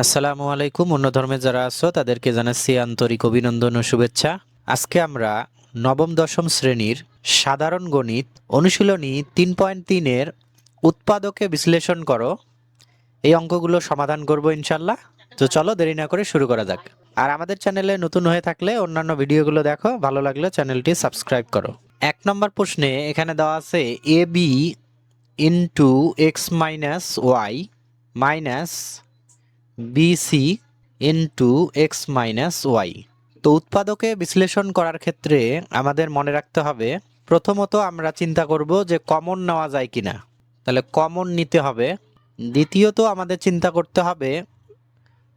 আসসালামু আলাইকুম। অন্য ধর্মে যারা আছো তাদেরকে জানাচ্ছি আন্তরিক অভিনন্দন ও শুভেচ্ছা। আজকে আমরা নবম দশম শ্রেণীর সাধারণ গণিত অনুশীলনী 3.3-এর উৎপাদকে বিশ্লেষণ করো এই অঙ্কগুলো সমাধান করব ইনশাল্লাহ। তো চলো দেরি না করে শুরু করা যাক। আর আমাদের চ্যানেলে নতুন হয়ে থাকলে অন্যান্য ভিডিওগুলো দেখো, ভালো লাগলে চ্যানেলটি সাবস্ক্রাইব করো। 1 নম্বর প্রশ্নে এখানে দেওয়া আছে a b into x minus y minus bc into x minus Y. তো উৎপাদকে বিশ্লেষণ করার ক্ষেত্রে আমাদের মনে রাখতে হবে, প্রথমত আমরা চিন্তা করব যে কমন নেওয়া যায় কিনা, তাহলে কমন নিতে হবে। দ্বিতীয়ত আমাদের চিন্তা করতে হবে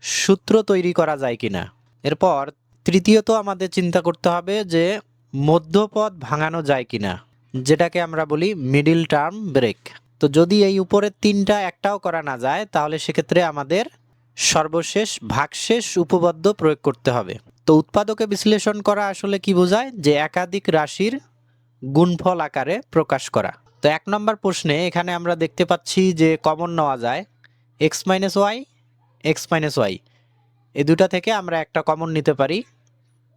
সূত্র তৈরি করা যায় কিনা। এরপর তৃতীয়ত আমাদের চিন্তা করতে হবে যে মধ্যপদ ভাঙানো যায় কিনা, যেটাকে আমরা বলি মিডিল টার্ম ব্রেক। তো যদি এই উপরের তিনটা একটাও করা না যায় তাহলে সেক্ষেত্রে আমাদের সর্বশেষ ভাগশেষ উপপাদ্য প্রয়োগ করতে হবে। তো উৎপাদকে বিশ্লেষণ করা আসলে কি বোঝায়, যে একাধিক রাশির গুণফল আকারে প্রকাশ করা। তো 1 নম্বর প্রশ্নে এখানে আমরা দেখতে পাচ্ছি যে কমন নেওয়া যায় X minus Y, X minus Y, এই দুটা থেকে আমরা একটা কমন নিতে পারি,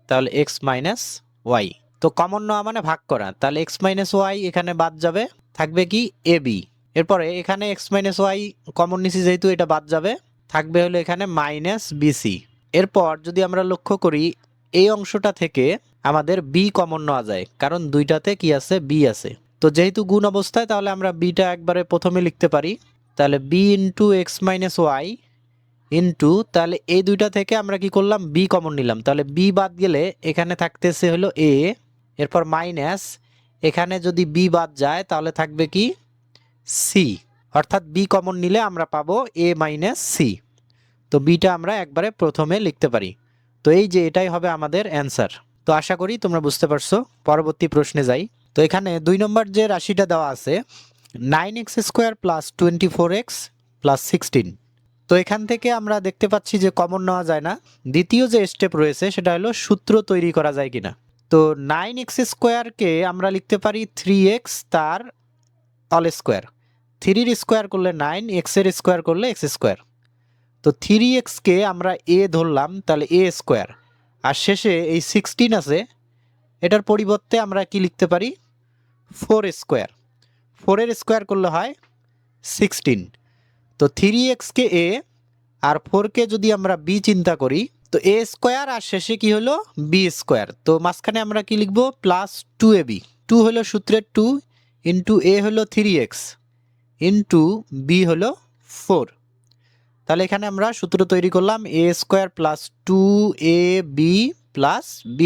তাহলে এক্স মাইনাস ওয়াই। তো কমন নেওয়া মানে ভাগ করা, তাহলে এক্স মাইনাস ওয়াই এখানে বাদ যাবে, থাকবে কি এ বি। এরপরে এখানে এক্স মাইনাস ওয়াই কমন নিছি যেহেতু এটা বাদ যাবে, থাকবে হলো এখানে মাইনাস বিসি। এরপর যদি আমরা লক্ষ্য করি এই অংশটা থেকে আমাদের বি কমন নেওয়া যায়, কারণ দুইটাতে কি আছে, বি আছে। তো যেহেতু গুণ অবস্থায় তাহলে আমরা বিটা একবারে প্রথমে লিখতে পারি, তাহলে B into x minus Y into, তাহলে এই দুইটা থেকে আমরা কি করলাম, বি কমন নিলাম, তাহলে বি বাদ গেলে এখানে থাকতেছে হলো এ। এরপর মাইনাস, এখানে যদি বি বাদ যায় তাহলে থাকবে কি সি, অর্থাৎ বি কমন নিলে আমরা পাবো এ মাইনাস সি। তো বিটা আমরা একবারে প্রথমে লিখতে পারি। তো এই যে এটাই হবে আমাদের অ্যান্সার। তো আশা করি তোমরা বুঝতে পারছো। পরবর্তী প্রশ্নে যাই। তো এখানে 2 নম্বর যে রাশিটা দেওয়া আছে 9x² প্লাস 24x প্লাস 16। তো এখান থেকে আমরা দেখতে পাচ্ছি যে কমন নেওয়া যায় না। দ্বিতীয় যে স্টেপ রয়েছে সেটা হলো সূত্র তৈরি করা যায় কিনা। তো 9x² আমরা লিখতে পারি 3x তার অল স্কোয়ার। 3-র স্কোয়ার করলে 9, এক্সের স্কোয়ার করলে x²। তো 3x আমরা এ ধরলাম, তাহলে এ স্কোয়ার, আর শেষে এই 16 আছে, এটার পরিবর্তে আমরা কি লিখতে পারি, 4² 4-এর স্কোয়ার করলে হয় 16। তো 3x এ আর 4 যদি আমরা বি চিন্তা করি, তো এ স্কোয়ার আর শেষে কি হলো বি স্কোয়ার। তো মাঝখানে আমরা কি লিখবো, প্লাস 2ab। 2 হলো সূত্রের 2 ইন্টু এ হলো 3x ইন্টু বি হলো 4। তাহলে এখানে আমরা সূত্র তৈরি করলাম a² plus 2ab plus b²।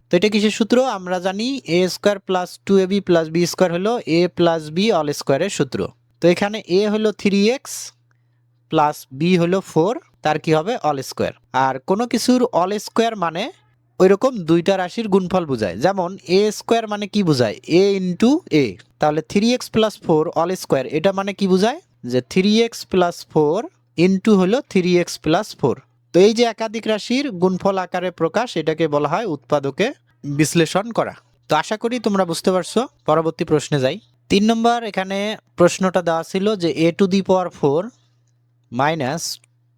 তো এটা কিসের সূত্র আমরা জানি, a² plus 2ab plus b² হলো a প্লাস b অল স্কোয়ারের সূত্র। তো এখানে a হলো 3x প্লাস বি হলো 4, তার কি হবে অল স্কোয়ার। আর কোনো কিছুর অল স্কোয়ার মানে ওইরকম দুইটা রাশির গুণফল বোঝায়। যেমন এ স্কোয়ার মানে কি বোঝায়, এ ইন্টু এ। তাহলে 3x প্লাস 4 অল স্কোয়ার, এটা মানে কি বোঝায়, যে 3x প্লাস 4 ইন্টু হলো 3x প্লাস 4। তো এই যে একাধিক রাশির গুণফল আকারে প্রকাশ, এটাকে বলা হয় উৎপাদকে বিশ্লেষণ করা। তো আশা করি তোমরা বুঝতে পারছো। পরবর্তী প্রশ্নে যাই। 3 নম্বর এখানে প্রশ্নটা দেওয়া ছিল যে a two the power 4 minus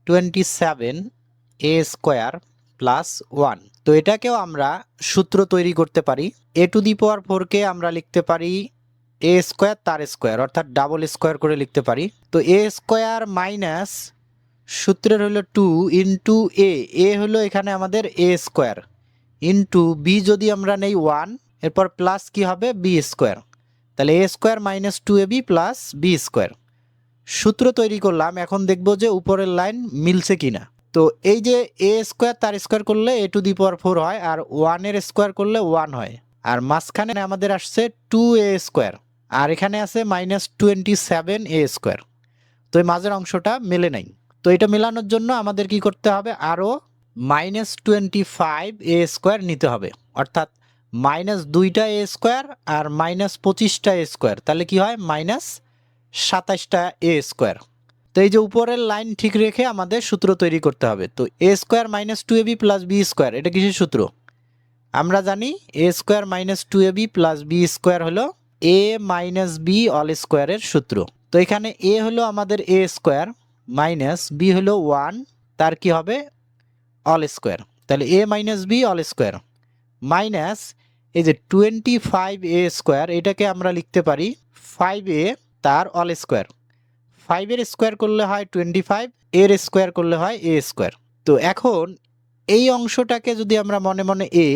27a² plus 1। তো এটাকেও আমরা সূত্র তৈরি করতে পারি। a টু দি পাওয়ার 4-কে আমরা লিখতে পারি a² তার স্কোয়ার, অর্থাৎ ডাবল স্কোয়ার করে লিখতে পারি। তো a² মাইনাস সূত্রের হলো 2 ইন্টু এ হলো এখানে আমাদের a² ইন্টু বি যদি আমরা নেই 1, এরপর প্লাস কি হবে b²। তাহলে a² minus 2ab plus b²। সূত্র তৈরি করলাম, এখন দেখব যে উপরের লাইন মিলছে কিনা। তো এই যে a² তার স্কোয়ার করলে a টু দি পাওয়ার 4 হয়, আর 1-এর স্কোয়ার করলে 1 হয়, আর মাঝখানে আমাদের আসছে 2a², আর এখানে আছে মাইনাস 27a²। তো এই মাঝের অংশটা মেলে নাই। তো এটা মেলানোর জন্য আমাদের কি করতে হবে, আরও মাইনাস 25a² নিতে হবে, অর্থাৎ মাইনাস 2টা a² আর মাইনাস 25টা a², তাহলে কি হয় মাইনাস 27টা a²। তো এই যে উপরের লাইন ঠিক রেখে আমাদের সূত্র তৈরি করতে হবে। তো a² minus 2ab plus b², এটা কিসের সূত্র আমরা জানি, a² minus 2ab plus b² হলো a মাইনাস বি অল স্কোয়ারের সূত্র। তো এখানে a হলো আমাদের a² মাইনাস বি হলো 1 তার কি হবে অল স্কোয়ার। তাহলে a minus B all square minus এই যে 25a স্কোয়ার, এটাকে আমরা লিখতে পারি 5a তার অল স্কোয়ার। 5 এর স্কোয়ার করলে হয় 25, এর স্কোয়ার করলে হয় a স্কোয়ার। তো এখন এই অংশটাকে যদি আমরা মনে মনে a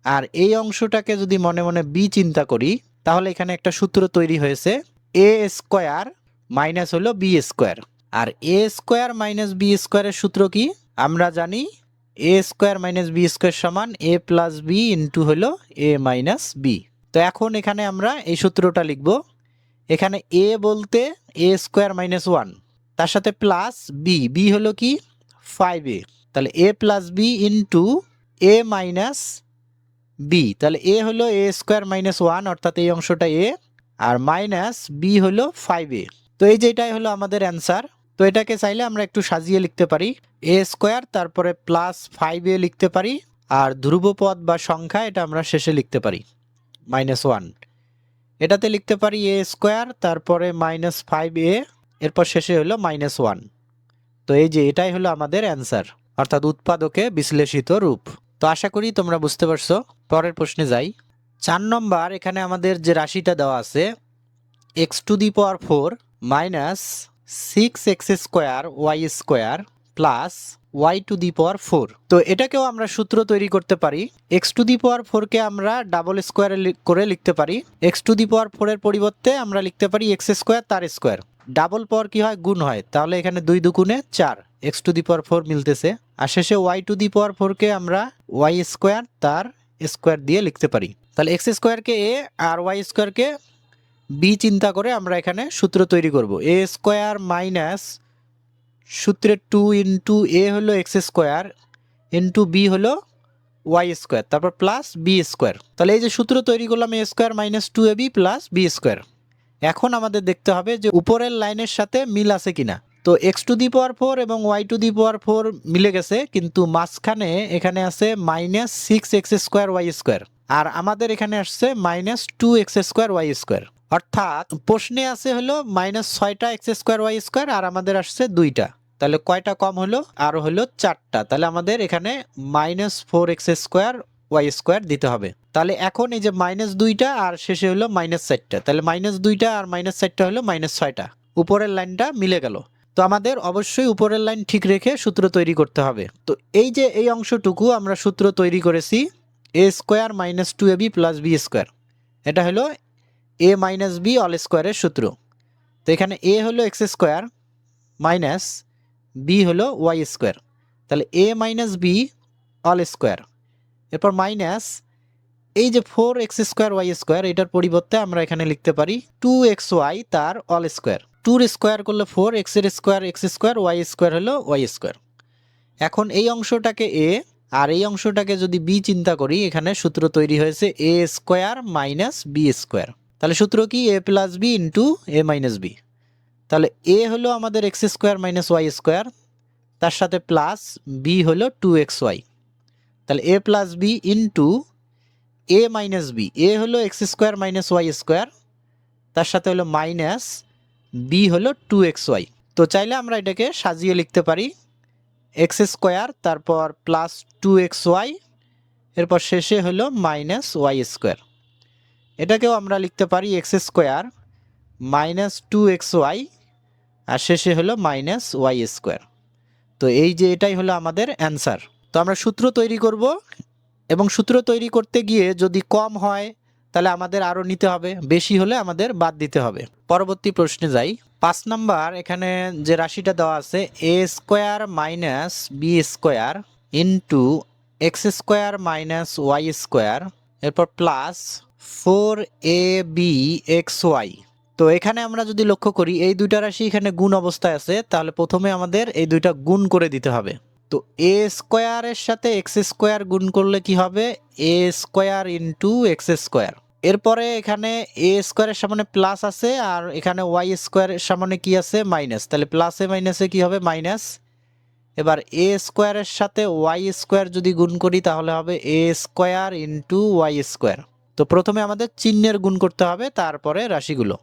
আর এই অংশটাকে যদি মনে মনে b চিন্তা করি, তাহলে এখানে একটা সূত্র তৈরি হয়েছে a স্কোয়ার মাইনাস হলো b স্কোয়ার। আর a স্কোয়ার মাইনাস b স্কোয়ারের সূত্র কি আমরা জানি, a square minus b square সমান a প্লাস b ইন্টু হলো a মাইনাস b। তো এখন এখানে আমরা এই সূত্রটা লিখব। এখানে a বলতে a স্কোয়ার মাইনাস 1, তার সাথে প্লাস b হলো কি 5a, তাহলে a plus b into a minus b। তাহলে a হলো a স্কোয়ার মাইনাস 1 অর্থাৎ এই অংশটা a, আর মাইনাস b হলো 5a। তো এই যে এটাই হলো আমাদের অ্যান্সার। তো এটাকে চাইলে আমরা একটু সাজিয়ে লিখতে পারি, a স্কোয়ার তারপরে প্লাস 5a লিখতে পারি, আর ধ্রুবপদ বা সংখ্যা এটা আমরা শেষে লিখতে পারি -1। এটাতে লিখতে পারি a স্কোয়ার তারপরে মাইনাস 5a, এরপর শেষে হলো -1। তো এই যে এটাই হলো আমাদের অ্যান্সার, অর্থাৎ উৎপাদকে বিশ্লেষিত রূপ। তো আশা করি তোমরা বুঝতে পারছো। পরের প্রশ্নে যাই। 4 নম্বর, এখানে আমাদের যে রাশিটা দেওয়া আছে x⁴ minus 6x square Y square plus y⁴। তো এটাকেও আমরা সূত্র তৈরি করতে পারি। x⁴ কে আমরা ডাবল স্কোয়ার করে লিখতে পারি। x⁴ এর পরিবর্তে আমরা লিখতে পারি x স্কোয়ার তার স্কোয়ার। ডাবল পাওয়ার কি হয় গুণ হয়, তাহলে এখানে 2 দুগুণে 4 x⁴ মিলতেছে। আর শেষে y⁴ কে আমরা y স্কোয়ার তার স্কোয়ার দিয়ে লিখতে পারি। তাহলে x স্কোয়ারকে a আর y স্কোয়ারকে b চিন্তা করে আমরা এখানে সূত্র তৈরি করব। a স্কোয়ার মাইনাস সূত্রে 2 ইন্টু a হলো x স্কোয়ার ইন্টু b হলো y স্কোয়ার, তারপর প্লাস b স্কোয়ার। তাহলে এই যে সূত্র তৈরি করলাম a square minus 2ab plus b square. এখন আমাদের দেখতে হবে যে উপরের লাইনের সাথে মিল আছে কিনা। তো x⁴ এবং y⁴ মিলে গেছে, কিন্তু মাঝখানে এখানে আছে -6x স্কোয়ার ওয়াই স্কোয়ার, আর আমাদের এখানে আসছে -2x স্কোয়ার ওয়াই স্কোয়ার। অর্থাৎ প্রশ্নে আছে হলো -6টা x স্কোয়ার ওয়াই স্কোয়ার, আর আমাদের আসছে 2টা। তাহলে কয়টা কম হলো, আর হলো 4টা। তাহলে আমাদের এখানে -4x স্কোয়ার ওয়াই স্কোয়ার দিতে হবে। তাহলে এখন এই যে -2টা আর শেষে হলো -4টা, তাহলে -2টা আর -4টা হলো -6টা। উপরের লাইনটা মিলে গেল। তো আমাদের অবশ্যই উপরের লাইন ঠিক রেখে সূত্র তৈরি করতে হবে। তো এই যে এই অংশটুকু আমরা সূত্র তৈরি করেছি a square minus 2ab plus b square, এটা হলো a মাইনাস b অল স্কোয়ারের সূত্র। তো এখানে a হলো x স্কোয়ার মাইনাস b হলো ওয়াই স্কোয়ার, তাহলে a minus b all square, এরপর মাইনাস এই যে 4x স্কোয়ার ওয়াই স্কোয়ার, এটার পরিবর্তে আমরা এখানে লিখতে পারি 2xy তার অল স্কোয়ার। 2 স্কোয়ার করলে 4, x এর square x square, Y square হলো ওয়াই স্কোয়ার। এখন এই অংশটাকে a আর এই অংশটাকে যদি b চিন্তা করি, এখানে সূত্র তৈরি হয়েছে a square minus b square. তাহলে সূত্র কি a plus b into a minus b। তাহলে a হলো আমাদের x square minus Y square, তার সাথে প্লাস b হলো 2xy। তাহলে a plus b into a minus b, a হলো x square minus Y square, তার সাথে হলো মাইনাস b হলো 2xy। তো চাইলে আমরা এটাকে সাজিয়ে লিখতে পারি x স্কোয়ার তারপর প্লাস 2xy, এরপর শেষে হলো মাইনাস ওয়াই স্কোয়ার। এটাকেও আমরা লিখতে পারি x স্কোয়ার মাইনাস 2xy আর শেষে হলো মাইনাস ওয়াই স্কোয়ার। তো এই যে এটাই হলো আমাদের অ্যান্সার। তো আমরা সূত্র তৈরি করব, এবং সূত্র তৈরি করতে গিয়ে যদি কম হয় তাহলে আমাদের আরও নিতে হবে, বেশি হলে আমাদের বাদ দিতে হবে। পরবর্তী প্রশ্নে যাই। 5 নাম্বার, এখানে যে রাশিটা দেওয়া আছে a square minus B square into X square minus Y square, এরপর প্লাস 4abxy। তো এখানে আমরা যদি লক্ষ্য করি এই দুইটা রাশি এখানে গুণ অবস্থায় আছে, তাহলে প্রথমে আমাদের এই দুইটা গুণ করে দিতে হবে। তো এ স্কোয়ারের সাথে এক্স স্কোয়ার গুণ করলে কি হবে এ স্কোয়ার ইন্টু এক্স স্কোয়ার। এরপরে এখানে এ স্কোয়ারের সামনে প্লাস আছে আর এখানে ওয়াই স্কোয়ারের সামনে কি আছে মাইনাস, তাহলে প্লাসে মাইনাসে কি হবে মাইনাস। এবার এ স্কোয়ারের সাথে ওয়াই স্কোয়ার যদি গুণ করি তাহলে হবে এ স্কোয়ার ইন্টু ওয়াই স্কোয়ার। তো প্রথমে আমাদের চিহ্নের গুণ করতে হবে, তারপরে রাশিগুলো।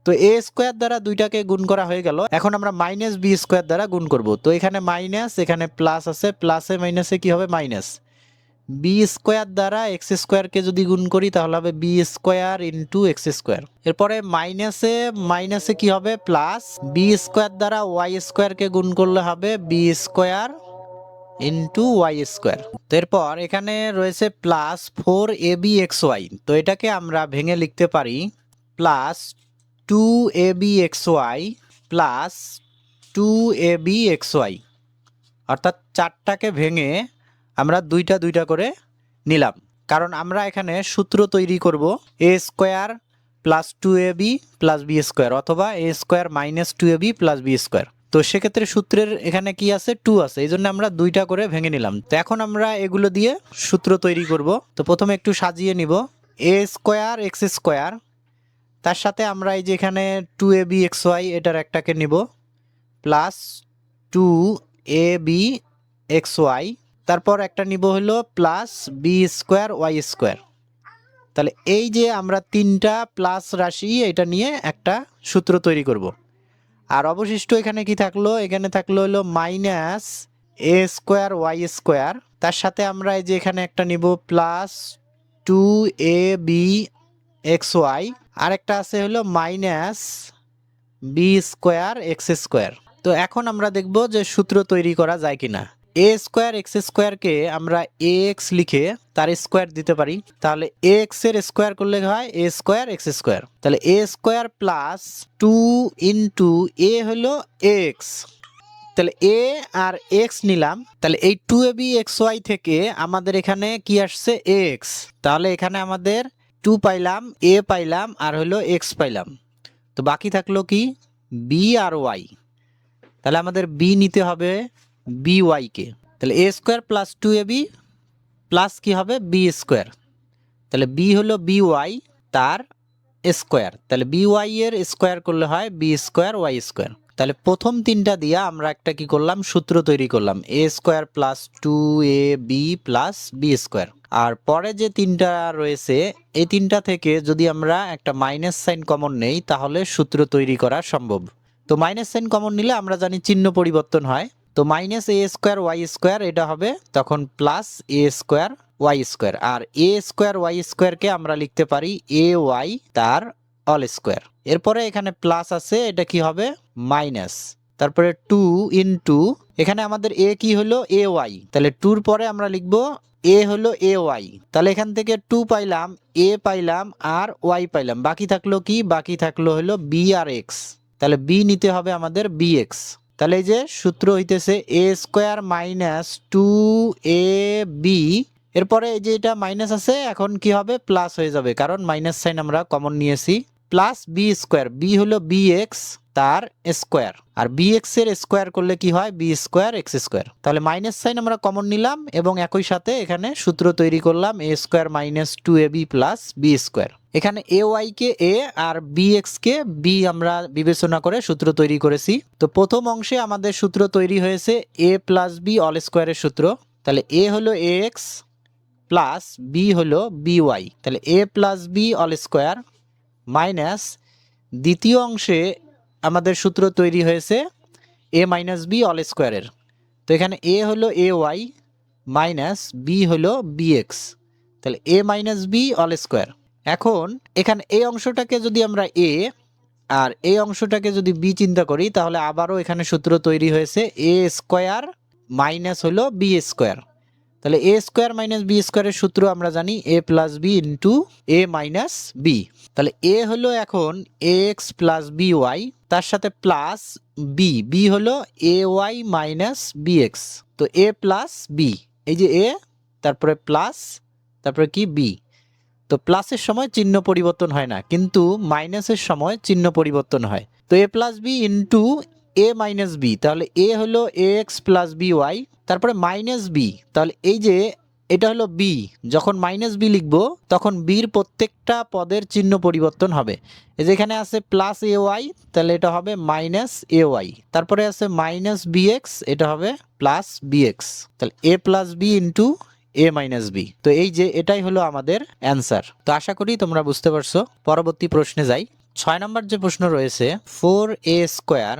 তো তো এ স্কোয়ার দ্বারা দুইটাকে গুণ করা হয়ে গেল, এখন আমরা মাইনাস বি স্কোয়ার দ্বারা গুণ করব। তো এখানে মাইনাস, এখানে প্লাস আছে, প্লাসে মাইনাসে কি হবে মাইনাস। বি স্কোয়ার দ্বারা এক্স স্কোয়ারকে যদি গুণ করি তাহলে হবে B square into X square. এরপরে মাইনাসে মাইনাসে কি হবে প্লাস, বি স্কোয়ার দ্বারা ওয়াই স্কোয়ারকে গুণ করলে হবে B square into Y square. তো এরপর এখানে রয়েছে প্লাস 4ab(xy), তো এটাকে আমরা ভেঙে লিখতে পারি প্লাস 2ab(xy) প্লাস 2ab(xy), অর্থাৎ চারটাকে ভেঙে আমরা দুইটা দুইটা করে নিলাম, কারণ আমরা এখানে সূত্র তৈরি করব a square plus 2ab plus B square অথবা a square minus 2ab plus B square. তো সেক্ষেত্রে সূত্রের এখানে কি আছে 2 আছে, এই জন্য আমরা দুইটা করে ভেঙে নিলাম। তো এখন আমরা এগুলো দিয়ে সূত্র তৈরি করব। তো প্রথমে একটু সাজিয়ে নিব, এ স্কোয়ার এক্স স্কোয়ার, তার সাথে আমরা এই যে এখানে 2ab(xy) এটার একটাকে নিব প্লাস 2ab(xy), তারপর একটা নিব হলো plus B square Y square. তাহলে এই যে আমরা তিনটা প্লাস রাশি এটা নিয়ে একটা সূত্র তৈরি করব। আর অবশিষ্ট এখানে কি থাকলো, এখানে থাকলো হলো minus a square Y square, তার সাথে আমরা এই যে এখানে একটা নিব প্লাস 2ab(xy), আর একটা আছে হলো minus B square x square. তো এখন আমরা দেখব যে সূত্র তৈরি করা যায় কিনা। এ স্কোয়ার এক্স স্কোয়ারকে আমরা এ এক্স লিখে তার স্কোয়ার দিতে পারি, তাহলে এ এক্স এর স্কোয়ার করলে হয় এ স্কোয়ার এক্স স্কোয়ার। তাহলে a square plus 2 into a হলো এক্স, তাহলে এ আর এক্স নিলাম, তাহলে এই 2ab(xy) থেকে আমাদের এখানে কি আসছে এক্স, তাহলে এখানে আমাদের 2 পাইলাম, এ পাইলাম আর হলো এক্স পাইলাম। তো বাকি থাকলো কি বি আর ওয়াই, তাহলে আমাদের বি নিতে হবে বি ওয়াইকে। তাহলে a square plus 2ab plus কি হবে বি স্কোয়ার, তাহলে বি হলো বি ওয়াই তার স্কোয়ার, তাহলে বি ওয়াই এর স্কোয়ার করলে হয় বি স্কোয়ার ওয়াই স্কোয়ার। তাহলে প্রথম তিনটা দিয়ে আমরা একটা কি করলাম সূত্র তৈরি করলাম, a square plus 2ab plus B square. আর পরে যে তিনটা রয়েছে এই তিনটা থেকে যদি আমরা একটা মাইনাস সাইন কমন নেই তাহলে সূত্র তৈরি করা সম্ভব। তো মাইনাস সাইন কমন নিলে আমরা জানি চিহ্ন পরিবর্তন হয়, তো minus a square Y square এটা হবে তখন প্লাস এ স্কোয়ার ওয়াই স্কোয়ার, আর এ স্কোয়ার ওয়াই স্কোয়ারকে আমরা লিখতে পারি এ ওয়াই তার অল স্কোয়ার। এরপরে এখানে প্লাস আছে, এটা কি হবে মাইনাস, তারপরে 2 ইন্টু এখানে আমাদের এ কি হলো এ ওয়াই, তাহলে 2-র পরে আমরা লিখব এ হলো এ ওয়াই, তাহলে এখান থেকে 2 পাইলাম, এ পাইলাম আর ওয়াই পাইলাম, বাকি থাকলো কি বাকি থাকলো হলো বি আর এক্স, তাহলে বি নিতে হবে আমাদের বি এক্স। তাহলে এই যে সূত্র হইতেছে এ স্কোয়ার মাইনাস 2ab, এরপরে এই যে এটা মাইনাস আছে এখন কি হবে প্লাস হয়ে যাবে কারণ মাইনাস সাইন আমরা কমন নিয়েছি, প্লাস বি স্কোয়ার, বি হলো বি এক্স তার স্কোয়ার, আর বি এক্স এর স্কোয়ার করলে কি হয় বি স্কোয়ার এক্স স্কোয়ার। তাহলে মাইনাস সাইন আমরা কমন নিলাম এবং একই সাথে এখানে সূত্র তৈরি করলাম a square minus 2ab plus B square. এখানে এ ওয়াই কে এ আর বি এক্স কে বি আমরা বিবেচনা করে সূত্র তৈরি করেছি। তো প্রথম অংশে আমাদের সূত্র তৈরি হয়েছে এ প্লাস বি অল স্কোয়ারের সূত্র, তাহলে এ হলো এ এক্স প্লাস বি হলো বি ওয়াই, তাহলে a plus b all square minus দ্বিতীয় অংশে আমাদের সূত্র তৈরি হয়েছে এ মাইনাস বি অল স্কোয়ারের, তো এখানে এ হলো এ ওয়াই মাইনাস বি হলো বি এক্স, তাহলে a minus B all square. এখন এখানে এই অংশটাকে যদি আমরা এ আর এই অংশটাকে যদি বি চিন্তা করি তাহলে আবারও এখানে সূত্র তৈরি হয়েছে এ স্কোয়ার মাইনাস হলো বি স্কোয়ার, তাহলে এ স্কোয়ার মাইনাস বি স্কোয়ারের সূত্র আমরা জানি এ plus B into a minus B, তাহলে এ হলো এখন এ এক্স প্লাস বি ওয়াই, তার সাথে প্লাস বি, বি হলো A Y minus B x, তো এ প্লাস বি, এই যে এ তারপরে প্লাস তারপরে কি বি, তো প্লাসের সময় চিহ্ন পরিবর্তন হয় না কিন্তু মাইনাসের সময় চিহ্ন পরিবর্তন হয়, তো এ plus B into a minus B, তাহলে এ হলো a x plus B Y, তারপরে মাইনাস বি, তাহলে এই যে এটা হলো বি, যখন মাইনাস বি লিখবো তখন বির প্রত্যেকটা পদের চিহ্ন পরিবর্তন হবে, এই যে এখানে আছে প্লাস এ ওয়াই তাহলে এটা হবে মাইনাস এ ওয়াই, তারপরে আছে মাইনাস বি এক্স এটা হবে প্লাস বি এক্স, তাহলে a plus B into a minus B. তো এই যে এটাই হলো আমাদের অ্যান্সার। তো আশা করি তোমরা বুঝতে পারছো। পরবর্তী প্রশ্নে যাই, 6 নম্বর যে প্রশ্ন রয়েছে 4a square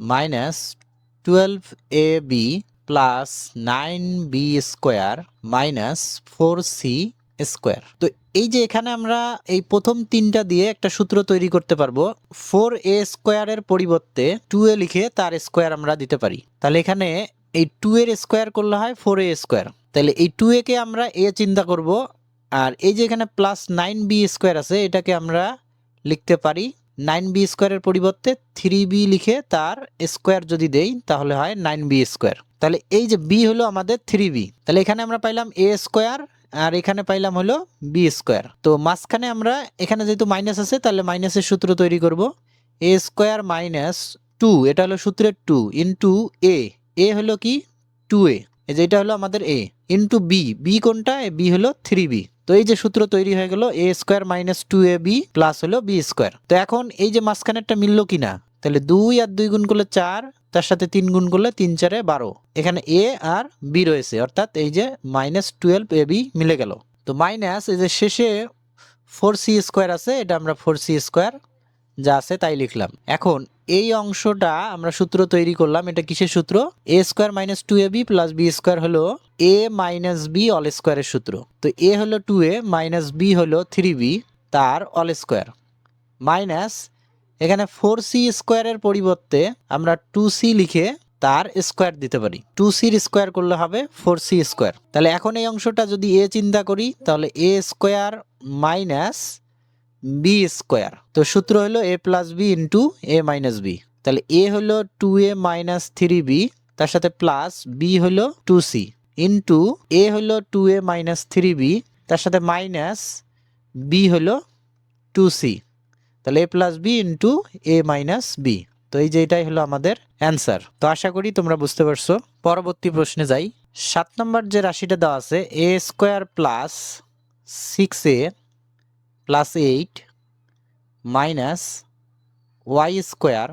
minus 12ab plus 9b square minus 4c square. তো এই যে এখানে আমরা এই প্রথম তিনটা দিয়ে একটা সূত্র তৈরি করতে পারবো। 4a স্কোয়ারের পরিবর্তে 2a লিখে তার স্কোয়ার আমরা দিতে পারি। তাহলে এখানে এই 2 এর স্কোয়ার করলে হয় 4a স্কোয়ার। তাহলে এই 2a কে আমরা a চিন্তা করব, আর এই যে এখানে প্লাস 9b স্কোয়ার আছে এটাকে আমরা লিখতে পারি 9b স্কোয়ারের পরিবর্তে 3b লিখে তার স্কোয়ার যদি দেই তাহলে হয় 9b স্কোয়ার। তাহলে এই যে b হলো আমাদের 3b। তাহলে এখানে আমরা পাইলাম a স্কোয়ার আর এখানে পাইলাম হলো b স্কোয়ার। তো মাঝখানে আমরা এখানে যেহেতু মাইনাস আছে তাহলে মাইনাসের সূত্র তৈরি করব। a স্কোয়ার মাইনাস 2, এটা হলো সূত্রের 2 ইন্টু a হলো কি 2a, এই যে এটা হলো আমাদের a ইন্টু b কোনটা, b হলো 3b। তো এই যে সূত্র তৈরি হয়ে গেল a square minus 2ab plus হলো b স্কোয়ার। তো এখন এই যে মাঝখানেরটা মিললো কিনা, তাহলে 2 আর 2 গুণ করলে 4, তার সাথে 3 গুণ করলে 3 4 12, এখানে a আর b রয়েছে, অর্থাৎ এই যে মাইনাস 12ab মিলে গেল। তো মাইনাস এই যে শেষে 4c স্কোয়ার আছে, এটা আমরা 4c স্কোয়ার যা আছে তাই লিখলাম। এখন এই অংশটা আমরা সূত্র তৈরি করলাম, এটা কিসের সূত্র, a square minus 2ab plus b square হলো a মাইনাস b অল স্কোয়ারের সূত্র। তো a হলো 2a মাইনাস b হলো 3b তার অল স্কোয়ার মাইনাস এখানে 4c স্কোয়ারের পরিবর্তে আমরা 2c লিখে তার স্কোয়ার দিতে পারি। 2c এর স্কোয়ার করলে হবে 4c স্কোয়ার। তাহলে এখন এই অংশটা যদি a চিন্তা করি তাহলে a square minus b square. তো সূত্র হলো a plus B into a minus B. তাহলে a হলো 2a মাইনাস 3b, তার সাথে প্লাস b হলো 2c ইন্টু a হলো 2a মাইনাস 3b, তার সাথে মাইনাস b হলো 2c। তাহলে a plus B into a minus B. তো এই যে এটাই হলো আমাদের অ্যান্সার। তো আশা করি তোমরা বুঝতে পারছো। পরবর্তী প্রশ্নে যাই। 7 নম্বর যে রাশিটা দেওয়া আছে a square plus 6a plus 8 minus Y square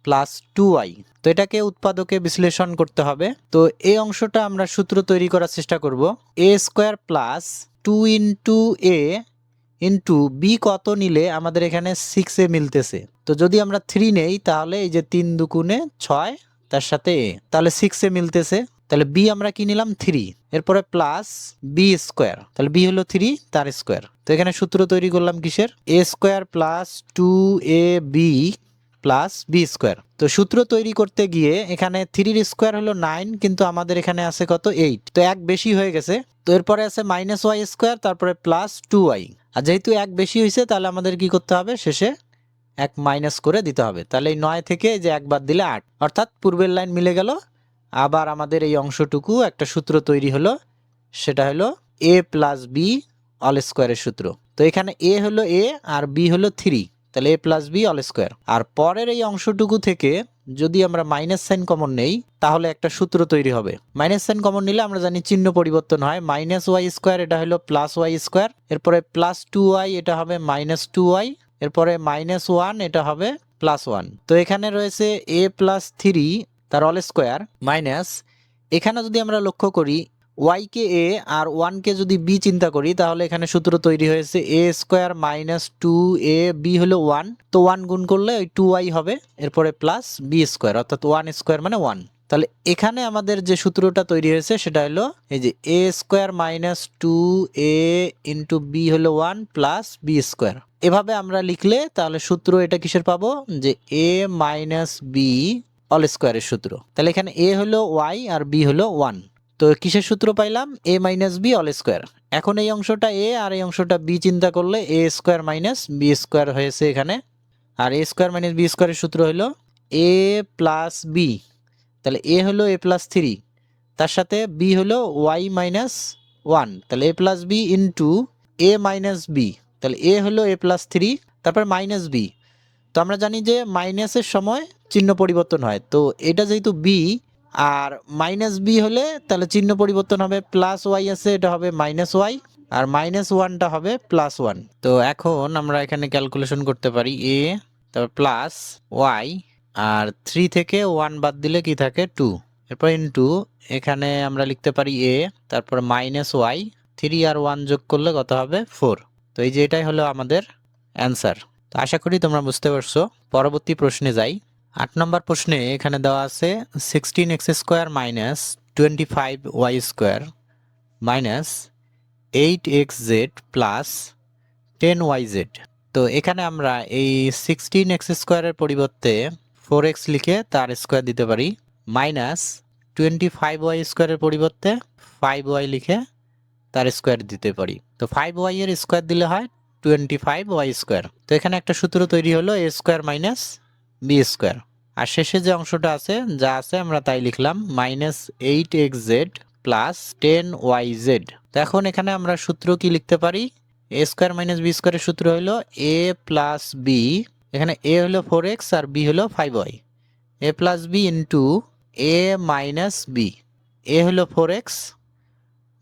plus 2y। তো এটাকে উৎপাদকে বিশ্লেষণ করতে হবে। তো এই অংশটা আমরা সূত্র তৈরি করার চেষ্টা করব। a square plus 2 into a into B কত নিলে আমাদের এখানে 6a মিলতেছে। তো যদি আমরা 3 নেই তাহলে এই যে 3 দুগুণে 6, তার সাথে a, তাহলে 6a মিলতেছে। তাহলে b আমরা কি নিলাম 3, এরপরে প্লাস বি স্কোয়ার, তাহলে b হলো 3 তার স্কোয়ার। তো এখানে সূত্র তৈরি করলাম কিসের, a square plus 2ab plus B square. তো সূত্র তৈরি করতে গিয়ে এখানে 3 এর স্কোয়ার হলো 9, কিন্তু আমাদের এখানে আছে কত 8, তো এক বেশি হয়ে গেছে। তো এরপরে আছে মাইনাস ওয়াই স্কোয়ার তারপরে প্লাস 2y। আর যেহেতু এক বেশি হয়েছে তাহলে আমাদের কি করতে হবে, শেষে এক মাইনাস করে দিতে হবে। তাহলে এই 9 থেকে যে এক বাদ দিলে 8, অর্থাৎ পূর্বের লাইন মিলে গেল। আবার আমাদের এই অংশটুকু একটা সূত্র তৈরি হলো, সেটা হলো a প্লাস বি অল স্কোয়ারের সূত্র। তো এখানে a হলো a আর b হলো 3, তাহলে a plus b all square. আর পরের এই অংশটুকু থেকে যদি আমরা মাইনাস সাইন কমন নেই তাহলে একটা সূত্র তৈরি হবে। মাইনাস সাইন কমন নিলে আমরা জানি চিহ্ন পরিবর্তন হয়, মাইনাস ওয়াই স্কোয়ার এটা হলো প্লাস ওয়াই স্কোয়ার, এরপরে প্লাস 2y এটা হবে মাইনাস 2y, এরপরে মাইনাস 1 এটা হবে প্লাস 1। তো এখানে রয়েছে a প্লাস 3 তার অল স্কোয়ার মাইনাস, এখানে যদি আমরা লক্ষ্য করি y কে a আর 1 কে যদি b চিন্তা করি তাহলে এখানে সূত্র তৈরি হয়েছে a স্কোয়ার মাইনাস 2ab হলো 1, তো 1 গুণ করলে ওই 2y হবে, এরপরে প্লাস b স্কোয়ার, অর্থাৎ 1 স্কোয়ার মানে 1। তাহলে এখানে আমাদের যে সূত্রটা তৈরি হয়েছে সেটা হলো এই যে a square minus 2a into b হলো 1 প্লাস b স্কোয়ার। এভাবে আমরা লিখলে তাহলে সূত্র এটা কিসের পাবো, যে a মাইনাস b অল স্কোয়ারের সূত্র। তাহলে এখানে a হলো y আর b হলো 1, তো কিসের সূত্র পাইলাম, a minus B all square. এখন এই অংশটা a আর এই অংশটা b চিন্তা করলে a square minus B square হয়েছে এখানে, আর a স্কোয়ার মাইনাস বি স্কোয়ারের সূত্র হলো a প্লাস বি। তাহলে a হলো a প্লাস 3, তার সাথে b হলো y মাইনাস 1, তাহলে a plus B into a minus B. তাহলে a হলো a প্লাস 3 তারপর মাইনাস বি। তো আমরা জানি যে মাইনাসের সময় চিহ্ন পরিবর্তন হয়, তো এটা যেহেতু b আর মাইনাস বি হলে তাহলে চিহ্ন পরিবর্তন হবে, প্লাস ওয়াই আছে এটা হবে মাইনাস ওয়াই, আর মাইনাস 1টা হবে প্লাস 1। তো এখন আমরা এখানে ক্যালকুলেশন করতে পারি a তারপর প্লাস ওয়াই আর 3 থেকে 1 বাদ দিলে কি থাকে 2, এরপর ইন্টু এখানে আমরা লিখতে পারি a তারপর মাইনাস ওয়াই, 3 আর 1 যোগ করলে কত হবে 4। তো এই যে এটাই হলো আমাদের অ্যান্সার। তো তো আশা করি তোমরা বুঝতে পারছো। পরবর্তী প্রশ্নে যাই। 8 নম্বর প্রশ্নে এখানে দেওয়া আছে 16x² minus 25y² minus 8xz plus 10yz। তো এখানে আমরা এই 16x² এর পরিবর্তে 4x লিখে তার স্কোয়ার দিতে পারি, মাইনাস 25y² এর পরিবর্তে 5y লিখে তার স্কোয়ার দিতে পারি। তো 5y এর স্কোয়ার দিলে হয় 25y²। তো এখানে একটা সূত্র তৈরি হলো a² মাইনাস b²। আর শেষে যে অংশটা আছে যা আছে আমরা তাই লিখলাম, মাইনাস 8xz প্লাস 10yz। তো এখন এখানে আমরা সূত্র কি লিখতে পারি, a² মাইনাস b² এর সূত্র হলো a প্লাস b, এখানে a হলো 4x আর b হলো 5y, a plus b into a minus b, a হলো 4x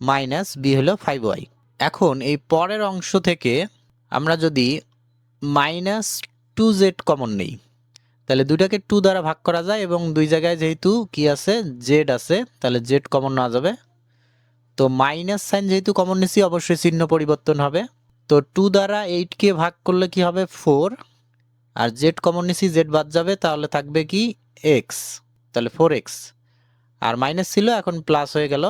মাইনাস b হলো 5y। এখন এই পরের অংশ থেকে আমরা যদি মাইনাস 2z কমন নেই, তাহলে দুইটাকে 2 দ্বারা ভাগ করা যায় এবং দুই জায়গায় যেহেতু কি আছে z আছে, তাহলে z কমন নেওয়া যাবে। তো মাইনাস সাইন যেহেতু কমন নিছি অবশ্যই চিহ্ন পরিবর্তন হবে। তো 2 দ্বারা 8 কে ভাগ করলে কি হবে 4, আর z কমন নিছি z বাদ যাবে, তাহলে থাকবে কি x, তাহলে 4x, আর মাইনাস ছিল এখন প্লাস হয়ে গেল।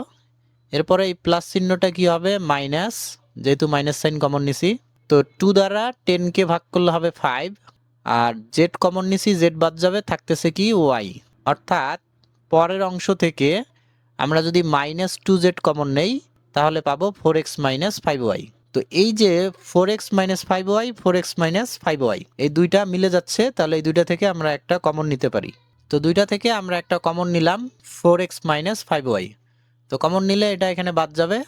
এরপরে এই প্লাস চিহ্নটা কি হবে মাইনাস, যেহেতু মাইনাস সাইন কমন নিছি। তো 2 দ্বারা 10 কে ভাগ করলে হবে 5, আর z কমন নিছি z বাদ যাবে, থাকতেছে কি y। অর্থাৎ পরের অংশ থেকে আমরা যদি মাইনাস 2z কমন নেই তাহলে পাবো 4x মাইনাস 5y। তো এই যে 4x minus 5y 4x minus 5y এই দুইটা মিলে যাচ্ছে, তাহলে এই দুইটা থেকে আমরা একটা কমন নিতে পারি। তো দুইটা থেকে আমরা একটা কমন নিলাম 4x মাইনাস 5y। তো কমন নিলে এটা এখানে বাদ যাবে,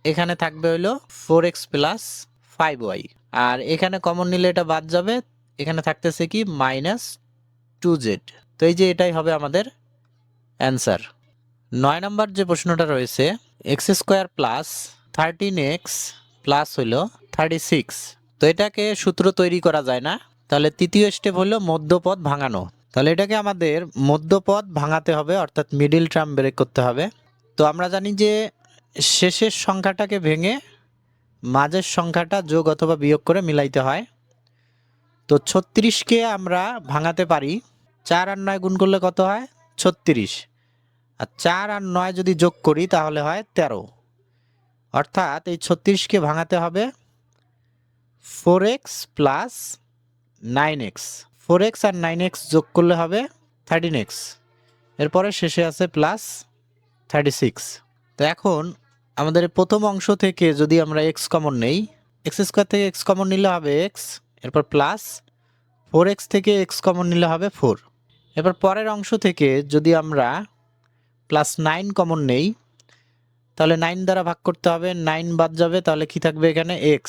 এখানে থাকবে হলো 4x প্লাস 5y, আর এখানে কমন নিলে এটা বাদ যাবে, এখানে থাকতেছে কি মাইনাস 2z। তো এই যে এটাই হবে আমাদের অ্যান্সার। 9 নম্বর যে প্রশ্নটা রয়েছে x² প্লাস 13x প্লাস হলো 36। তো এটাকে সূত্র তৈরি করা যায় না, তাহলে তৃতীয় স্টেপ হলো মধ্যপদ ভাঙানো। তাহলে এটাকে আমাদের মধ্যপদ ভাঙাতে হবে, অর্থাৎ মিডিল টার্ম ব্রেক করতে হবে। তো আমরা জানি যে শেষের সংখ্যাটাকে ভেঙে মাঝের সংখ্যাটা যোগ অথবা বিয়োগ করে মিলাইতে হয়। তো 36কে আমরা ভাঙাতে পারি, 4 আর 9 গুণ করলে কত হয় 36, আর 4 আর 9 যদি যোগ করি তাহলে হয় 13। অর্থাৎ এই 36কে ভাঙাতে হবে 4x প্লাস 9x, 4x আর 9x যোগ করলে হবে 13x, এরপরে শেষে আছে প্লাস 36। তো এখন আমাদের প্রথম অংশ থেকে যদি আমরা x কমন নেই, x² থেকে x কমন নিলে হবে x, এরপর প্লাস 4x থেকে x কমন নিলে হবে 4। এরপর পরের অংশ থেকে যদি আমরা প্লাস 9 কমন নেই তাহলে 9 দ্বারা ভাগ করতে হবে, 9 বাদ যাবে, তাহলে কি থাকবে এখানে x,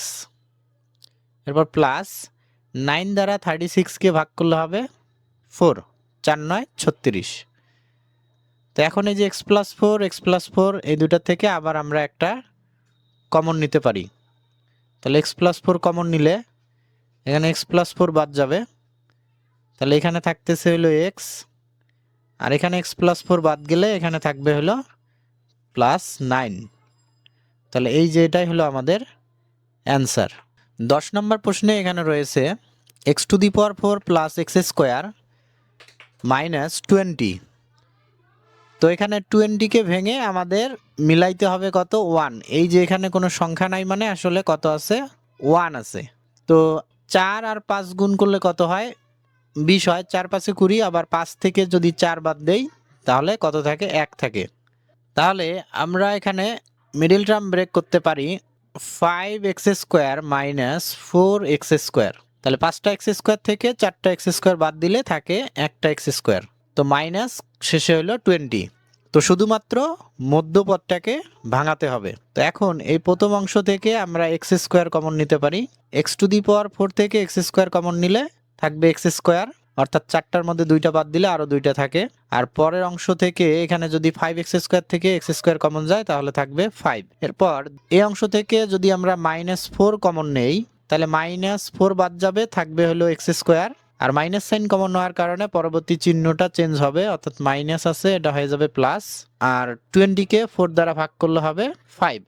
এরপর প্লাস 9 দ্বারা 36কে ভাগ করলে হবে 4, 4 9 36। তো এখন এই যে x প্লাস 4 এই দুটার থেকে আবার আমরা একটা কমন নিতে পারি। তাহলে x প্লাস 4 কমন নিলে এখানে x প্লাস 4 বাদ যাবে, তাহলে এখানে থাকতেছে হলো x, আর এখানে x প্লাস 4 বাদ গেলে এখানে থাকবে হলো প্লাস 9। তাহলে এই যে এটাই হলো আমাদের অ্যান্সার। 10 নম্বর প্রশ্নে এখানে রয়েছে x⁴ প্লাস x² মাইনাস 20। তো এখানে 20কে ভেঙে আমাদের মিলাইতে হবে কত 1, এই যে এখানে কোনো সংখ্যা নাই মানে আসলে কত আছে 1 আছে। তো 4 আর 5 গুণ করলে কত হয় 20 হয়, 4 5 20, আবার 5 থেকে যদি 4 বাদ দেই তাহলে কত থাকে 1 থাকে। তাহলে আমরা এখানে মিডল টার্ম ব্রেক করতে পারি 5x² মাইনাস 4x²। তাহলে 5টা x² থেকে 4টা x² বাদ দিলে থাকে একটা x², তো মাইনাস শেষে হলো 20। তো শুধুমাত্র মধ্যপদটাকে ভাঙাতে হবে। তো এখন এই প্রথম অংশ থেকে আমরা x² কমন নিতে পারি, x⁴ থেকে x² কমন নিলে থাকবে x², অর্থাৎ 4টার মধ্যে 2টা বাদ দিলে আরো 2টা থাকে। আর পরের অংশ থেকে এখানে যদি 5x² থেকে x² কমন যায় তাহলে থাকবে 5। এরপর এই অংশ থেকে যদি আমরা -4 কমন নেই তাহলে -4 বাদ যাবে, থাকবে হলো x², আর মাইনাস সাইন কমন হওয়ার কারণে পরবর্তী চিহ্নটা চেঞ্জ হবে, অর্থাৎ মাইনাস আছে এটা হয়ে যাবে প্লাস, আর 20কে 4 দ্বারা ভাগ করলে হবে 5,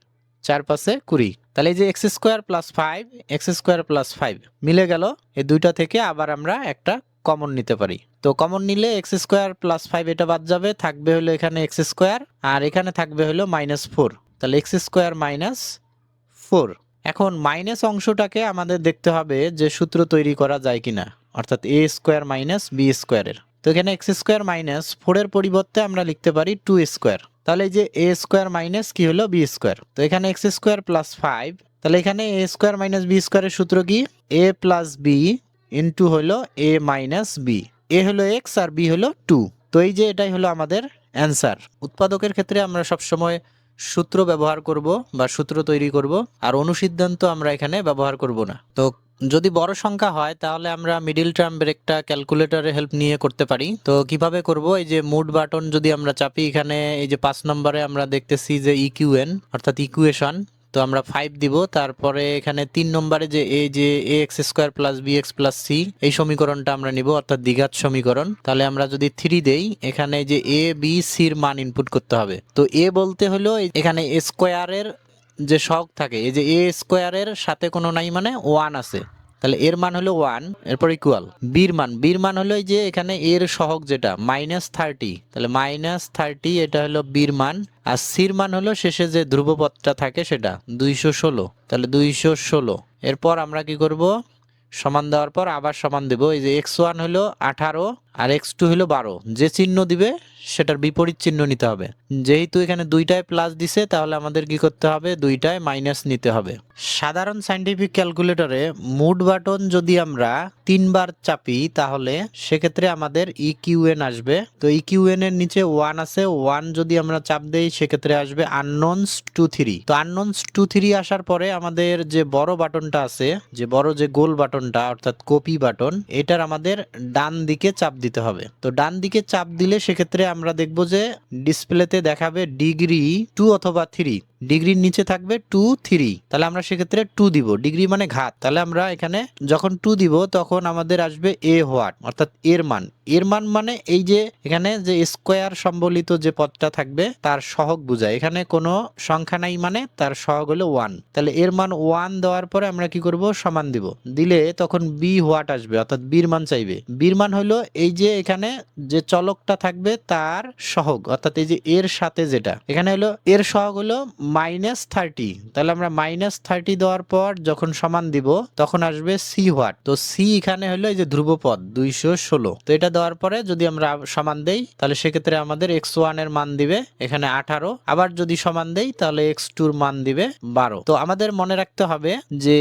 4 5 20। তাহলে এই যে x square plus 5 x square plus 5 মিলে গেল। এই দুইটা থেকে আবার আমরা একটা কমন নিতে পারি। তো কমন নিলে এক্স স্কোয়ার প্লাস 5 এটা বাদ যাবে, থাকবে হলো এখানে এক্স স্কোয়ার, আর এখানে থাকবে হলো -4। তাহলে এক্স স্কোয়ার -4। এখন মাইনাস অংশটাকে আমাদের দেখতে হবে যে সূত্র তৈরি করা যায় কিনা, অর্থাৎ এ স্কোয়ার মাইনাস বি স্কোয়ারের। তো এখানে এক্স স্কোয়ার -4 এর পরিবর্তে আমরা লিখতে পারি 2 স্কোয়ার। তাহলে এই যে এ স্কোয়ার মাইনাস কি হলো বি স্কোয়ার। তো এখানে এক্স স্কোয়ার প্লাস 5, তাহলে এখানে এ স্কোয়ার মাইনাস বি স্কোয়ারের সূত্র কি, এ প্লাস বি ইন্টু হলো এ মাইনাস বি। এ হলো এক্স আর বি হলো 2। তো এই যে এটাই হলো আমাদের অ্যান্সার। উৎপাদকের ক্ষেত্রে আমরা সবসময় সূত্র ব্যবহার করব বা সূত্র তৈরি করব, আর অনুসিদ্ধান্ত আমরা এখানে ব্যবহার করব না। তো যদি বড় সংখ্যা হয় তাহলে আমরা মিডিল টার্ম ব্রেকটা ক্যালকুলেটরের হেল্প নিয়ে করতে পারি। তো কিভাবে করব, এই যে মুভ বাটন যদি আমরা চাপি, এখানে এই যে 5 নম্বরে আমরা দেখতেছি যে ইকিউএন অর্থাৎ ইকুয়েশন, তো আমরা 5 দিব। তারপরে এখানে 3 নম্বরে যে এই যে a x square plus b x plus c, এই সমীকরণটা আমরা নিব অর্থাৎ দ্বিঘাত সমীকরণ। তাহলে আমরা যদি 3 দেই, এখানে যে এ বি সির মান ইনপুট করতে হবে। তো এ বলতে হলো এখানে স্কোয়ারের যে সহগ থাকে, এই যে এ স্কোয়ারের সাথে কোনো নাই মানে 1 আছে, তাহলে এর মান হলো 1, এরপর ইকুয়াল বির মান হলো এই যে এখানে এর সহগ যেটা -30, তাহলে -30 এটা হলো বির মান। আর সির মান হলো শেষে যে ধ্রুবপদটা থাকে সেটা 216, তাহলে 216। এরপর আমরা কি করব, সমান দেওয়ার পর আবার সমান দেব। এই যে x1 হলো 18 আর x2 হলো 12, যে চিহ্ন দিবে সেটার বিপরীত চিহ্ন নিতে হবে। যেহেতু এখানে দুইটায় প্লাস দিছে, তাহলে আমাদের কি করতে হবে, দুইটায় মাইনাস নিতে হবে। সাধারণ সায়েন্টিফিক ক্যালকুলেটরে মুড বাটন যদি আমরা 3 বার চাপি, তাহলে সেক্ষেত্রে আমাদের ইকিউএন আসবে। তো ইকিউএন এর নিচে 1 আছে, 1 যদি আমরা চাপ দেই সেক্ষেত্রে আসবে আননোনস 2 3। তো আননোনস 2 3 আসার পরে আমাদের যে বড় বাটনটা আছে, যে বড় যে গোল বাটনটা অর্থাৎ কপি বাটন, এটার আমাদের ডান দিকে চাপ দিতে হবে। তো ডান দিকে চাপ দিলে সেক্ষেত্রে আমরা দেখব যে ডিসপ্লেতে দেখাবে ডিগ্রি 2 অথবা 3। ডিগ্রির নিচে থাকবে 2 3, তাহলে আমরা সেক্ষেত্রে 2 দিব। ডিগ্রি মানে ঘাত, তাহলে আমরা এখানে যখন 2 দিব তখন আমাদের আসবে এ হোয়াট অর্থাৎ এর মান। এর মান মানে এই যে এখানে যে স্কোয়ার সম্বলিত যে পদটা থাকবে তার সহগ বোঝায়, এখানে কোনো সংখ্যা নাই মানে তার সহগ হলো 1। তাহলে এর মান 1 দেওয়ার পরে আমরা কি করব, সমান দিব। দিলে তখন বি হোয়াট আসবে অর্থাৎ বির মান চাইবে। বির মান হলো এই যে এখানে যে চলকটা থাকবে তার সহগ, অর্থাৎ এই যে এর সাথে যেটা এখানে হলো এর সহগ হলো -30। তাহলে আমরা -30 দেওয়ার পর যখন সমান দিব তখন আসবে সি হোয়াট। তো সি এখানে হলো এই যে ধ্রুবপদ 216। তো এটা দেওয়ার পরে যদি আমরা সমান দেই তাহলে সেক্ষেত্রে আমাদের x1 এর মান দিবে এখানে 18, আবার যদি সমান দেই তাহলে x2 এর মান দিবে 12। তো আমাদের মনে রাখতে হবে যে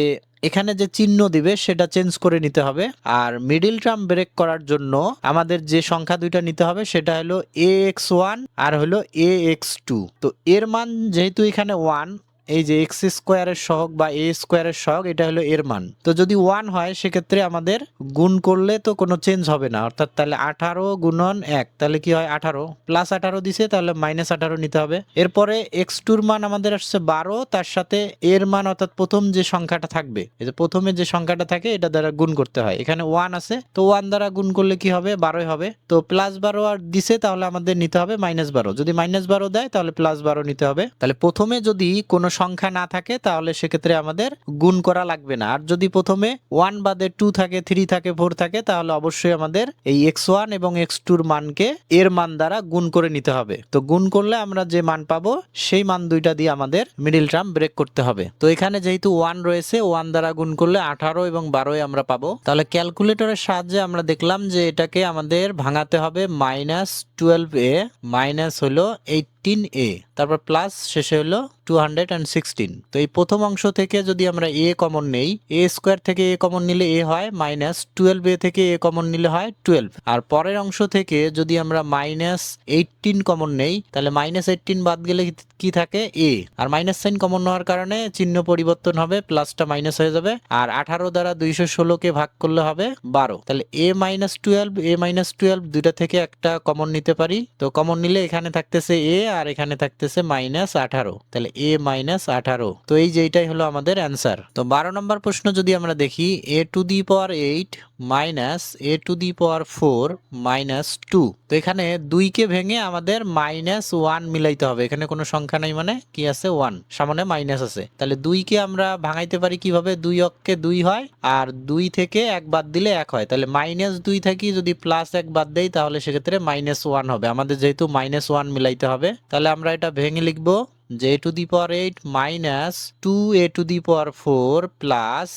এখানে যে চিহ্ন দিবে সেটা চেঞ্জ করে নিতে হবে। আর মিডিল টার্ম ব্রেক করার জন্য আমাদের যে সংখ্যা দুইটা নিতে হবে সেটা হলো ax1 আর হলো ax2। তো এর মান যেহেতু এখানে 1, এই যে এক্স স্কোয়ারের সহগ বা এ স্কোয়ারের সহগ এটা হলো এর মান। তো যদি 1 হয় সেক্ষেত্রে আমাদের গুণ করলে তো কোনো চেঞ্জ হবে না, অর্থাৎ তাহলে 18 গুণন 1 তাহলে কি হয় 18, প্লাস 18 দিছে তাহলে -18 নিতে হবে। এরপরে x2 এর মান আমাদের আসছে 12, তার সাথে এর মান অর্থাৎ প্রথম যে সংখ্যাটা থাকবে, এই যে প্রথমে যে সংখ্যাটা থাকে এটা দ্বারা গুণ করতে হয়। এখানে 1 আছে, তো 1 দ্বারা গুণ করলে কি হবে 12 হবে। তো +12 আর দিছে তাহলে আমাদের নিতে হবে -12, যদি -12 দেয় তাহলে +12 নিতে হবে। তাহলে প্রথমে যদি কোনো সংখ্যা না থাকে তাহলে সেক্ষেত্রে আমাদের গুণ করা লাগবে না। আর যদি প্রথমে 1 বাদে 2 থাকে, 3 থাকে, 4 থাকে, তাহলে অবশ্যই আমাদের এই x1 এবং x2 এর মানকে এর মান দ্বারা গুণ করে নিতে হবে। তো গুণ করলে আমরা যে মান পাবো সেই মান দুইটা দিয়ে আমাদের মিডিল টার্ম ব্রেক করতে হবে। তো এখানে যেহেতু 1 রয়েছে, 1 দ্বারা গুণ করলে 18 এবং 12 আমরা পাবো। তাহলে ক্যালকুলেটরের সাহায্যে আমরা দেখলাম যে এটাকে আমাদের ভাঙাতে হবে -12a মাইনাস হলো 18a, তারপর প্লাস শেষে হলো 216। তো এই প্রথম অংশ থেকে যদি আমরা a কমন নেই, a স্কোয়ার থেকে a কমন নিলে a হয় -12a থেকে a কমন নিলে হয় 12। আর পরের অংশ থেকে যদি আমরা -18 কমন নেই তাহলে -18 বাদ গেলে কি থাকে a, আর মাইনাস সাইন কমন নেওয়ার কারণে চিহ্ন পরিবর্তন হবে, প্লাসটা মাইনাস হয়ে যাবে। আর 18 দ্বারা 216 কে ভাগ করলে হবে 12, তাহলে a -12 দুইটা থেকে একটা কমন নিতে পারি। তো কমন নিলে এখানে থাকতেছে a আর এখানে থাকতেছে -18, তাহলে a -18। তো এই যে এটাই হলো আমাদের অ্যান্সার। তো 12 নম্বর প্রশ্ন যদি আমরা দেখি, a two the power 8 minus a to the power 4 minus 2। তো এখানে 2 কে ভেঙে আমাদের মাইনাস 1 মিলাইতে হবে, এখানে কোনো সংখ্যা নাই মানে কি আছে 1, সামনে মাইনাস আছে। তাহলে 2 কে আমরা ভাঙাইতে পারি কিভাবে, 2 অক্ষে 2 হয় আর 2 থেকে 1 বাদ দিলে 1 হয়, তাহলে মাইনাস 2 থেকে যদি প্লাস 1 বাদ দেই তাহলে সেক্ষেত্রে মাইনাস 1 হবে। আমাদের যেহেতু মাইনাস 1 মিলাইতে হবে, তাহলে আমরা এটা ভেঙে লিখবো যে a to the power 8 minus 2 a to the power 4 plus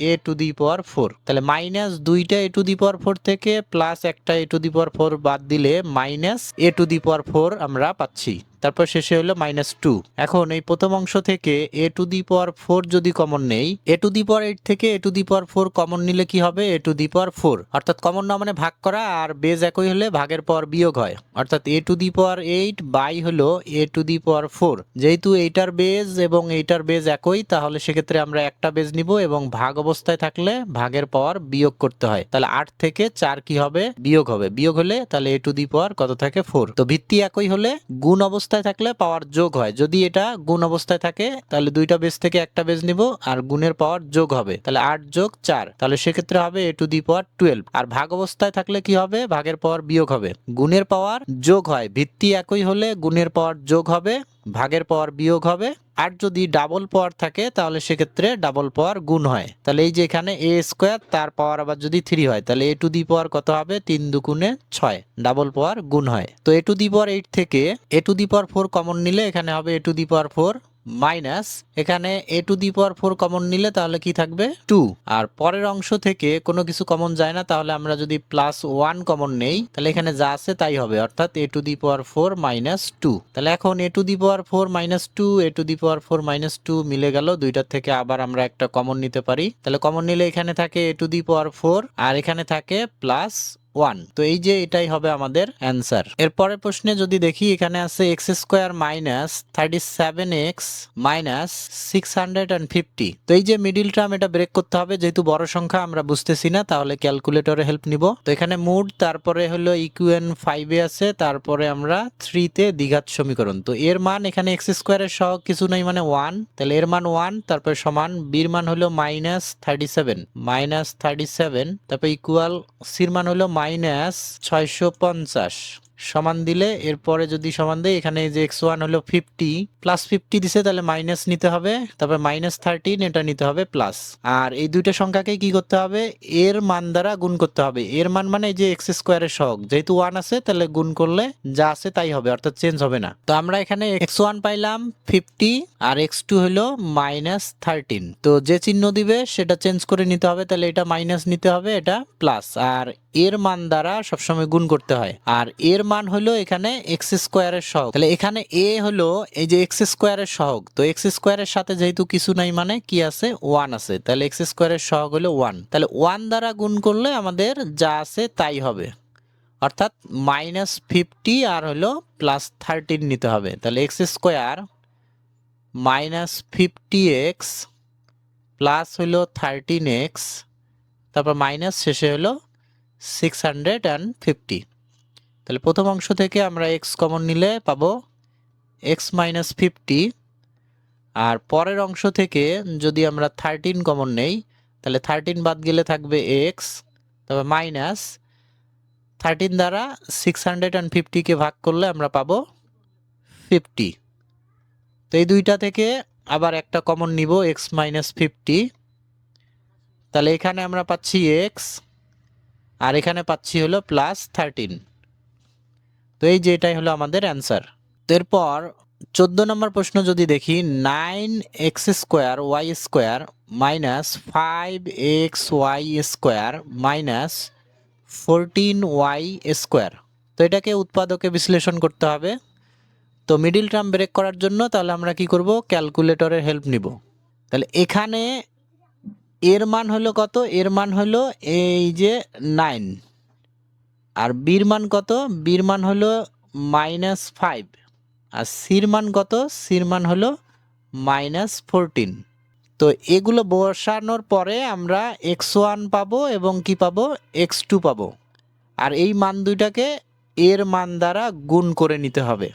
a to the power 4। তাহলে মাইনাস 2টা এ টু দি পাওয়ার 4 থেকে প্লাস একটা এ টু দি পাওয়ার 4 বাদ দিলে minus a to the power 4 আমরা পাচ্ছি। তারপর শেষে হলো মাইনাস 2। এখন এই প্রথম অংশ থেকে এ টু দি পাওয়ার 4 যদি কমন নেই, এ টু দি পাওয়ার 8 থেকে এ টু দি পাওয়ার 4 কমন নিলে কি হবে, এ টু দি পাওয়ার 4, অর্থাৎ কমন না মানে ভাগ করা, আর বেজ একই হলে ভাগের পর বিয়োগ হয়, অর্থাৎ এ টু দি পাওয়ার 8 বাই হলো এ টু দি পাওয়ার 4। যেহেতু এইটার বেজ এবং এইটার বেজ একই, তাহলে সেক্ষেত্রে আমরা একটা বেজ নিব এবং ভাগ অবস্থায় থাকলে ভাগের পাওয়ার বিয়োগ করতে হয়। তাহলে 8 থেকে 4 কি হবে, বিয়োগ হবে, বিয়োগ হলে তাহলে এ টু দি পাওয়ার কত থাকে 4। তো ভিত্তি একই হলে গুণ অবস্থায় থাকলে পাওয়ার যোগ হয়, যদি এটা গুণ অবস্থায় থাকে তাহলে দুইটা বেজ থেকে একটা বেজ নিব আর গুণের পাওয়ার যোগ হবে, তাহলে 8 যোগ 4, তাহলে সেক্ষেত্রে হবে এ টু দি পাওয়ার 12। আর ভাগ অবস্থায় থাকলে কি হবে, ভাগের পাওয়ার বিয়োগ হবে, গুণের পাওয়ার যোগ হয়, ভিত্তি একই হলে গুণের পাওয়ার যোগ হবে, ভাগের পাওয়ার বিয়োগ হবে। আর যদি ডাবল পাওয়ার থাকে তাহলে সেক্ষেত্রে ডাবল পাওয়ার গুণ হয়। তাহলে এই যে এখানে এ স্কোয়ার তার পাওয়ার আবার যদি 3 হয় তাহলে এ টু দি পাওয়ার কত হবে, 3 দুগুণে 6, ডাবল পাওয়ার গুণ হয়। তো এ টু দি পাওয়ার 8 থেকে এ টু দি পাওয়ার 4 কমন নিলে এখানে হবে এ টু দি পাওয়ার 4 মাইনাস এখানে এ টু দি পাওয়ার 4 কমন নিলে তাহলে কি থাকবে 2। আর পরের অংশ থেকে কোনো কিছু কমন যায় না, তাহলে আমরা যদি প্লাস 1 কমন নেই তাহলে এখানে যা আছে তাই হবে, অর্থাৎ এ টু দি পাওয়ার 4 মাইনাস 2। তাহলে এখন a to the power 4 minus 2 a to the power 4 minus 2 মিলে গেল, দুইটার থেকে আবার আমরা একটা কমন নিতে পারি। তাহলে কমন নিলে এখানে থাকে এ টু দি পাওয়ার 4 আর এখানে থাকে প্লাস 1। তো এই যে এটাই হবে আমাদের অ্যান্সার। এরপরের প্রশ্নে যদি দেখি, এখানে আছে x square minus 37x minus 650। তো এই যে মিডিল টার্ম এটা ব্রেক করতে হবে, যেহেতু বড় সংখ্যা আমরা বুঝতেছি না, তাহলে ক্যালকুলেটরে হেল্প নিব। তো এখানে মুড, তারপরে হলো ইকুয়েন 5 এ আছে, তারপরে আমরা 3 তে দ্বিঘাত সমীকরণ। তো এর মান এখানে এক্স স্কোয়ারের সহগ কিছু নাই মানে 1, তাহলে এর মান 1, তারপরে সমান বির মান হলো মাইনাস 37, তারপর ইকুয়াল সির মান হলো মাইনাস 650 সমান দিলে এরপরে যদি সমান দেয় এখানে যে x1 হলো 50 প্লাস 50 দিছে, তাহলে মাইনাস নিতে হবে, তারপর মাইনাস 13 এটা নিতে হবে প্লাস। আর এই দুইটা সংখ্যাকে কি করতে হবে, এর মান দ্বারা গুণ করতে হবে। এর মান মানে এই যে এক্স স্কোয়ারের সহগ, যেহেতু 1 আছে তাহলে গুণ করলে যা আছে তাই হবে, অর্থাৎ চেঞ্জ হবে না। তো আমরা এখানে x1 পাইলাম 50 আর x2 হলো মাইনাস 13। তো যে চিহ্ন দিবে সেটা চেঞ্জ করে নিতে হবে, তাহলে এটা মাইনাস নিতে হবে, এটা প্লাস। আর এর মান দ্বারা সবসময় গুণ করতে হয়, আর এর মান হলো এখানে এক্স স্কোয়ারের সহগ, তাহলে এখানে এ হলো এই যে এক্স স্কোয়ারের সহগ। তো এক্স স্কোয়ারের সাথে যেহেতু কিছু নাই মানে কি আছে 1 আছে, তাহলে এক্স স্কোয়ারের সহগ হলো 1, তাহলে 1 দ্বারা গুণ করলে আমাদের যা আছে তাই হবে, অর্থাৎ মাইনাস 50 আর হলো প্লাস 13 নিতে হবে। তাহলে x square minus 50x plus হলো 13x, তারপর মাইনাস শেষে হলো 650। তাহলে প্রথম অংশ থেকে আমরা x কমন নিলে পাবো x মাইনাস 50, আর পরের অংশ থেকে যদি আমরা 13 কমন নেই তাহলে 13 বাদ গেলে থাকবে x, তারপর মাইনাস 13 দ্বারা 650কে ভাগ করলে আমরা পাবো 50। তো এই দুইটা থেকে আবার একটা কমন নিব x মাইনাস 50, তাহলে এখানে আমরা পাচ্ছি x আর এখানে পাচ্ছি হলো প্লাস 13। তো এই যে এটাই হলো আমাদের অ্যান্সার। এরপর 14 নম্বর প্রশ্ন যদি দেখি, 9x square Y square minus 5xy square minus 14y square. তো এটাকে উৎপাদকে বিশ্লেষণ করতে হবে। তো মিডিল টার্ম ব্রেক করার জন্য তাহলে আমরা কি করব, ক্যালকুলেটরের হেল্প নিব। তাহলে এখানে এর মান হলো কত, এর মান হলো এই যে 9, আর বির মান কত, বির মান হলো মাইনাস 5, আর সির মান কত, সির মান হলো মাইনাস 14। তো এগুলো বসানোর পরে আমরা x1 পাবো এবং কি পাবো x2 পাবো, আর এই মান দুইটাকে এর মান দ্বারা গুণ করে নিতে হবে।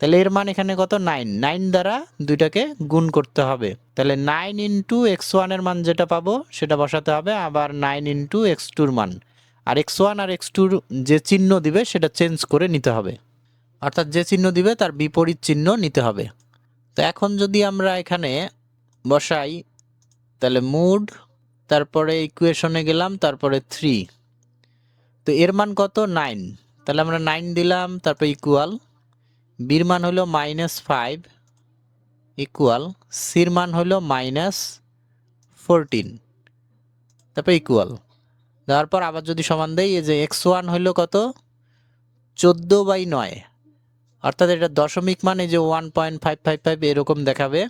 তাহলে এর মান এখানে কত 9, 9 দ্বারা দুইটাকে গুণ করতে হবে। তাহলে 9 ইন্টু x1 এর মান যেটা পাবো সেটা বসাতে হবে, আবার 9 ইন্টু x2 এর মান, আর x1 আর x2 যে চিহ্ন দিবে সেটা চেঞ্জ করে নিতে হবে, অর্থাৎ যে চিহ্ন দিবে তার বিপরীত চিহ্ন নিতে হবে। তো এখন যদি আমরা এখানে বসাই তাহলে মুড, তারপরে ইকুয়েশনে গেলাম, তারপরে 3, তো এর মান কত 9, তাহলে আমরা 9 দিলাম, তারপর ইকুয়াল, বির মান হলো -5 ইকুয়াল, সির মান হলো -14, তারপর ইকুয়াল দেওয়ার পর আবার যদি সমান দেই, এই যে x1 হলো কত 14/9, অর্থাৎ এটা দশমিক মান এই যে 1.555 এরকম দেখাবে।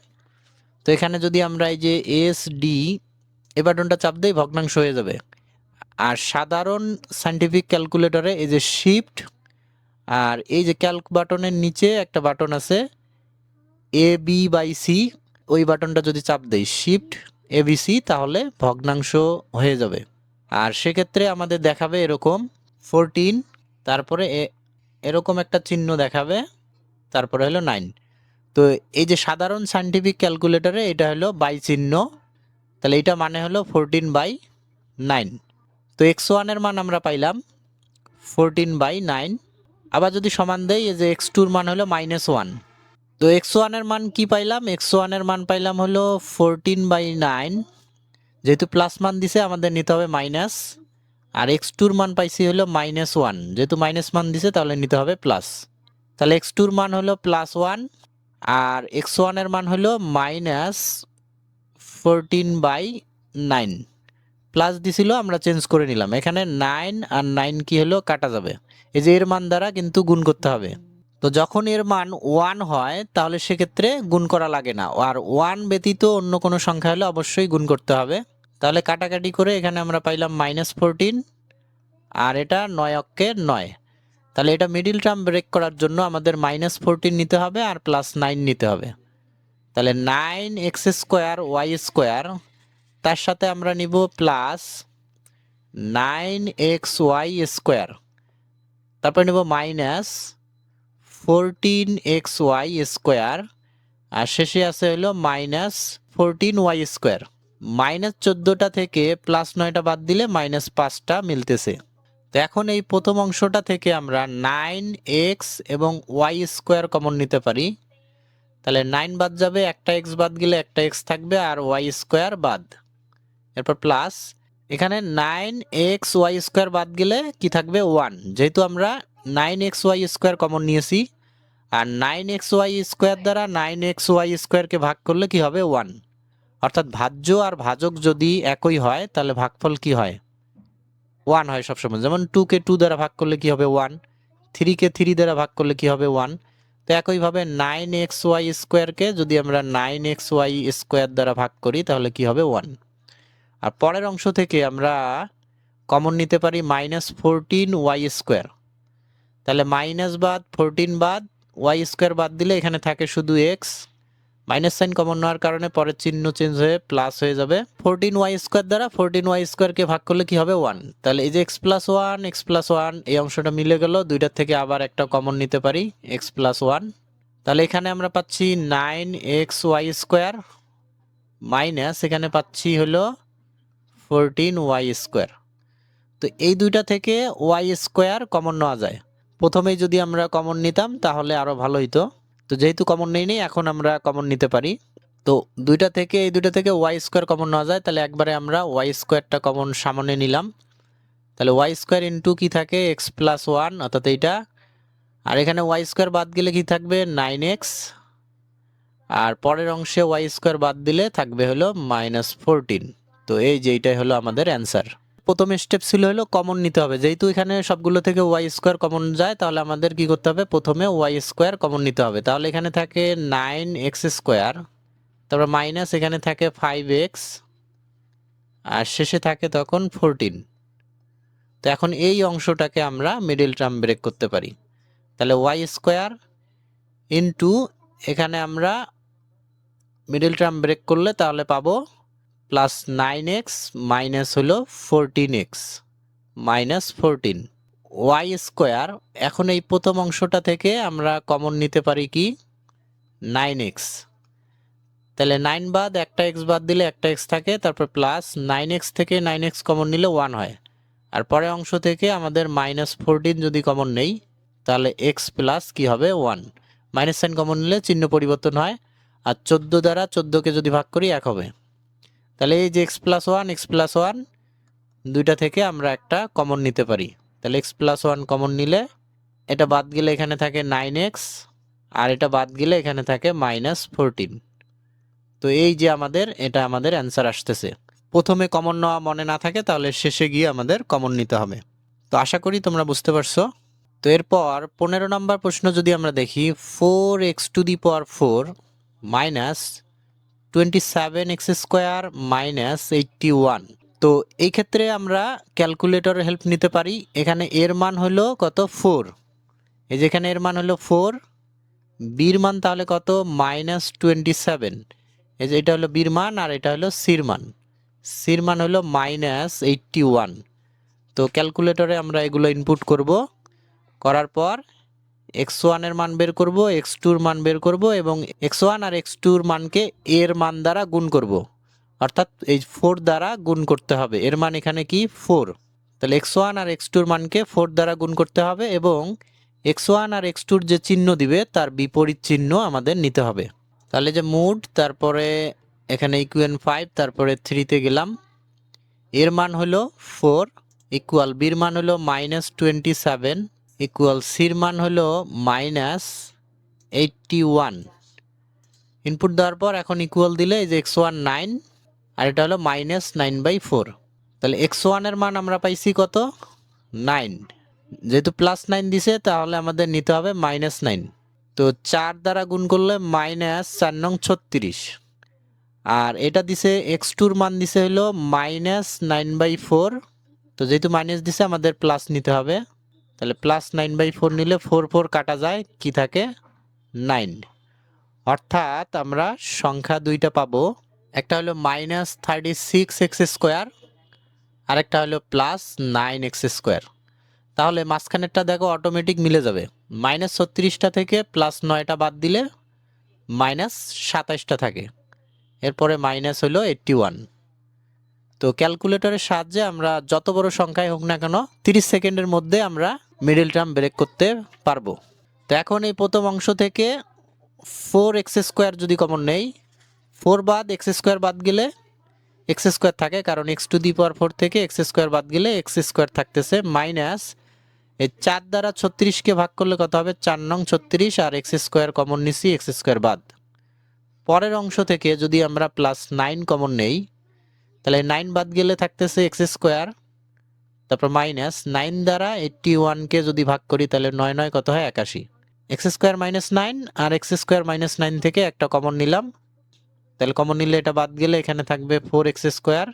তো এখানে যদি আমরা এই যে SD এই বাটনটা চাপ দেই ভগ্নাংশ হয়ে যাবে। আর সাধারণ সায়েন্টিফিক ক্যালকুলেটরে এই যে শিফট আর এই যে ক্যালক বাটনের নিচে একটা বাটন আছে AB/C, ওই বাটনটা যদি চাপ দেই শিফট ABC, তাহলে ভগ্নাংশ হয়ে যাবে। আর সেক্ষেত্রে আমাদের দেখাবে এরকম 14, তারপরে এরকম একটা চিহ্ন দেখাবে, তারপরে হলো 9। তো এই যে সাধারণ সায়েন্টিফিক ক্যালকুলেটরে এটা হলো বাই চিহ্ন, তাহলে এটা মানে হলো 14/9। তো x1 এর মান আমরা পাইলাম 14/9। আবার যদি সমান দেই, এই যে x2 এর মান হলো -1, তো x1 এর মান কি পাইলাম, x1 এর মান পাইলাম হলো 14/9, যেহেতু প্লাস মান দিছে আমাদের নিতে হবে মাইনাস, আর x2 এর মান পাইছি হলো -1, যেহেতু মাইনাস মান দিছে তাহলে নিতে হবে প্লাস। তাহলে x2 এর মান হলো +1 আর x1 এর মান হলো -14/9, প্লাস দিছিল আমরা চেঞ্জ করে নিলাম, এখানে 9 আর 9 কি হলো কাটা যাবে, এই যে এর মান দ্বারা কিন্তু গুণ করতে হবে। তো যখন এর মান 1 হয় তাহলে সেক্ষেত্রে গুণ করা লাগে না, আর 1 ব্যতীত অন্য কোনো সংখ্যা হলে অবশ্যই গুণ করতে হবে। তাহলে কাটাকাটি করে এখানে আমরা পাইলাম -14, আর এটা 9 অক্ষে 9। তাহলে এটা মিডিল টার্ম ব্রেক করার জন্য আমাদের -14 নিতে হবে আর +9 নিতে হবে। তাহলে 9x² তার সাথে আমরা নিব +9xy², তারপর নিব -14xy², আর শেষে আছে হলো -14y²। -14টা থেকে +9টা বাদ দিলে -5টা মিলতেছে। তো এখন এই প্রথম অংশটা থেকে আমরা 9x এবং y² কমন নিতে পারি, তাহলে 9 বাদ যাবে, একটা x বাদ গেলে একটা x থাকবে, আর y² বাদ, এরপর প্লাস, এখানে 9xy² বাদ গেলে কি থাকবে 1, যেহেতু আমরা 9xy² কমন নিয়েছি, আর 9xy² দ্বারা 9xy² কে ভাগ করলে কি হবে 1, অর্থাৎ ভাজ্য আর ভাজক যদি একই হয় তাহলে ভাগফল কি হয় 1 হয় সবসময়। যেমন 2 কে 2 দ্বারা ভাগ করলে কি হবে 1, 3 কে 3 দ্বারা ভাগ করলে কি হবে 1। তো একইভাবে 9xy² কে যদি আমরা 9xy² দ্বারা ভাগ করি তাহলে কি হবে 1। আর পরের অংশ থেকে আমরা কমন নিতে পারি -14y², তাহলে মাইনাস বাদ 14 বাদ y² বাদ দিলে এখানে থাকে শুধু x, মাইনাস সাইন কমন নেওয়ার কারণে পরের চিহ্ন চেঞ্জ হয়ে প্লাস হয়ে যাবে। 14y² দ্বারা 14y² কে ভাগ করলে কি হবে 1, তাহলে এই যে x+1 এই অংশটা মিলে গেল, দুইটার থেকে আবার একটা কমন নিতে পারি x+1, তাহলে এখানে আমরা পাচ্ছি 9xy² মাইনাস এখানে পাচ্ছি হলো 14y²। তো এই দুইটা থেকে y² কমন নেওয়া যায়, প্রথমেই যদি আমরা কমন নিতাম তাহলে আরো ভালো হইতো। তো যেহেতু কমন নেই এখন আমরা কমন নিতে পারি। তো দুইটা থেকে এই দুইটা থেকে y² কমন নেওয়া যায়, তাহলে একবারে আমরা y²টা কমন সামনে নিলাম, তাহলে y² ইন্টু কি থাকে x+1, অর্থাৎ এইটা, আর এখানে y² বাদ গেলে কি থাকবে 9x, আর পরের অংশে y² বাদ দিলে থাকবে হলো -14। তো এই যে এইটাই হলো আমাদের অ্যান্সার। প্রথম স্টেপ ছিল হলো কমন নিতে হবে, যেহেতু এখানে সবগুলো থেকে y² কমন যায় তাহলে আমাদের কি করতে হবে, প্রথমে y² কমন নিতে হবে। তাহলে এখানে থাকে 9x², তারপর মাইনাস এখানে থাকে 5x, আর শেষে থাকে তখন 14। তো এখন এই অংশটাকে আমরা মিডল টার্ম ব্রেক করতে পারি, তাহলে y² ইন্টু এখানে আমরা মিডল টার্ম ব্রেক করলে তাহলে পাবো +9x মাইনাস হলো 14x -14, ওয়াই স্কোয়ার। এখন এই প্রথম অংশটা থেকে আমরা কমন নিতে পারি কি 9x। তাহলে 9 বাদ একটা এক্স বাদ দিলে একটা এক্স থাকে, তারপর প্লাস 9x থেকে 9x কমন নিলে 1 হয়। আর পরের অংশ থেকে আমাদের -14 যদি কমন নেই তাহলে এক্স প্লাস কি হবে 1। মাইনাস সাইন কমন নিলে চিহ্ন পরিবর্তন হয়। আর 14 দ্বারা 14কে যদি ভাগ করি 1 হবে। তাহলে এই যে x+1 দুইটা থেকে আমরা একটা কমন নিতে পারি। তাহলে x+1 কমন নিলে এটা বাদ গেলে এখানে থাকে 9x, আর এটা বাদ গেলে এখানে থাকে -14। তো এই যে এটা আমাদের অ্যান্সার আসতেছে। প্রথমে কমন নেওয়া মনে না থাকে তাহলে শেষে গিয়ে আমাদের কমন নিতে হবে। তো আশা করি তোমরা বুঝতে পারছো। তো এরপর 15 নম্বর প্রশ্ন যদি আমরা দেখি, 4x⁴ মাইনাস 27x² মাইনাস 81। তো এই ক্ষেত্রে আমরা ক্যালকুলেটরের হেল্প নিতে পারি। এখানে এর মান হলো কত 4, এই যে এখানে এর মান হলো 4, বির মান তাহলে কত -27। এই যে এটা হলো বির মান আর এটা হলো সির মান। সির মান হলো -81। তো ক্যালকুলেটরে আমরা এগুলো ইনপুট করব, করার পর x1 এর মান বের করব, x2 এর মান বের করব এবং x1 আর x2 এর মানকে এর মান দ্বারা গুণ করব। অর্থাৎ এই 4 দ্বারা গুণ করতে হবে। এর মান এখানে কি 4। তাহলে x1 আর x2 এর মানকে 4 দ্বারা গুণ করতে হবে এবং x1 আর x2 এর যে চিহ্ন দিবে তার বিপরীত চিহ্ন আমাদের নিতে হবে। তাহলে যে মুড, তারপরে এখানে ইকুয়াল 5, তারপরে 3 তে গেলাম। এর মান হলো 4 ইকুয়াল বির মান হলো -27 ইকুয়াল সির মান হলো -81। ইনপুট দেওয়ার পর এখন ইকুয়াল দিলে এই যে x1 9 আর এটা হলো -9/4। তাহলে x1 এর মান আমরা পাইছি কত 9। যেহেতু +9 দিছে তাহলে আমাদের নিতে হবে -9। তো 4 দ্বারা গুণ করলে -4 নং 36। আর এটা দিছে x2 এর মান দিছে হলো -9/4। তো যেহেতু মাইনাস দিছে আমাদের প্লাস নিতে হবে। তাহলে +9/4 নিলে 4 4 কাটা যায়, কি থাকে 9। অর্থাৎ আমরা সংখ্যা দুইটা পাবো, একটা হলো -36x², আর একটা হলো +9x²। তাহলে মাঝখানেরটা দেখো অটোমেটিক মিলে যাবে। -36টা থেকে +9টা বাদ দিলে -27টা থাকে, এরপরে মাইনাস হলো 81। তো ক্যালকুলেটরের সাহায্যে আমরা যত বড় সংখ্যাই হোক না কেন 30 সেকেন্ডের মধ্যে আমরা মিডল টার্ম ব্রেক করতে পারবো। তো এখন এই প্রথম অংশ থেকে 4x² যদি কমন নেই, 4 বাদ x² বাদ গেলে x² থাকে, কারণ x⁴ থেকে x² বাদ গেলে x² থাকতেছে মাইনাস এই 4 দ্বারা 36কে ভাগ করলে কত হবে 4 নং 36, আর x² কমন নিছি, x² বাদ। পরের অংশ থেকে যদি আমরা +9 কমন নেই তাহলে 9 বাদ গেলে থাকতেছে x², তারপর মাইনাস 9 দ্বারা 81কে যদি ভাগ করি তাহলে 9 9 কত হয় 81। x² -9 আর x² -9 থেকে একটা কমন নিলাম, তাহলে কমন নিলে এটা বাদ গেলে এখানে থাকবে 4x²,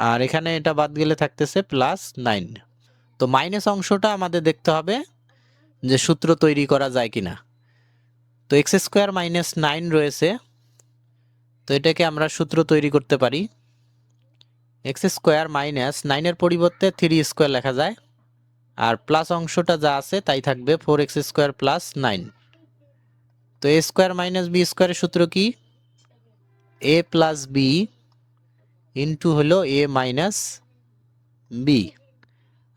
আর এখানে এটা বাদ গেলে থাকতেছে +9। তো মাইনাস অংশটা আমাদের দেখতে হবে যে সূত্র তৈরি করা যায় কিনা। তো x² -9 রয়েছে, তো এটাকে আমরা সূত্র তৈরি করতে পারি। x² -9 এর পরিবর্তে 3² লেখা যায়, আর প্লাস অংশটা যা আছে তাই থাকবে 4x² +9। তো a² - b² এর সূত্র কি, a + b ইন্টু হলো a - b,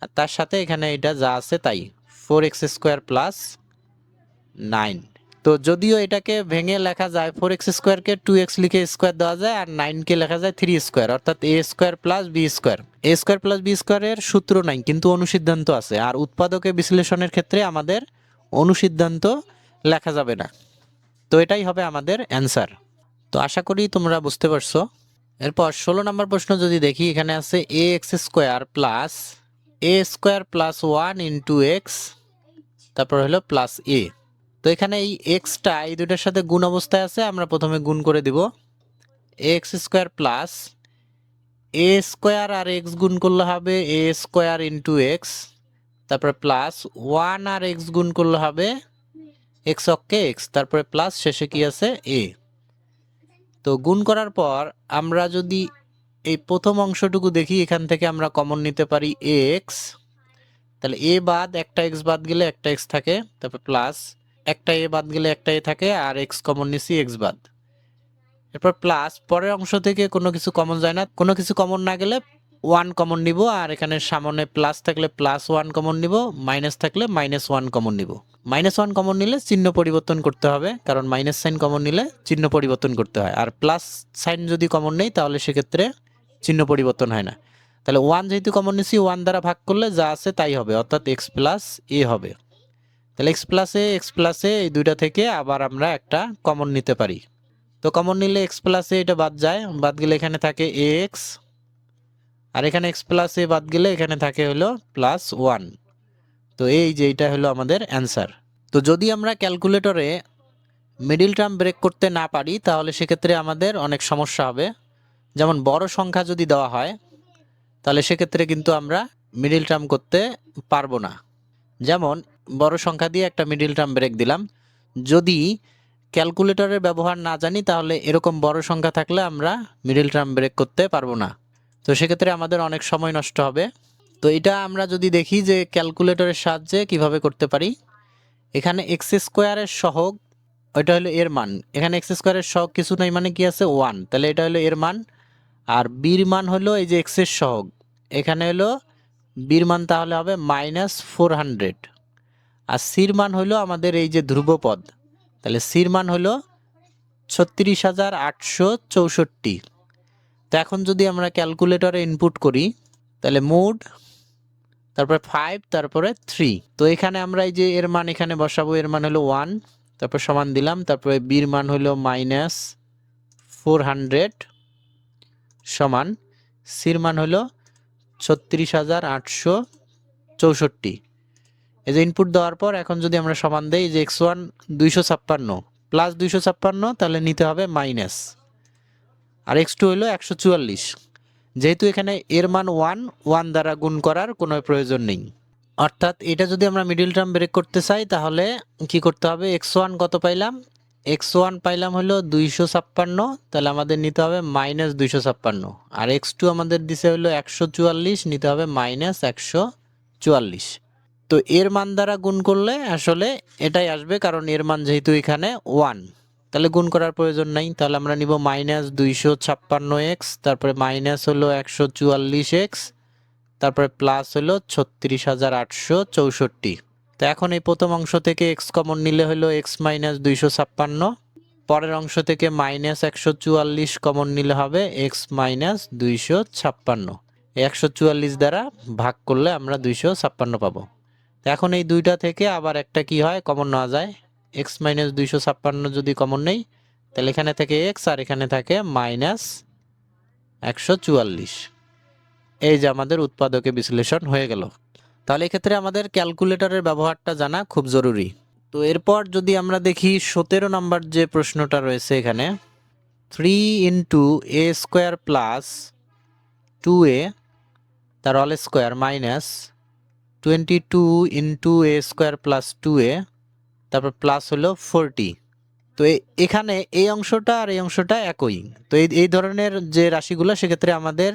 আর তার সাথে এখানে এটা যা আছে তাই 4x² +9। তো যদিও এটাকে ভেঙে লেখা যায় 4x² কে 2x লিখে স্কোয়ার দেওয়া যায়, আর 9 কে লেখা যায় 3² অর্থাৎ a² + b²। a² + b² এর সূত্র নাই, কিন্তু অনুসিদ্ধান্ত আছে। আর উৎপাদকে বিশ্লেষণের ক্ষেত্রে আমাদের অনুসিদ্ধান্ত লেখা যাবে না। তো এটাই হবে আমাদের অ্যান্সার। তো আশা করি তোমরা বুঝতে পারছো। এরপর 16 নম্বর প্রশ্ন যদি দেখি, এখানে আছে ax² + a² + 1 * x, তারপর হলো +a। তো এখানে এই এক্সটা এই দুটার সাথে গুণ অবস্থায় আছে, আমরা প্রথমে গুণ করে দিব। ax² + a² আর x গুণ করলে হবে a² * x, তারপরে +1 আর x গুণ করলে হবে x অক্ষে x, তারপরে প্লাস শেষে কি আছে a। তো গুণ করার পর আমরা যদি এই প্রথম অংশটুকু দেখি, এখান থেকে আমরা কমন নিতে পারি x, তাহলে এ বাদ একটা এক্স বাদ গেলে একটা এক্স থাকে, তারপর প্লাস একটা এ বাদ গেলে একটা এ থাকে, আর এক্স কমন নিছি এক্স বাদ। এরপর প্লাস পরের অংশ থেকে কোনো কিছু কমন যায় না, কোনো কিছু কমন না গেলে ওয়ান কমন নিব, আর এখানে সামনে প্লাস থাকলে প্লাস ওয়ান কমন নিব, মাইনাস থাকলে মাইনাস ওয়ান কমন নিব। মাইনাস ওয়ান কমন নিলে চিহ্ন পরিবর্তন করতে হবে, কারণ মাইনাস সাইন কমন নিলে চিহ্ন পরিবর্তন করতে হয়, আর প্লাস সাইন যদি কমন নেই তাহলে সেক্ষেত্রে চিহ্ন পরিবর্তন হয় না। তাহলে ওয়ান যেহেতু কমন নিছি, ওয়ান দ্বারা ভাগ করলে যা আছে তাই হবে, অর্থাৎ এক্স প্লাস এ হবে। তাহলে এক্স প্লাস এ এই দুইটা থেকে আবার আমরা একটা কমন নিতে পারি। তো কমন নিলে এক্স প্লাস এ এটা বাদ যায়, বাদ গেলে এখানে থাকে এক্স, আর এখানে এক্স প্লাস এ বাদ গেলে এখানে থাকে হলো প্লাস ওয়ান। তো এই যে এটা হলো আমাদের অ্যান্সার। তো যদি আমরা ক্যালকুলেটরে মিডিল টার্ম ব্রেক করতে না পারি তাহলে সেক্ষেত্রে আমাদের অনেক সমস্যা হবে। যেমন বড় সংখ্যা যদি দেওয়া হয় তাহলে সেক্ষেত্রে কিন্তু আমরা মিডিল টার্ম করতে পারবো না। যেমন বড় সংখ্যা দিয়ে একটা মিডিল টার্ম ব্রেক দিলাম, যদি ক্যালকুলেটরের ব্যবহার না জানি তাহলে এরকম বড় সংখ্যা থাকলে আমরা মিডিল টার্ম ব্রেক করতে পারবো না। তো সেক্ষেত্রে আমাদের অনেক সময় নষ্ট হবে। তো এটা আমরা যদি দেখি যে ক্যালকুলেটরের সাহায্যে কিভাবে করতে পারি, এখানে এক্স স্কোয়ারের সহগ ওইটা হলো এর মান, এখানে এক্স স্কোয়ারের সহগ কিছু নাই মানে কি আছে ওয়ান, তাহলে এটা হলো এর মান। আর বির মান হলো এই যে এক্সের সহগ, এখানে হলো বির মান তাহলে হবে -400, আর সির মান হলো আমাদের এই যে ধ্রুবপদ, তাহলে সির মান হলো 36,864। তো এখন যদি আমরা ক্যালকুলেটরে ইনপুট করি তাহলে মোড তারপরে 5 তারপরে 3, তো এখানে আমরা এই যে এর মান এখানে বসাবো, এর মান হলো 1, তারপর সমান দিলাম, তারপরে বির মান হলো -400 সমান সির মান হলো 36,864। এই যে ইনপুট দেওয়ার পর এখন যদি আমরা সমান দেই যে x1 256 প্লাস 256, তাহলে নিতে হবে মাইনাস, আর x2 হলো 144। যেহেতু এখানে এর মান 1 দ্বারা গুণ করার কোনো প্রয়োজন নেই, অর্থাৎ এটা যদি আমরা মিডিল টার্ম ব্রেক করতে চাই তাহলে কি করতে হবে, x1 কত পাইলাম, x1 পাইলাম হলো 256, তাহলে আমাদের নিতে হবে -256, আর x2 আমাদের দিছে হলো 144, নিতে হবে -144। তো এর মান দ্বারা গুণ করলে আসলে এটাই আসবে, কারণ এর মান যেহেতু এখানে 1, তাহলে গুণ করার প্রয়োজন নাই। তাহলে আমরা নিব -256x, তারপরে মাইনাস হলো 144x, তারপরে প্লাস হলো 36,864। তো এখন এই প্রথম অংশ থেকে x কমন নিলে হলো x - 256, পরের অংশ থেকে -144 কমন নিলে হবে x - 256, 144 দ্বারা ভাগ করলে আমরা 256 পাবো। তো এখন এই দুইটা থেকে আবার একটা কি হয় কমন নেওয়া যায়, x - 256 যদি কমন নেই তাহলে এখানে থেকে x আর এখানে থাকে -144। এই যে আমাদের উৎপাদকে বিশ্লেষণ হয়ে গেল। তাহলে এক্ষেত্রে আমাদের ক্যালকুলেটরের ব্যবহারটা জানা খুব জরুরি। তো এরপর যদি আমরা দেখি 17 নম্বর যে প্রশ্নটা রয়েছে এখানে, 3 × a² + 2a তার all square minus 22 × a² + 2a তারপর প্লাস হলো 40। তো এখানে এই অংশটা আর এই অংশটা একই, তো এই ধরনের যে রাশিগুলো সেক্ষেত্রে আমাদের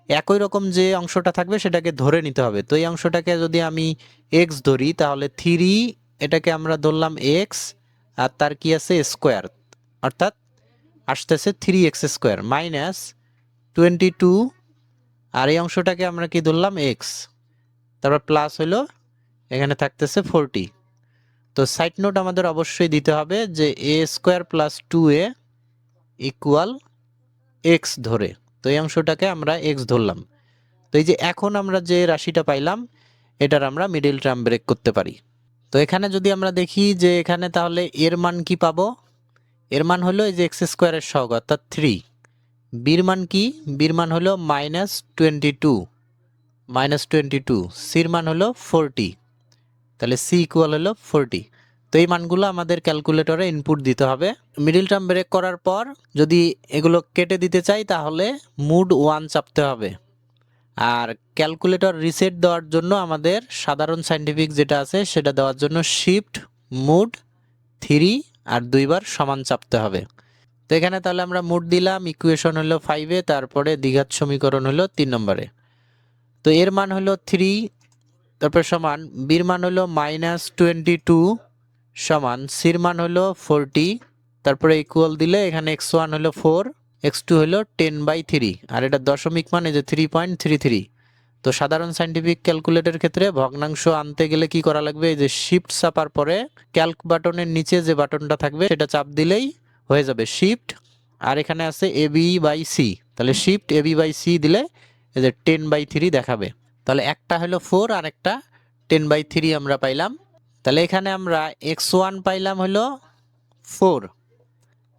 একই রকম যে অংশটা থাকবে সেটাকে ধরে নিতে হবে। তো এই অংশটাকে যদি আমি x ধরি তাহলে 3 এটাকে আমরা ধরলাম x, আর তার কি আছে স্কোয়ার, অর্থাৎ আসতেছে 3x² মাইনাস 22, আর এই অংশটাকে আমরা কি ধরলাম x, তারপর প্লাস হলো এখানে থাকতেছে 40। তো সাইড নোট আমাদের অবশ্যই দিতে হবে যে a² + 2a = x ধরে, তো এই অংশটাকে আমরা x ধরলাম। তো এই যে এখন আমরা যে রাশিটা পাইলাম এটার আমরা মিডিল টার্ম ব্রেক করতে পারি। তো এখানে যদি আমরা দেখি যে এখানে তাহলে এর মান কি পাবো, এর মান হলো এই যে x² এর সহগ অর্থাৎ 3, বির মান কি, বির মান হলো -22, সির মান হলো 40, তাহলে c = হলো 40। তো এই মানগুলো আমাদের ক্যালকুলেটরে ইনপুট দিতে হবে। মিডিল টার্ম ব্রেক করার পর যদি এগুলো কেটে দিতে চাই তাহলে মোড 1 চাপতে হবে, আর ক্যালকুলেটর রিসেট দেওয়ার জন্য আমাদের সাধারণ সায়েন্টিফিক যেটা আছে সেটা দেওয়ার জন্য শিফট মোড 3 আর দুইবার সমান চাপতে হবে। তো এখানে তাহলে আমরা মোড দিলাম, ইকুয়েশন হলো 5-এ, তারপরে দ্বিঘাত সমীকরণ হলো 3 নম্বরে। তো এর মান হলো 3, তারপর সমান বির মান হলো -22 সমান সির মান হলো 40, তারপরে ইকুয়াল দিলে এখানে x1 হলো 4, x2 হলো 10/3 আর এটা দশমিক মান এই যে 3.33। তো সাধারণ সায়েন্টিফিক ক্যালকুলেটরের ক্ষেত্রে ভগ্নাংশ আনতে গেলে কি করা লাগবে, এই যে শিফট চাপার পরে ক্যালক বাটনের নিচে যে বাটনটা থাকবে সেটা চাপ দিলেই হয়ে যাবে শিফট, আর এখানে আছে AB/C, তাহলে শিফট AB/C দিলে এই যে 10/3 দেখাবে। তাহলে একটা হলো 4 আর একটা 10/3 আমরা পাইলাম। তাহলে এখানে আমরা x1 পাইলাম হলো 4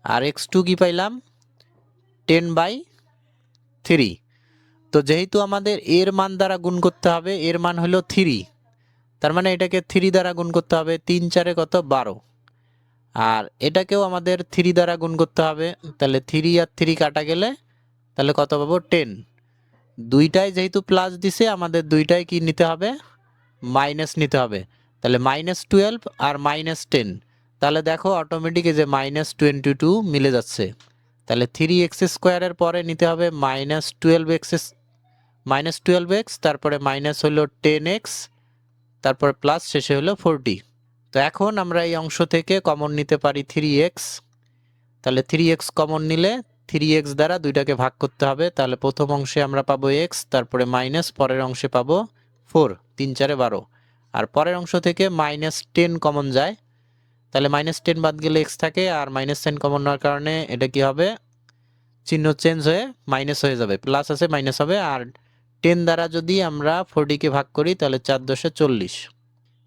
আর x2 কি পাইলাম 10/3। তো যেহেতু আমাদের এর মান দ্বারা গুণ করতে হবে, এর মান হলো 3, তার মানে এটাকে 3 দ্বারা গুণ করতে হবে, 3 4 কত 12, আর এটাকেও আমাদের 3 দ্বারা গুণ করতে হবে, তাহলে 3 আর 3 কাটা গেলে তাহলে কত পাবো 10। দুইটাই যেহেতু প্লাস দিছে আমাদের দুইটাই কি নিতে হবে মাইনাস নিতে হবে, তাহলে -12 আর -10, তাহলে দেখো অটোমেটিক এই যে -22 মিলে যাচ্ছে। তাহলে 3x² এর পরে নিতে হবে -12x, তারপরে মাইনাস হলো 10x, তারপর প্লাস শেষে হলো 40। তো এখন আমরা এই অংশ থেকে কমন নিতে পারি 3x, তাহলে 3x কমন নিলে 3x দ্বারা দুইটাকে ভাগ করতে হবে, তাহলে প্রথম অংশে আমরা পাবো x, তারপরে মাইনাস, পরের অংশে পাবো 4, 3 4 12, আর পরের অংশ থেকে -10 কমন যায়, তাহলে -10 বাদ গেলে x থাকে, আর -10 কমন নেওয়ার কারণে এটা কি হবে চিহ্ন চেঞ্জ হয়ে মাইনাস হয়ে যাবে, প্লাস আছে মাইনাস হবে, আর 10 দ্বারা যদি আমরা 40 কে ভাগ করি তাহলে 4 দশে 40,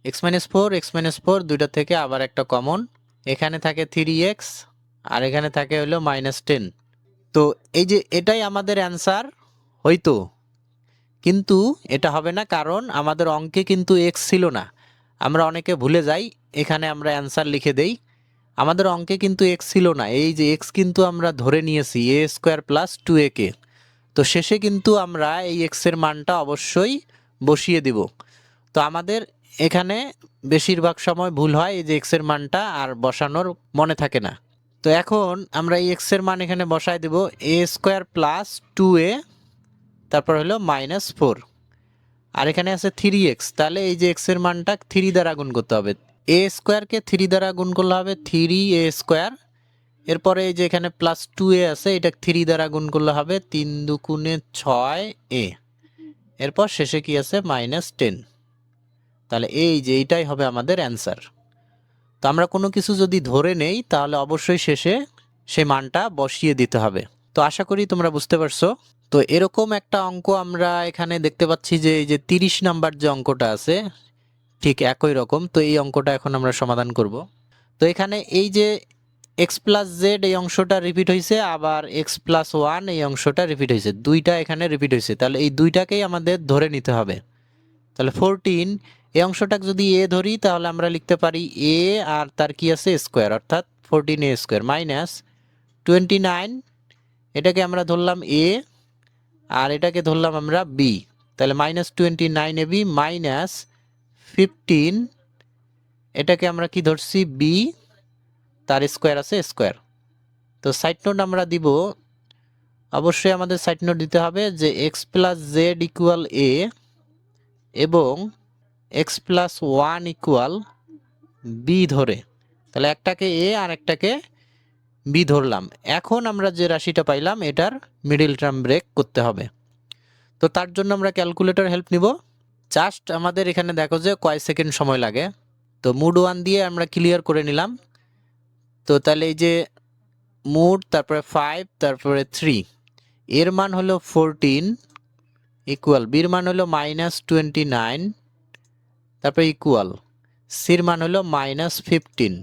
x-4 দুইটা থেকে আবার একটা কমন, এখানে থাকে 3x আর এখানে থাকে হলো -10। তো এই যে এটাই আমাদের অ্যান্সার হইতো, কিন্তু এটা হবে না কারণ আমাদের অঙ্কে কিন্তু x ছিল না। আমরা অনেকে ভুলে যাই, এখানে আমরা অ্যান্সার লিখে দেই, আমাদের অঙ্কে কিন্তু x ছিল না, এই যে x কিন্তু আমরা ধরে নিয়েছি a² + 2ak। তো শেষে কিন্তু আমরা এই x এর মানটা অবশ্যই বসিয়ে দিব। তো আমাদের এখানে বেশিরভাগ সময় ভুল হয়, এই যে x এর মানটা আর বসানোর মনে থাকে না। তো এখন আমরা এই x এর মান এখানে বসায় দেব a² + 2a, তারপর হলো -4, আর এখানে আছে 3x, তাহলে এই যে x এর মানটা 3 দ্বারা গুণ করতে হবে, a² কে 3 দ্বারা গুণ করলে হবে 3a², এরপরে এই যে এখানে +2a আছে, এটা 3 দ্বারা গুণ করলে হবে 3 দুগুণে 6a, এরপর শেষে কি আছে -10। তাহলে এই যে এইটাই হবে আমাদের অ্যান্সার। তো আমরা কোনো কিছু যদি ধরে নেই তাহলে অবশ্যই শেষে সেই মানটা বসিয়ে দিতে হবে। তো আশা করি তোমরা বুঝতে পারছো। তো এরকম একটা অঙ্ক আমরা এখানে দেখতে পাচ্ছি যে এই যে 30 নাম্বার যে অঙ্কটা আছে ঠিক একই রকম। তো এই অঙ্কটা এখন আমরা সমাধান করব। তো এখানে এই যে x + z এই অংশটা রিপিট হয়েছে, আবার x + 1 এই অংশটা রিপিট হয়েছে, দুইটা এখানে রিপিট হয়েছে, তাহলে এই দুইটাকেই আমাদের ধরে নিতে হবে। তাহলে 14 এই অংশটাকে যদি a ধরি তাহলে আমরা লিখতে পারি a আর তার কি আছে স্কোয়ার, অর্থাৎ 14a² -29, এটাকে আমরা ধরলাম a আর এটাকে ধরলাম আমরা b, তাহলে -29ab -15, এটাকে আমরা কি ধরছি b, তার স্কোয়ার আছে স্কোয়ার। তো সাইড নোট আমরা দিব, অবশ্যই আমাদের সাইড নোট দিতে হবে যে x + z = a এবং x + 1 = b ধরে, তাহলে একটাকে a আর একটাকে b ধরলাম। এখন আমরা যে রাশিটা পাইলাম এটার মিডল টার্ম ব্রেক করতে হবে। তো তার জন্য আমরা ক্যালকুলেটর হেল্প নিব। জাস্ট আমাদের এখানে দেখো যে কয় সেকেন্ড সময় লাগে। তো মুড 1 দিয়ে আমরা ক্লিয়ার করে নিলাম। তো তাহলে এই যে মুড, তারপরে 5, তারপরে 3, এর মান হলো 14 ইকুয়াল, বির মান হলো -29, তারপরে ইকুয়াল, সির মান হলো -15।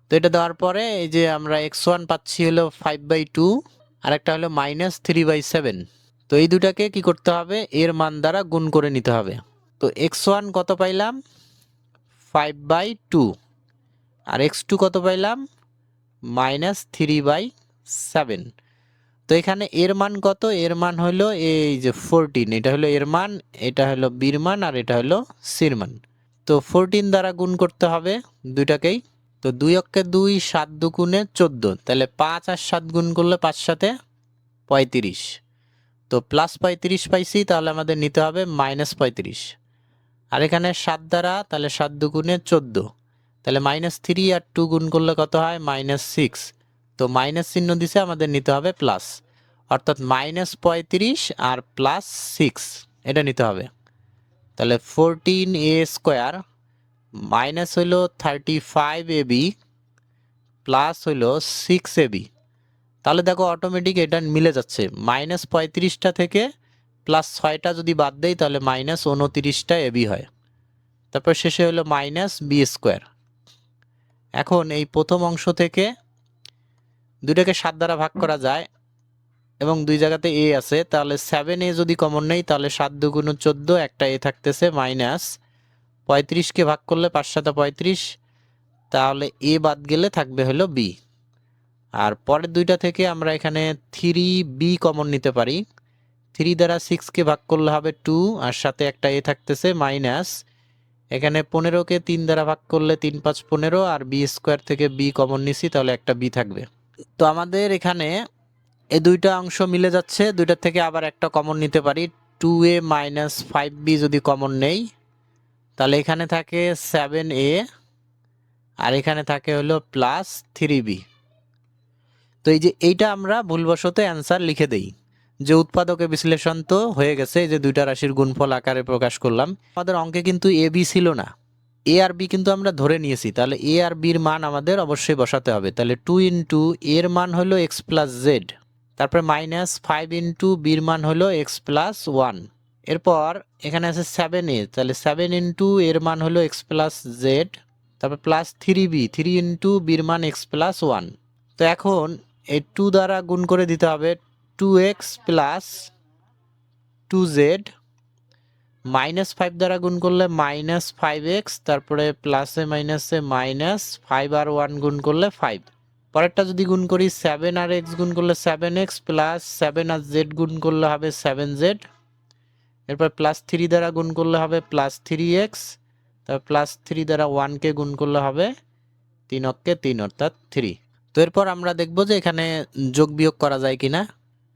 তো এটা দেওয়ার পরে এই যে আমরা x1 পাচ্ছি হলো 5/2 আর একটা হলো -3/7। তো এই দুটাকে কি করতে হবে এর মান দ্বারা গুণ করে নিতে হবে। তো x1 কত পাইলাম 5/2 আর x2 কত পাইলাম -3/7। তো এখানে এর মান কত, এর মান হলো এই যে 14, এটা হলো এর মান, এটা হলো বির মান আর এটা হলো সির মান। তো 14 দ্বারা গুণ করতে হবে দুইটাকেই। তো 2 অক্ষে 2, 7 দুগুণে 14, তাহলে 5 আর 7 গুণ করলে 5 সাথে 35। তো +35 পাইছি, তাহলে আমাদের নিতে হবে -35। আর এখানে 7 দ্বারা, তাহলে 7 দুগুণে 14, তাহলে -3 আর 2 গুণ করলে কত হয় -6। তো মাইনাস চিহ্ন দিছে, আমাদের নিতে হবে প্লাস, অর্থাৎ -35 আর +6 এটা নিতে হবে। তাহলে 14a² মাইনাস হইল 35ab প্লাস হইল 6ab। তাহলে দেখো অটোমেটিক এটা মিলে যাচ্ছে, -35টা থেকে +6টা যদি বাদ দেই তাহলে -29টা ab হয়। তারপর শেষে হলো -b²। এখন এই প্রথম অংশ থেকে দুইটাকে 7 দ্বারা ভাগ করা যায় এবং দুই জায়গাতে a আছে, তাহলে 7a যদি কমন নেই তাহলে 7 দুগুণ 14, একটা a থাকতেছে, -35কে ভাগ করলে 5 7 35, তাহলে a বাদ গেলে থাকবে হলো b। আর পরের দুইটা থেকে আমরা এখানে 3b কমন নিতে পারি। 3 দ্বারা 6কে ভাগ করলে হবে 2, আর সাথে একটা a থাকতেছে মাইনাস, এখানে 15কে 3 দ্বারা ভাগ করলে 3 5 15, আর b² থেকে b কমন নিছি, তাহলে একটা b থাকবে। তো আমাদের এখানে এই দুইটা অংশ মিলে যাচ্ছে, দুইটা থেকে আবার একটা কমন নিতে পারি। 2a - 5b যদি কমন নেই তাহলে এখানে থাকে 7a আর এখানে থাকে হলো +3b। তো এই যে এইটা আমরা ভুলবশত অ্যান্সার লিখে দেই, যে উৎপাদকে বিশ্লেষণ তো হয়ে গেছে, এই যে দুইটা রাশির গুণফল আকারে প্রকাশ করলাম। আমাদের অঙ্কে কিন্তু এ বি ছিল না, এ আর বি কিন্তু আমরা ধরে নিয়েছি, তাহলে এ আর বির মান আমাদের অবশ্যই বসাতে হবে। তাহলে 2 ইন্টু এর মান হলো x + z, তারপরে -5 ইন্টু বির মান হলো x + 1। এরপর এখানে আছে 7a, তাহলে 7 ইন্টু এর মান হলো x + z, তারপর +3b, 3 ইন্টু বির মান x + 1। তো এখন এই 2 দ্বারা গুণ করে দিতে হবে, 2x + 2z, -5 দ্বারা গুণ করলে -5x, তারপরে প্লাসে মাইনাসে -5 আর 1 গুণ করলে 5। পরেরটা যদি গুণ করি 7 আর x গুণ করলে 7x, প্লাস 7 আর z গুণ করলে হবে 7z, এরপর +3 দ্বারা গুণ করলে হবে +3x, তারপর +3 দ্বারা 1কে গুণ করলে হবে 3 অক্ষে 3 অর্থাৎ 3। তো এরপর আমরা দেখব যে এখানে যোগ বিয়োগ করা যায় কিনা।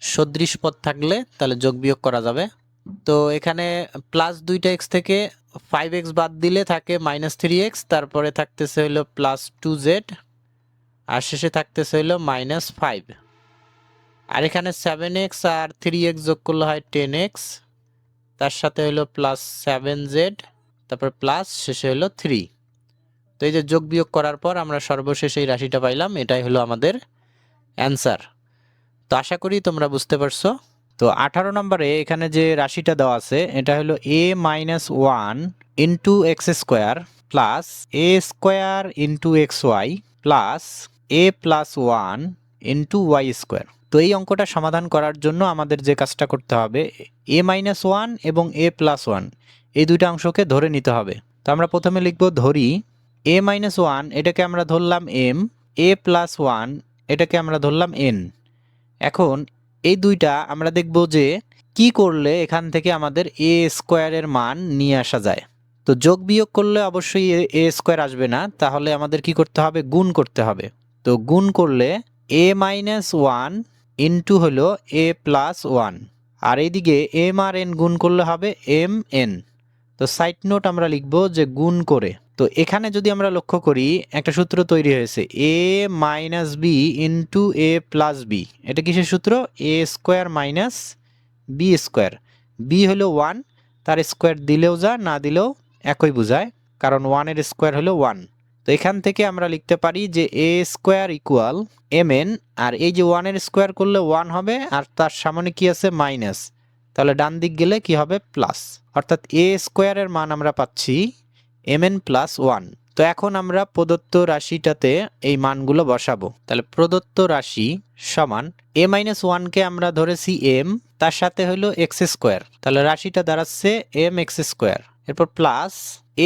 সদৃশ পদ থাকলে তাহলে যোগ বিয়োগ করা যাবে। তো এখানে +2টা x থেকে 5x বাদ দিলে থাকে -3x, তারপরে থাকতেছে হলো +2z, আর শেষে থাকতেছে হলো -5। আর এখানে 7x আর 3x যোগ করলে হয় 10x, তার সাথে হলো +7z, তারপর প্লাস শেষে হলো 3। তো এই যে যোগ বিয়োগ করার পর আমরা সর্বশেষ এই রাশিটা পাইলাম, এটাই হলো আমাদের অ্যান্সার। তো আশা করি তোমরা বুঝতে পারছো। তো 18 নম্বরে এখানে যে রাশিটা দেওয়া আছে এটা হলো a - 1 into x² plus a² into xy plus a + 1 into y²। তো এই অঙ্কটা সমাধান করার জন্য আমাদের যে কাজটা করতে হবে, a - 1 এবং a + 1 এই দুইটা অংশকে ধরে নিতে হবে। তো আমরা প্রথমে লিখব ধরি a - 1 এটাকে আমরা ধরলাম m, a + 1 এটাকে আমরা ধরলাম n। এখন এই দুইটা আমরা দেখব যে কি করলে এখান থেকে আমাদের a² এর মান নিয়ে আসা যায়। তো যোগ বিয়োগ করলে অবশ্যই a² আসবে না, তাহলে আমাদের কি করতে হবে, গুণ করতে হবে। তো গুণ করলে a - 1 ইন্টু হলো a + 1, আর এইদিকে m আর n গুণ করলে হবে mn। তো সাইড নোট আমরা লিখব যে গুণ করে। তো এখানে যদি আমরা লক্ষ্য করি একটা সূত্র তৈরি হয়েছে, a - b into a + b। এটা কিসের সূত্র, a² - b²। b হলো 1, তার স্কোয়ার দিলেও যা না দিলেও একই বোঝায়, কারণ 1 এর স্কোয়ার হলো 1। তো এখান থেকে আমরা লিখতে পারি যে a² = mn, আর এই যে 1 এর স্কোয়ার করলে 1 হবে, আর তার সামনে কি আছে মাইনাস, তাহলে ডান দিক গেলে কি হবে প্লাস, অর্থাৎ a² এর মান আমরা পাচ্ছি mn + 1। তো এখন আমরা প্রদত্ত রাশিটাতে এই মানগুলো বসাবো। তাহলে প্রদত্ত রাশি সমান a - 1কে আমরা ধরেছি m, তার সাথে হলো x², তাহলে রাশিটা দাঁড়াচ্ছে mx²। এরপর প্লাস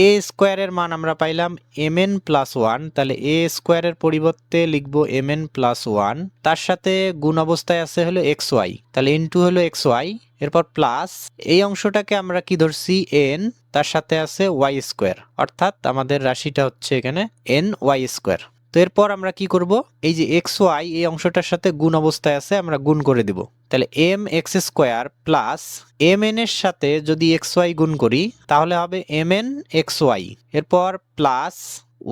a² এর মান আমরা পাইলাম mn + 1, তাহলে a² এর পরিবর্তে লিখবো mn + 1, তার সাথে গুণ অবস্থায় আছে হলো xy, তাহলে ইনটু হলো xy। এরপর প্লাস এই অংশটাকে আমরা কি ধরছি n, তার সাথে আছে y², অর্থাৎ আমাদের রাশিটা হচ্ছে এখানে ny²। তো এরপর আমরা কি করব, এই যে এক্স ওয়াই এই অংশটার সাথে গুণ অবস্থায় আছে, আমরা গুণ করে দিব। তাহলে m x square plus m n এর সাথে যদি এক্স ওয়াই গুণ করি তাহলে হবে এম এন এক্স ওয়াই। এরপর প্লাস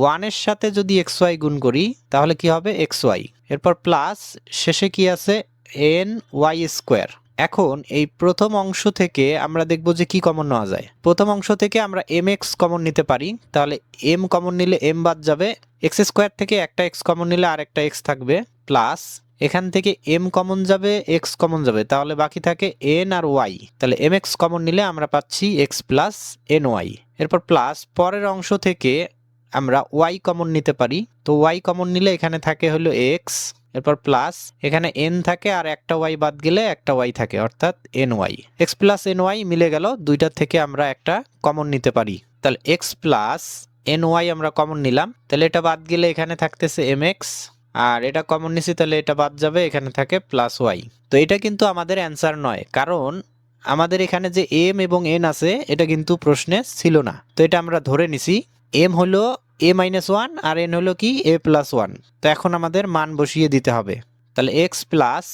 ওয়ানের সাথে যদি এক্স ওয়াই গুণ করি তাহলে কি হবে এক্স ওয়াই। এরপর প্লাস শেষে কি আছে এন ওয়াই স্কোয়ার। এখন এই প্রথম অংশ থেকে আমরা দেখব যে কি কমন নেওয়া যায়। প্রথম অংশ থেকে আমরা এম এক্স কমন নিতে পারি, তাহলে এম কমন নিলে এম বাদ যাবে, এক্স স্কোয়ার থেকে একটা এক্স কমন নিলে আর একটা এক্স থাকবে, প্লাস এখান থেকে এম কমন যাবে এক্স কমন যাবে, তাহলে বাকি থাকে এন আর ওয়াই। তাহলে এম এক্স কমন নিলে আমরা পাচ্ছি এক্স প্লাস এন ওয়াই। এরপর প্লাস পরের অংশ থেকে আমরা ওয়াই কমন নিতে পারি, তো ওয়াই কমন নিলে এখানে থাকে হলো এক্স। এরপর প্লাস এখানে এন থাকে আর একটা ওয়াই বাদ গেলে একটা ওয়াই থাকে, অর্থাৎ n y. X plus n y মিলে গেল, দুইটা থেকে আমরা একটা কমন নিতে পারি। তাহলে এক্স প্লাস এন ওয়াই আমরা কমন নিলাম, তাহলে এটা বাদ গেলে এখানে থাকতেছে এম এক্স, আর এটা কমন নিছি তাহলে এটা বাদ যাবে, এখানে থাকে প্লাস ওয়াই। তো এটা কিন্তু আমাদের অ্যান্সার নয়, কারণ আমাদের এখানে যে এম এবং এন আছে এটা কিন্তু প্রশ্নে ছিল না। তো এটা আমরা ধরে নিছি এম হলো a minus one R N হলো কি এ প্লাস ওয়ান। তো এখন আমাদের মান বসিয়ে দিতে হবে। তাহলে এক্স প্লাস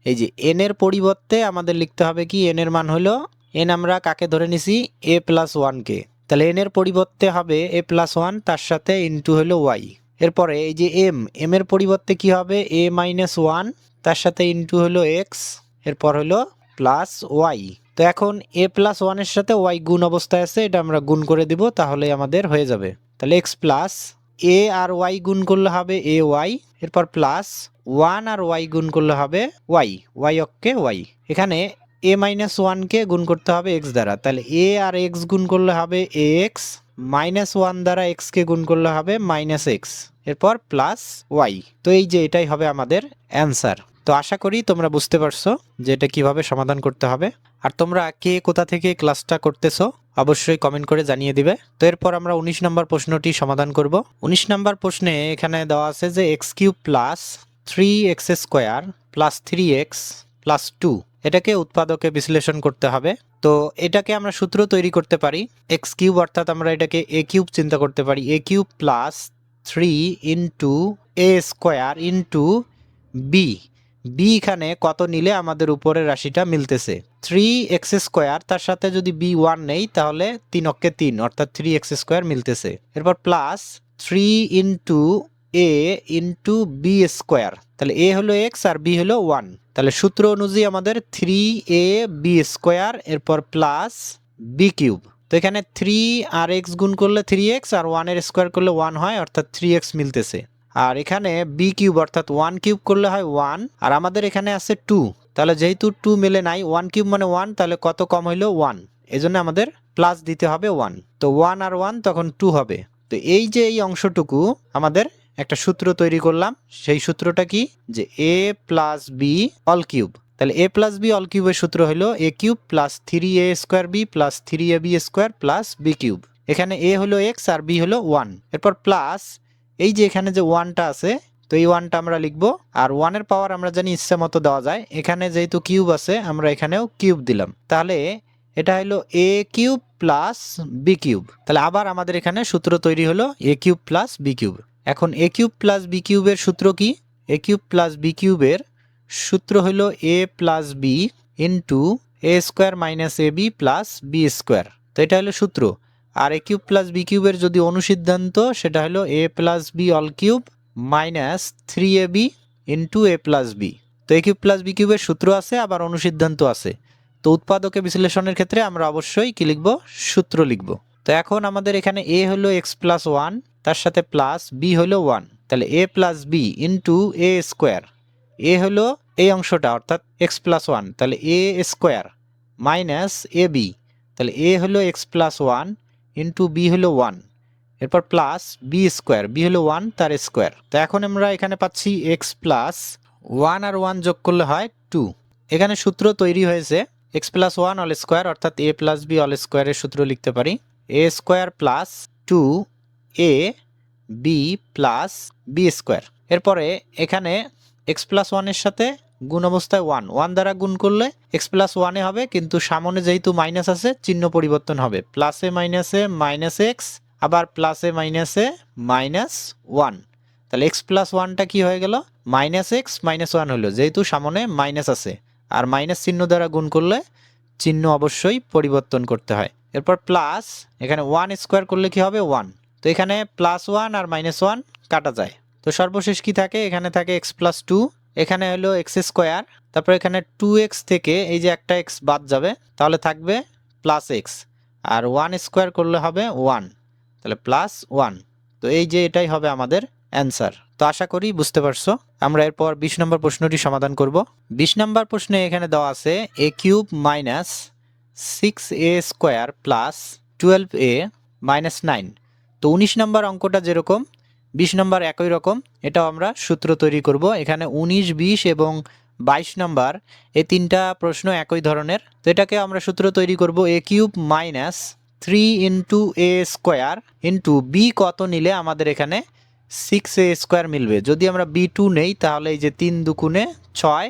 এই যে এন এর পরিবর্তে আমাদের লিখতে হবে কি এন এর মান হলো, এন আমরা কাকে ধরে নিছি এ প্লাস ওয়ানকে, তাহলে এন এর পরিবর্তে হবে এ প্লাস ওয়ান, তার সাথে ইন্টু হলো ওয়াই। এরপরে এই যে এম এর পরিবর্তে কি হবে এ মাইনাস ওয়ান, তার সাথে ইন্টু হলো এক্স, এরপর হলো প্লাস ওয়াই। তো এখন এ প্লাস ওয়ানের সাথে ওয়াই গুণ অবস্থায় আছে, এটা আমরা গুণ করে দিব, তাহলে আমাদের হয়ে যাবে। তাহলে এক্স প্লাস এ আর ওয়াই গুণ করলে হবে এ ওয়াই, এরপর প্লাস ওয়ান আর ওয়াই গুণ করলে হবে ওয়াই, ওয়াই অক্ষে ওয়াই। এখানে এ মাইনাস ওয়ানকে গুণ করতে হবে এক্স দ্বারা, তাহলে এ আর এক্স গুণ করলে হবে এ এক্স, মাইনাস ওয়ান দ্বারা এক্সকে গুণ করলে হবে মাইনাস এক্স, এরপর প্লাস ওয়াই। তো এই যে এটাই হবে আমাদের অ্যান্সার। তো আশা করি তোমরা বুঝতে পারছো যে এটা কিভাবে সমাধান করতে হবে। আর তোমরা কে কোথা থেকে ক্লাসটা করতেছো অবশ্যই কমেন্ট করে জানিয়ে দিবে। তো এরপর আমরা 19 নম্বর প্রশ্নটি সমাধান করব। 19 নম্বর প্রশ্নে এখানে দেওয়া আছে যে x cube plus 3x square plus 3x plus 2, এটাকে উৎপাদকে বিশ্লেষণ করতে হবে। তো এটাকে আমরা সূত্র তৈরি করতে পারি এক্স কিউব, অর্থাৎ আমরা এটাকে এ কিউব চিন্তা করতে পারি, এ cube plus 3 into a square into B. B এখানে কত নিলে আমাদের উপরের রাশিটা মিলতেছে 3x স্কোয়ার, তার সাথে যদি বি 1 নেই তাহলে 3 অক্ষে 3, অর্থাৎ 3x স্কোয়ার মিলতেছে। এরপর প্লাস 3 ইন্টু এ ইন্টু বি স্কোয়ার, তাহলে এ হলো এক্স আর বি হলো 1, তাহলে সূত্র অনুযায়ী আমাদের 3a বি স্কোয়ার, এরপর প্লাস বি কিউব। তো এখানে 3 আর এক্স গুণ করলে 3x আর 1 এর স্কোয়ার করলে 1 হয়, অর্থাৎ 3x মিলতেছে। আর এখানে বি কিউব অর্থাৎ 1 কিউব করলে হয় 1, আর আমাদের এখানে আছে 2, তাহলে যেহেতু 2 মেলে নাই, 1 কিউব মানে 1, তাহলে কত কম হইলো 1, এজন্য আমাদের প্লাস দিতে হবে 1। তো 1 আর 1 তখন 2 হবে। তো এই যে এই অংশটুকু আমাদের একটা সূত্র তৈরি করলাম, সেই সূত্রটা কি যে a plus b all cube. তাহলে এ প্লাস বি অল কিউবের সূত্র হলো a cube plus 3a square b plus 3ab square plus b cube. এখানে এ হলো এক্স আর বি হলো 1, এরপর প্লাস এই যে এখানে যে 1টা আছে, তো এই 1টা আমরা লিখবো, আর 1 এর পাওয়ার আমরা জানি ইচ্ছা মতো দেওয়া যায়, এখানে যেহেতু কিউব আছে আমরা এখানেও কিউব দিলাম, তাহলে এটা হলো a cube plus b cube. তাহলে আবার আমাদের এখানে সূত্র তৈরি হলো a cube plus b cube. এখন এ কিউব প্লাস বি কিউবের সূত্র কি, এ কিউব প্লাস বি কিউবের সূত্র হলো a plus B into a square minus a b plus B square. তো এটা হলো সূত্র। আর এ কিউব প্লাস বি কিউবের যদি অনুসিদ্ধান্ত, সেটা হলো a plus b all cube minus 3ab into a plus b. তো এ কিউব প্লাস বি কিউবের সূত্র আছে, আবার অনুসিদ্ধান্ত আছে। তো উৎপাদকে বিশ্লেষণের ক্ষেত্রে আমরা অবশ্যই কি লিখব, সূত্র লিখব। তো এখন আমাদের এখানে এ হলো এক্স প্লাস 1, তার সাথে প্লাস বি হলো 1, তাহলে a plus B into a square. A হলো এই অংশটা অর্থাৎ এক্স প্লাস 1, তাহলে a square minus a B, তাহলে এ হলো এক্স প্লাস 1 ইন্টু বি হলো 1, এরপর প্লাস বি স্কোয়ার, বি হলো 1 তার স্কোয়ার। তো এখন আমরা এখানে পাচ্ছি এক্স প্লাস 1 আর 1 যোগ করলে হয় 2। এখানে সূত্র তৈরি হয়েছে এক্স প্লাস 1 অল স্কোয়ার, অর্থাৎ এ প্লাস বি অল স্কোয়ারের সূত্র লিখতে পারি a square plus 2a b plus B square. এরপরে এখানে এক্স প্লাস 1 এর সাথে গুণ অবস্থায় 1 দ্বারা গুণ করলে এক্স প্লাস 1 এ হবে, কিন্তু সামনে যেহেতু মাইনাস আছে চিহ্ন পরিবর্তন হবে, প্লাসে মাইনাসে মাইনাস এক্স, আবার প্লাসে মাইনাসে মাইনাস 1। তাহলে এক্স প্লাস ওয়ানটা কি হয়ে গেল, মাইনাস এক্স মাইনাস ওয়ান হলো, যেহেতু সামনে মাইনাস আছে আর মাইনাস চিহ্ন দ্বারা গুণ করলে চিহ্ন অবশ্যই পরিবর্তন করতে হয়। এরপর প্লাস এখানে ওয়ান স্কোয়ার করলে কি হবে, ওয়ান। তো এখানে প্লাস ওয়ান আর মাইনাস ওয়ান কাটা যায়, তো সর্বশেষ কি থাকে, এখানে থাকে এক্স প্লাস টু, এখানে হলো এক্স স্কোয়ার, তারপর এখানে 2x থেকে এই যে একটা এক্স বাদ যাবে, তাহলে থাকবে প্লাস এক্স, আর ওয়ান স্কোয়ার করলে হবে ওয়ান, তাহলে প্লাস ওয়ান। তো এই যে এটাই হবে আমাদের অ্যান্সার। তো আশা করি বুঝতে পারছো। আমরা এরপর 20 নম্বর প্রশ্নটি সমাধান করব। 20 নম্বর প্রশ্নে এখানে দেওয়া আছে a cube minus 6a square plus 12a minus 9। তো 19 নম্বর অঙ্কটা যেরকম 20 নম্বর একই রকম, এটাও আমরা সূত্র তৈরি করব। এখানে 19, 20 এবং 22 নম্বর এই তিনটা প্রশ্ন একই ধরনের। তো এটাকে আমরা সূত্র তৈরি করব এ cube minus 3 into a square into B কত নিলে আমাদের এখানে 6a স্কোয়ার মিলবে। যদি আমরা b2 নেই তাহলে এই যে 3 দুগুণে 6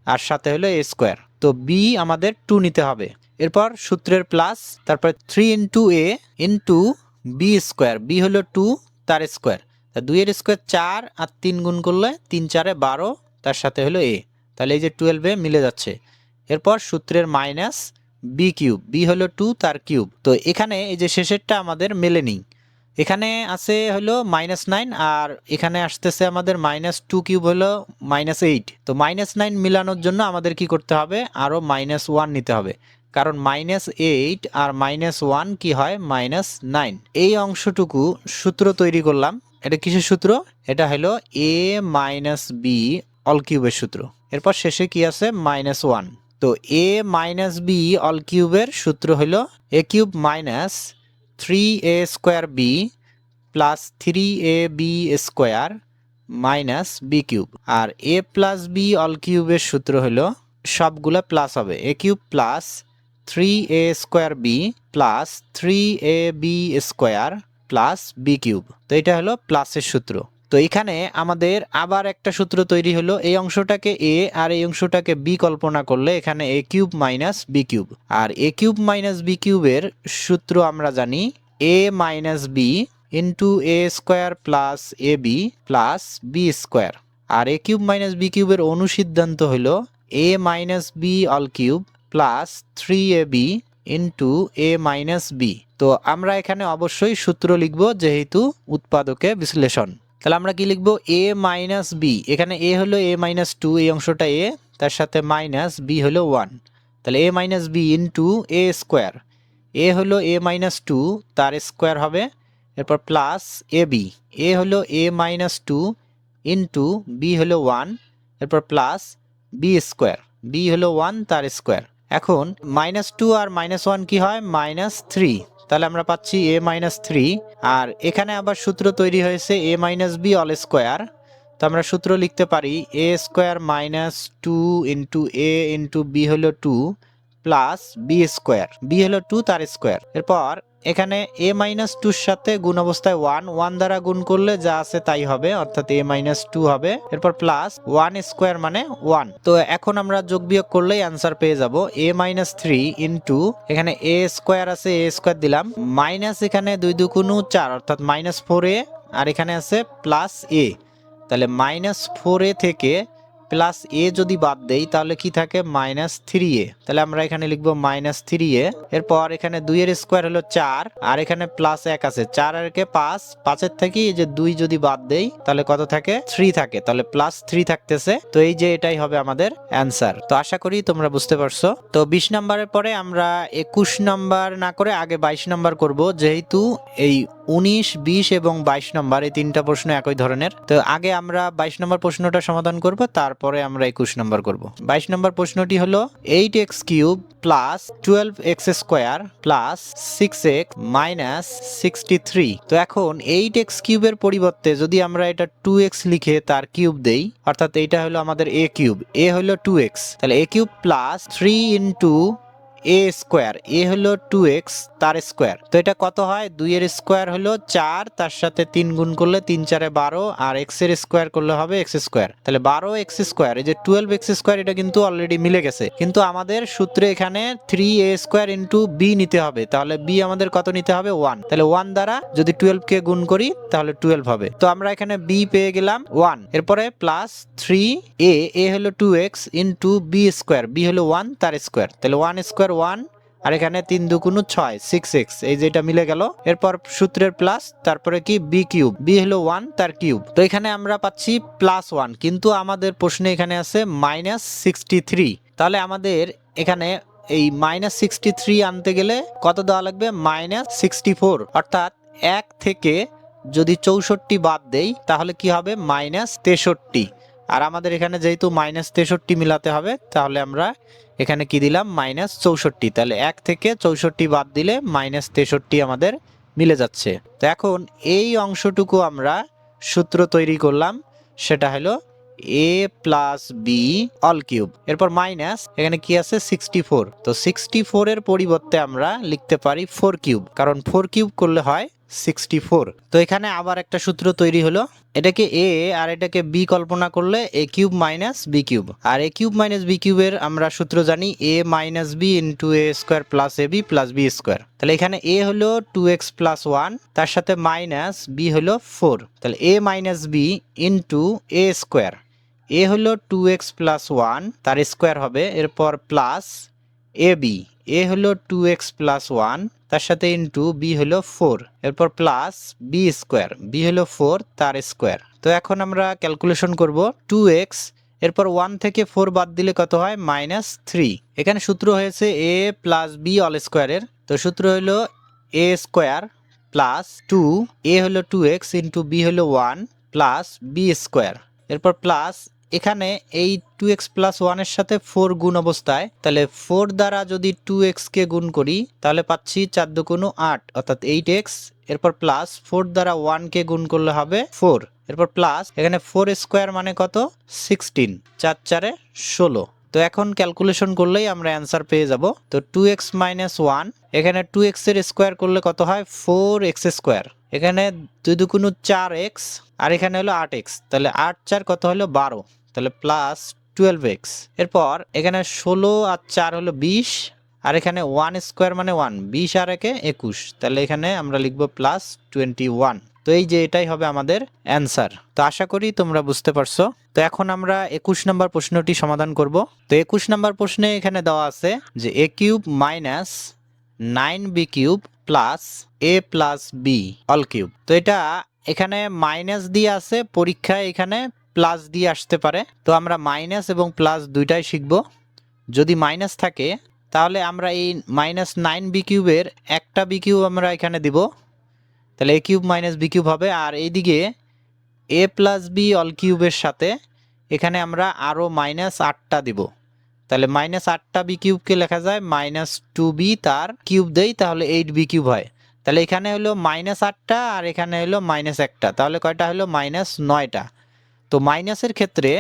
আর সাথে হলো a স্কোয়ার, তো b আমাদের 2 নিতে হবে। এরপর সূত্রের প্লাস, তারপর 3 into a into b square, b হলো 2 তার স্কোয়ার, তা 2 এর স্কোয়ার 4 আর 3 গুণ করলে 3 4 12, তার সাথে হলো a, তাহলে এই যে 12 মিলে যাচ্ছে। এরপর সূত্রের মাইনাস বি কিউব, বি হলো 2 তার কিউব, তো এখানে এই যে শেষেরটা আমাদের মেলেনি, এখানে আছে হলো -9 আর এখানে আসতেছে আমাদের -2 কিউব হলো -8। তো -9 মিলানোর জন্য আমাদের কি করতে হবে, আরো -1 নিতে হবে, কারণ -8 আর -1 কি হয়, -9। এই অংশটুকু সূত্র তৈরি করলাম। এটা কিসের সূত্র, এটা হলো a মাইনাস বি অল কিউবের সূত্র। এরপর শেষে কি আছে, -1। তো a মাইনাস বি অল কিউবের সূত্র হলো a cube minus 3a square b plus 3ab square minus b cube. আর a প্লাস বি অল কিউবের সূত্র হলো, সবগুলো প্লাস হবে, a cube plus 3a square b plus 3ab square plus b cube. তো এটা হলো প্লাসের সূত্র। তো এখানে আমাদের আবার একটা সূত্র তৈরি হলো, এই অংশটাকে a আর এই অংশটাকে b কল্পনা করলে এখানে a cube minus b cube. আর a কিউব মাইনাস বি কিউবের সূত্র আমরা জানি a minus b into a square plus a b plus B square. আর এ কিউব মাইনাস বি কিউবের অনুসিদ্ধান্ত হলো a minus B all cube plus 3ab into a minus B. তো আমরা এখানে অবশ্যই সূত্র লিখব যেহেতু উৎপাদকে বিশ্লেষণ। তাহলে আমরা কি লিখবো, এ মাইনাস বি, এখানে এ হলো a মাইনাস 2, এই অংশটা a, তার সাথে মাইনাস বি হলো 1, তাহলে a minus b into a square, a হলো a মাইনাস 2 তার স্কোয়ার হবে, এরপর প্লাস এ বি, এ হলো a মাইনাস 2 ইন্টু বি হলো 1, এরপর প্লাস বি স্কোয়ার, বি হলো 1 তার স্কোয়ার। এখন -2 আর -1 কি হয়, -3, তাহলে আমরা পাচ্ছি a মাইনাস 3। আর এখানে আবার সূত্র তৈরি হয়েছে a minus B all square, তো আমরা সূত্র লিখতে পারি a square minus 2 into a into b হলো 2 প্লাস বি স্কোয়ার, বি হলো 2 তার স্কোয়ার। এরপর এখানে a মাইনাস 2-র সাথে গুণ অবস্থায় 1 দ্বারা গুণ করলে যা আছে তাই হবে, অর্থাৎ a মাইনাস 2 হবে, এরপর প্লাস 1 স্কোয়ার মানে 1। তো এখন আমরা যোগ বিয়োগ করলেই অ্যান্সার পেয়ে যাব a মাইনাস 3 ইন্টু এখানে a স্কোয়ার আছে, a স্কোয়ার দিলাম, মাইনাস এখানে 2 দুগুণ 4 অর্থাৎ -4a, আর এখানে আছে প্লাস a, তাহলে -4a থেকে প্লাস এ যদি বাদ দেই তাহলে কি থাকে, -3a, তাহলে আমরা এখানে লিখবো -3a। এরপর এখানে 2 এর স্কোয়ার হলো 4 আর এখানে প্লাস 1 আছে, 4 আর একে 5, 5-এর থেকে এই যে 2 যদি বাদ দেই তাহলে কত থাকে, 3 থাকে, তাহলে +3 থাকতেছে। তো এই যে এটাই হবে আমাদের অ্যান্সার। তো আশা করি তোমরা বুঝতে পারছো। তো 20 নম্বরের পরে আমরা 21 নম্বর না করে আগে 22 নম্বর করব, যেহেতু এই 19, 20 এবং 22 নম্বর এই তিনটা প্রশ্ন একই ধরনের। তো আগে আমরা 22 নম্বর প্রশ্নটা সমাধান করব, তারপরে আমরা 21 নম্বর করব। 22 নম্বর প্রশ্নটি হলো 8x cube plus 12x square plus 6x minus 63। তো এখন 8x কিউবের পরিবর্তে যদি আমরা এটা 2x লিখে তার কিউব দেই, অর্থাৎ এইটা হলো আমাদের a কিউব, a হলো 2x, তাহলে a cube plus 3 into a square, a হলো 2x তার স্কোয়ার। তো এটা কত হয়, 2 এর স্কোয়ার হলো 4, তার সাথে 3 গুণ করলে 3 4 12, আর x এর স্কোয়ার করলে হবে x স্কোয়ার। তাহলে 12x স্কোয়ার, এই যে 12x স্কোয়ার এটা কিন্তু অলরেডি মিলে গেছে, কিন্তু আমাদের সূত্রে এখানে 3a স্কোয়ার ইন্টু বি নিতে হবে। তাহলে বি আমাদের কত নিতে হবে, 1। তাহলে 1 দ্বারা যদি 12 কে গুণ করি তাহলে 12 হবে। তো আমরা এখানে বি পেয়ে গেলাম 1। এরপরে প্লাস 3a, এ হলো 2x into b square, b হলো 1 তার স্কোয়ার। তাহলে 1 স্কোয়ার 1, আর এখানে 3 দুগুণ 6, 6x, এই যে এটা মিলে গেল। এরপর সূত্রের প্লাস, তারপরে কি বি কিউব, বি হলো 1 তার কিউব। তো এখানে আমরা পাচ্ছি +1, কিন্তু আমাদের প্রশ্নে এখানে আছে -63। তাহলে আমাদের এখানে এই -63 আনতে গেলে কত দেওয়া লাগবে, -64। অর্থাৎ 1 থেকে যদি 64 বাদ দেই তাহলে কি হবে, -63। আর আমাদের এখানে যেহেতু -63 মিলাতে হবে, তাহলে আমরা এখানে কি দিলাম, -64। তাহলে 1 থেকে 64 বাদ দিলে -63 আমাদের মিলে যাচ্ছে। তো এখন এই অংশটুকু আমরা সূত্র তৈরি করলাম, সেটা হলো a plus b all cube. এরপর মাইনাস, এখানে কি আছে, 64। তো 64 এর পরিবর্তে আমরা লিখতে পারি 4 কিউব, কারণ 4 কিউব করলে হয় 64। তো এখানে আবার একটা সূত্র তৈরি হলো, এটাকে a আর এটাকে b কল্পনা করলে a cube minus b cube. আর a কিউব মাইনাস বি কিউবের আমরা সূত্র জানি a minus b into a square plus a b plus B square. তাহলে এখানে a হলো 2x প্লাস 1, তার সাথে মাইনাস b হলো 4। তাহলে a minus b into a square, a হলো 2x প্লাস 1 তার স্কোয়ার হবে। এরপর প্লাস এ বি, এ হলো 2x প্লাস 1 তার সাথে ইন্টু বি হলো 4। এরপর প্লাস বি স্কোয়ার, বি হলো 4 তার স্কোয়ার। তো এখন আমরা ক্যালকুলেশন করব 2x, এরপর 1 থেকে 4 বাদ দিলে কত হয়, -3। এখানে সূত্র হয়েছে a প্লাস বি অল স্কোয়ারের। তো সূত্র হলো a স্কোয়ার প্লাস 2, a হলো 2x ইন্টু বি হলো 1 প্লাস বি স্কোয়ার। এরপর প্লাস এখানে এই 2x প্লাস 1 এর সাথে 4 গুণ অবস্থায়, তাহলে 4 দ্বারা যদি 2x কে গুণ করি তাহলে পাচ্ছি 4 দুগুণ 8, অর্থাৎ 8x। এরপর প্লাস 4 দ্বারা 1 কে গুণ করলে হবে 4। এরপর প্লাস এখানে 4 স্কোয়ার মানে কত, 16, 4 4 16। তো এখন ক্যালকুলেশন করলেই আমরা অ্যান্সার পেয়ে যাব। তো 2x মাইনাস 1, এখানে 2x এর স্কোয়ার করলে কত হয়, 4x স্কোয়ার। এখানে 2 দুগুণ 4x, আর এখানে হলো 8x, তাহলে 8 4 কত হলো, 12। তাহলে প্লাস 12x। এরপর এখানে 16 আর 4 হলো 20, আর এখানে 1 স্কোয়ার মানে 1, 20 আর 1 21, তাহলে এখানে আমরা লিখব প্লাস 21। তো এই যে এটাই হবে আমাদের অ্যান্সার। তো আশা করি তোমরা বুঝতে পারছো। তো এখন আমরা 21 নম্বর প্রশ্নটি সমাধান করব। তো 21 নম্বর প্রশ্নে এখানে দেওয়া আছে যে a cube minus 9b cube plus a plus b all cube. তো এটা এখানে মাইনাস দিয়ে আছে, পরীক্ষায় এখানে প্লাস দিয়ে আসতে পারে। তো আমরা মাইনাস এবং প্লাস দুইটাই শিখব। যদি মাইনাস থাকে তাহলে আমরা এই -9b কিউবের একটা বি কিউব আমরা এখানে দিব, তাহলে a cube minus b cube হবে। আর এইদিকে a প্লাস বি অল কিউবের সাথে এখানে আমরা আরও -8টা দিব, তাহলে -8টা বি কিউবকে লেখা যায় -2b তার কিউব দেই, তাহলে 8b কিউব হয়। তাহলে এখানে হলো -8টা আর এখানে হলো -1টা, তাহলে কয়টা হলো, -9টা। তো মাইনাসের ক্ষেত্রে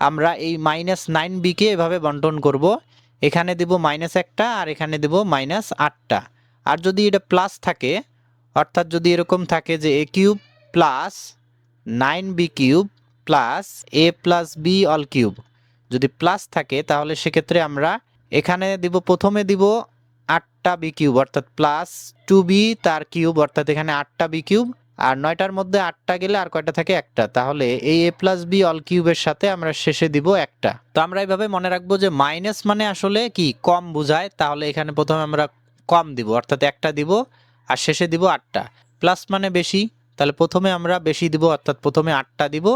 আমরা এই -9b কে এভাবে বন্টন করব, এখানে দেব -1টা আর এখানে দেব -8টা। আর যদি এটা প্লাস থাকে, অর্থাৎ যদি এরকম থাকে যে a cube plus 9b cube plus a plus b all cube, যদি প্লাস থাকে তাহলে সেক্ষেত্রে আমরা এখানে দিব, প্রথমে দিব 8টা বি কিউব, অর্থাৎ প্লাস 2b তার কিউব, অর্থাৎ এখানে 8টা বি কিউব। আর 9টার মধ্যে 8টা গেলে আর কয়টা থাকে, একটা। তাহলে এই a প্লাস বি অল কিউবের সাথে আমরা শেষে দিব একটা। তো আমরা এইভাবে মনে রাখবো যে মাইনাস মানে আসলে কি, কম বোঝায়। তাহলে এখানে প্রথমে আমরা কম দিব, অর্থাৎ একটা দিব আর শেষে দিব 8টা। প্লাস মানে বেশি, তাহলে প্রথমে আমরা বেশি দিব, অর্থাৎ প্রথমে 8টা দিব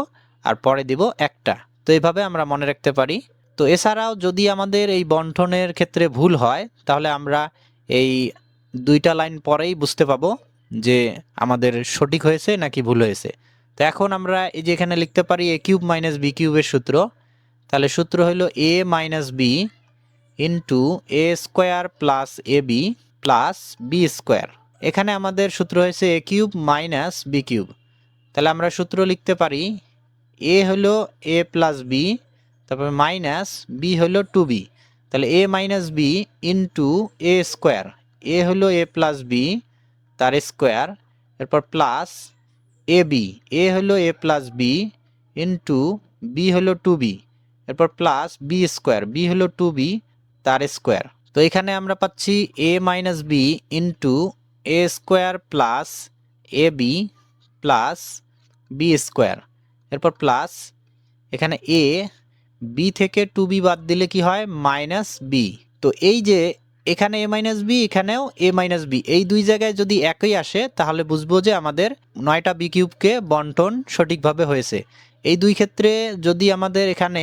আর পরে দিব একটা। তো এইভাবে আমরা মনে রাখতে পারি। তো এছাড়াও যদি আমাদের এই বন্টনের ক্ষেত্রে ভুল হয় তাহলে আমরা এই দুইটা লাইন পরেই বুঝতে পাবো যে আমাদের সঠিক হয়েছে নাকি ভুল হয়েছে। তো এখন আমরা এই যে এখানে লিখতে পারি a কিউব মাইনাস বি কিউবের সূত্র। তাহলে সূত্র হলো a minus b into a square plus a b plus B square. এখানে আমাদের সূত্র হয়েছে a cube minus b cube. তাহলে আমরা সূত্র লিখতে পারি a হলো a প্লাস বি, তারপর মাইনাস বি হলো 2b। তাহলে a minus b into a square, a হলো এ প্লাস বি তার স্কোয়ার, এরপর প্লাস এ বি, এ হলো a plus B into b হলো টু বি, এরপর প্লাস বি স্কোয়ার, বি হলো টু বি তার স্কোয়ার। তো এখানে আমরা পাচ্ছি এ minus b into a square plus a b plus B square, এরপর প্লাস এখানে এ বি থেকে টু বি বাদ দিলে কি হয় মাইনাস বি। তো এই যে এখানে এ মাইনাস বি, এখানেও এ মাইনাস বি, এই দুই জায়গায় যদি একই আসে তাহলে বুঝবো যে আমাদের 9টা বি কিউবকে বন্টন সঠিকভাবে হয়েছে। এই দুই ক্ষেত্রে যদি আমাদের এখানে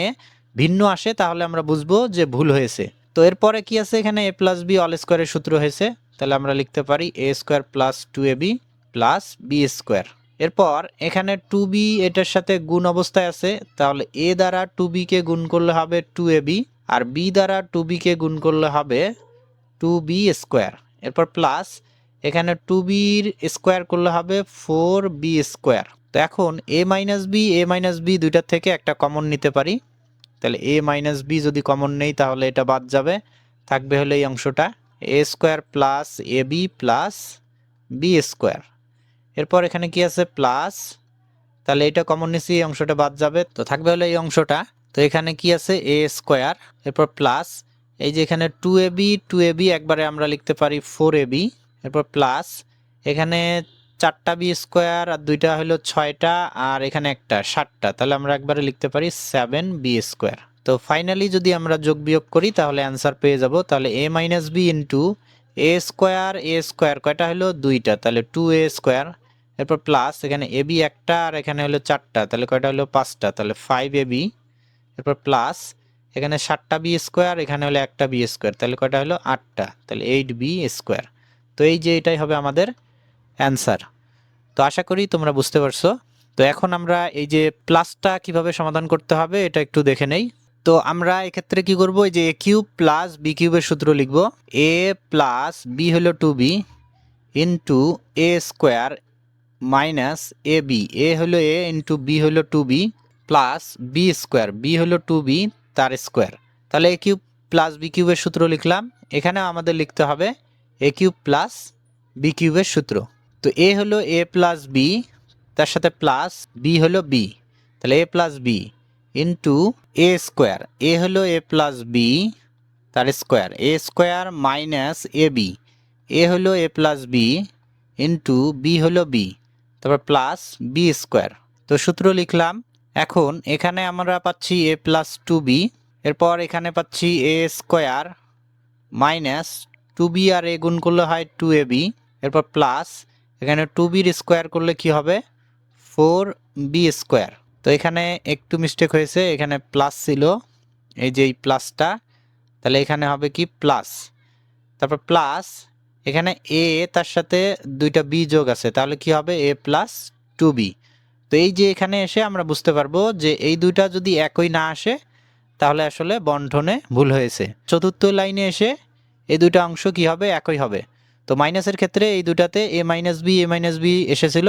ভিন্ন আসে তাহলে আমরা বুঝবো যে ভুল হয়েছে। তো এরপরে কি আছে, এখানে এ প্লাস বি অল স্কোয়ারের সূত্র হয়েছে, তাহলে আমরা লিখতে পারি a square plus two a b plus B square. এরপর এখানে টু বি এটার সাথে গুণ অবস্থায় আছে, তাহলে এ দ্বারা টু বিকে গুণ করলে হবে টু এ বি, আর বি দ্বারা টু বিকে গুণ করলে হবে টু বি স্কোয়ার। এরপর প্লাস এখানে টু বির স্কোয়ার করলে হবে ফোর বি স্কোয়ার। তো এখন এ মাইনাস বি, এ মাইনাস বি দুইটার থেকে একটা কমন নিতে পারি, তাহলে এ মাইনাস বি যদি কমন নেই তাহলে এটা বাদ যাবে, থাকবে হলো এই অংশটা এ square plus a b plus B square. এরপর এখানে কি আছে প্লাস, তাহলে এটা কমন নিছি, এই অংশটা বাদ যাবে, তো থাকবে হলো এই অংশটা। তো এখানে কি আছে এ স্কোয়ার, এরপর প্লাস এই যে এখানে two a b, two a B একবারে আমরা লিখতে পারি ফোর এ বি, এরপর প্লাস এখানে চারটা বি স্কোয়ার আর দুইটা হলো ছয়টা, আর এখানে একটা সাতটা, তাহলে আমরা একবারে লিখতে পারি সেভেন বি স্কোয়ার। তো ফাইনালি যদি আমরা যোগ বিয়োগ করি তাহলে অ্যান্সার পেয়ে যাব, তাহলে a minus b into a square কয়টা হলো দুইটা, তাহলে টু এ স্কোয়ার, এরপর প্লাস এখানে এ বি একটা আর এখানে হলো চারটা, তাহলে কয়টা হলো পাঁচটা, তাহলে ফাইভ এ বি, এরপর প্লাস এখানে সাতটা বি স্কোয়ার, এখানে হলো একটা বি স্কোয়ার, তাহলে কয়টা হলো আটটা, তাহলে এইট বি স্কোয়ার। তো এই যে এটাই হবে আমাদের অ্যান্সার। তো আশা করি তোমরা বুঝতে পারছো। তো এখন আমরা এই যে প্লাসটা কিভাবে সমাধান করতে হবে এটা একটু দেখে নেই। তো আমরা এক্ষেত্রে কি করব, এই যে এ কিউব প্লাস বি কিউবের সূত্র লিখব, এ প্লাস বি হলো two b into a square minus a b, a হলো এ ইন্টু বি হলো two b plus B square, b হলো টু বি তার স্কোয়ার। তাহলে এ কিউব প্লাস বি কিউবের সূত্র লিখলাম, এখানে আমাদের লিখতে হবে এ কিউব প্লাস বি কিউবের সূত্র। তো এ হলো এ প্লাস বি, তার সাথে প্লাস বি হলো বি, তাহলে a plus B into a square, a হলো এ প্লাস বি তার square, a square minus a b, a হলো a plus B into b হলো বি, তারপর প্লাস বি স্কোয়ার। তো সূত্র লিখলাম। এখন এখানে আমরা পাচ্ছি এ প্লাস টু বি, এরপর এখানে পাচ্ছি এ স্কোয়ার মাইনাস টু বি আর এ গুণ করলে হয় টু এ বি, এরপর প্লাস এখানে টু বির স্কোয়ার করলে কি হবে ফোর বি স্কোয়ার। তো এখানে একটু মিস্টেক হয়েছে, এখানে প্লাস ছিল, এই যে এই প্লাসটা, তাহলে এখানে হবে কি প্লাস, তারপর প্লাস এখানে এ তার সাথে দুইটা বি যোগ আছে, তাহলে কি হবে এ প্লাস টু বি। তো এই যে এখানে এসে আমরা বুঝতে পারবো যে এই দুইটা যদি একই না আসে তাহলে আসলে বন্ধনে ভুল হয়েছে। চতুর্থ লাইনে এসে এই দুইটা অংশ কি হবে একই হবে। তো মাইনাসের ক্ষেত্রে এই দুটাতে এ মাইনাস বি এসেছিল,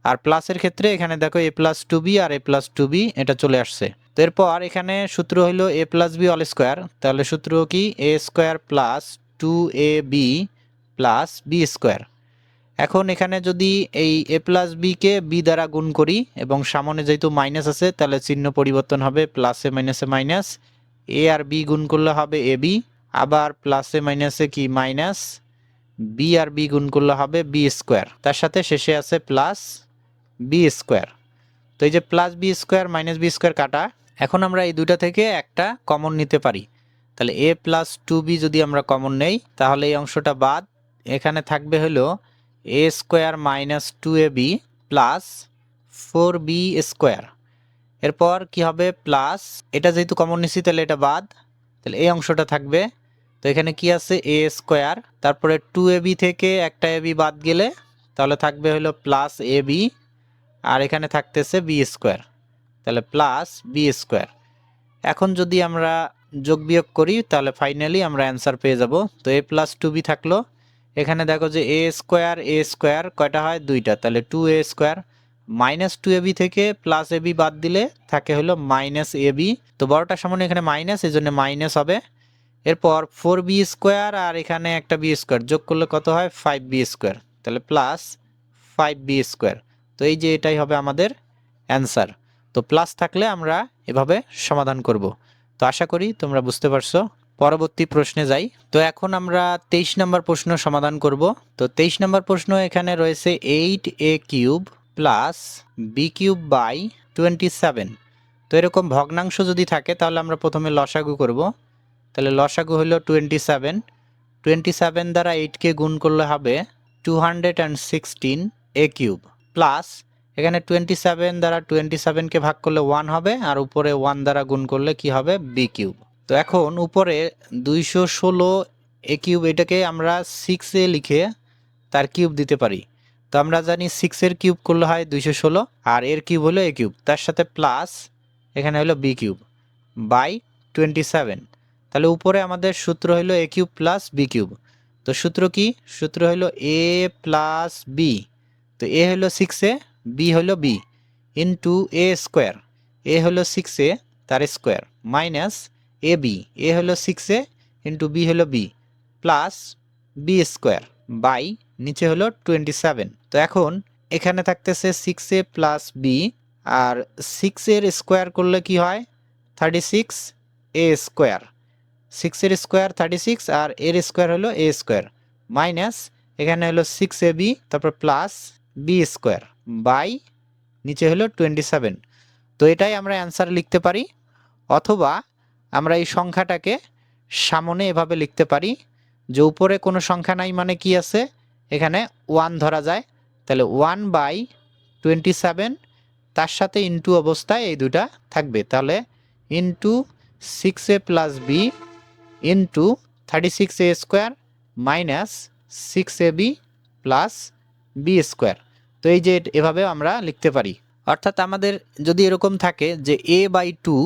আর প্লাসের ক্ষেত্রে এখানে দেখো এ প্লাস টু বি আর এ প্লাস টু বি এটা চলে আসছে। তো এরপর এখানে সূত্র হলো a plus b all square, তাহলে সূত্র কি এ square plus two a b plus B square. এখন এখানে যদি এই এ প্লাস বিকে বি দ্বারা গুণ করি এবং সামনে যেহেতু মাইনাস আছে তাহলে চিহ্ন পরিবর্তন হবে, প্লাসে মাইনাসে মাইনাস, এ আর বি গুণ করলে হবে এ বি, আবার প্লাসে মাইনাসে কি মাইনাস, বি আর বি গুণ করলে হবে বি স্কোয়ার, তার সাথে শেষে আছে প্লাস বি স্কোয়ার। তো এই যে plus B square minus B square কাটা, এখন আমরা এই দুইটা থেকে একটা কমন নিতে পারি, তাহলে এ প্লাস টু বি যদি আমরা কমন নেই তাহলে এই অংশটা বাদ, এখানে থাকবে হলো a square minus two a b plus four b square. এরপর কি হবে প্লাস, এটা যেহেতু কমন নিচ্ছি তাহলে এটা বাদ, তাহলে এই অংশটা থাকবে। তো এখানে কি আছে এ স্কোয়ার, তারপরে টু এ বি থেকে একটা এ বি বাদ গেলে তাহলে থাকবে হলো প্লাস এ বি, আর এখানে থাকতেছে বি স্কোয়ার, তাহলে প্লাস বি স্কোয়ার। এখন যদি আমরা যোগ বিয়োগ করি তাহলে ফাইনালি আমরা অ্যান্সার পেয়ে যাব। তো এ প্লাস টু বি থাকলো, এখানে দেখো যে এ স্কোয়ার কয়টা হয় দুইটা, তাহলে two a square minus two a B থেকে প্লাস এ বি বাদ দিলে থাকে হলো মাইনাস এ বি, তো বড়টার সামনে এখানে মাইনাস এই জন্য মাইনাস হবে, এরপর 4b² আর এখানে একটা b² যোগ করলে কত হয় 5b², তাহলে প্লাস 5b²। তো এই যে এটাই হবে আমাদের অ্যান্সার। তো প্লাস থাকলে আমরা এভাবে সমাধান করব। তো আশা করি তোমরা বুঝতে পারছো। পরবর্তী প্রশ্নে যাই। তো এখন আমরা 23 নম্বর প্রশ্ন সমাধান করব। তো 23 নম্বর প্রশ্ন এখানে রয়েছে 8a³ প্লাস b³ বাই 27। তো এরকম ভগ্নাংশ যদি থাকে তাহলে আমরা প্রথমে লসাগু করব। তাহলে লসাগু হলো 27, 27 দ্বারা 8কে গুণ করলে হবে 216a³ প্লাস এখানে 27 দ্বারা 27কে ভাগ করলে 1 হবে, আর উপরে 1 দ্বারা গুণ করলে কি হবে b³। তো এখন উপরে 216a³ এটাকে আমরা 6a লিখে তার কিউব দিতে পারি। তো আমরা জানি 6 এর কিউব করলে হয় 216, আর এর কিউব হলো a³, তার সাথে প্লাস এখানে হলো b³ বাই 27। তাহলে উপরে আমাদের সূত্র হলো a³ প্লাস b³। তো সূত্র কি? সূত্র হলো a প্লাস b। তো a হলো 6a, b হলো b ইন্টু a²। a হলো 6a তার স্কোয়ার মাইনাস ab, a হলো 6a ইন্টু b হলো b প্লাস b² বাই নিচে হলো 27। তো এখন এখানে থাকতেছে 6a প্লাস b, আর 6 এর স্কোয়ার করলে কি হয় 36a²। 6 এর স্কোয়ার 36 আর এর স্কোয়ার হলো a² মাইনাস এখানে হলো 6ab তারপর প্লাস b² বাই নিচে হলো 27। তো এটাই আমরা অ্যান্সার লিখতে পারি, অথবা আমরা এই সংখ্যাটাকে সামনে এভাবে লিখতে পারি যে উপরে কোনো সংখ্যা নাই মানে কি আছে, এখানে 1 ধরা যায়। তাহলে 1/27 তার সাথে ইন্টু অবস্থায় এই দুটা থাকবে, তাহলে into 6a plus b into 36a² minus 6ab plus b²। তো এই যে এভাবে আমরা লিখতে পারি। অর্থাৎ আমাদের যদি এরকম থাকে যে a/2,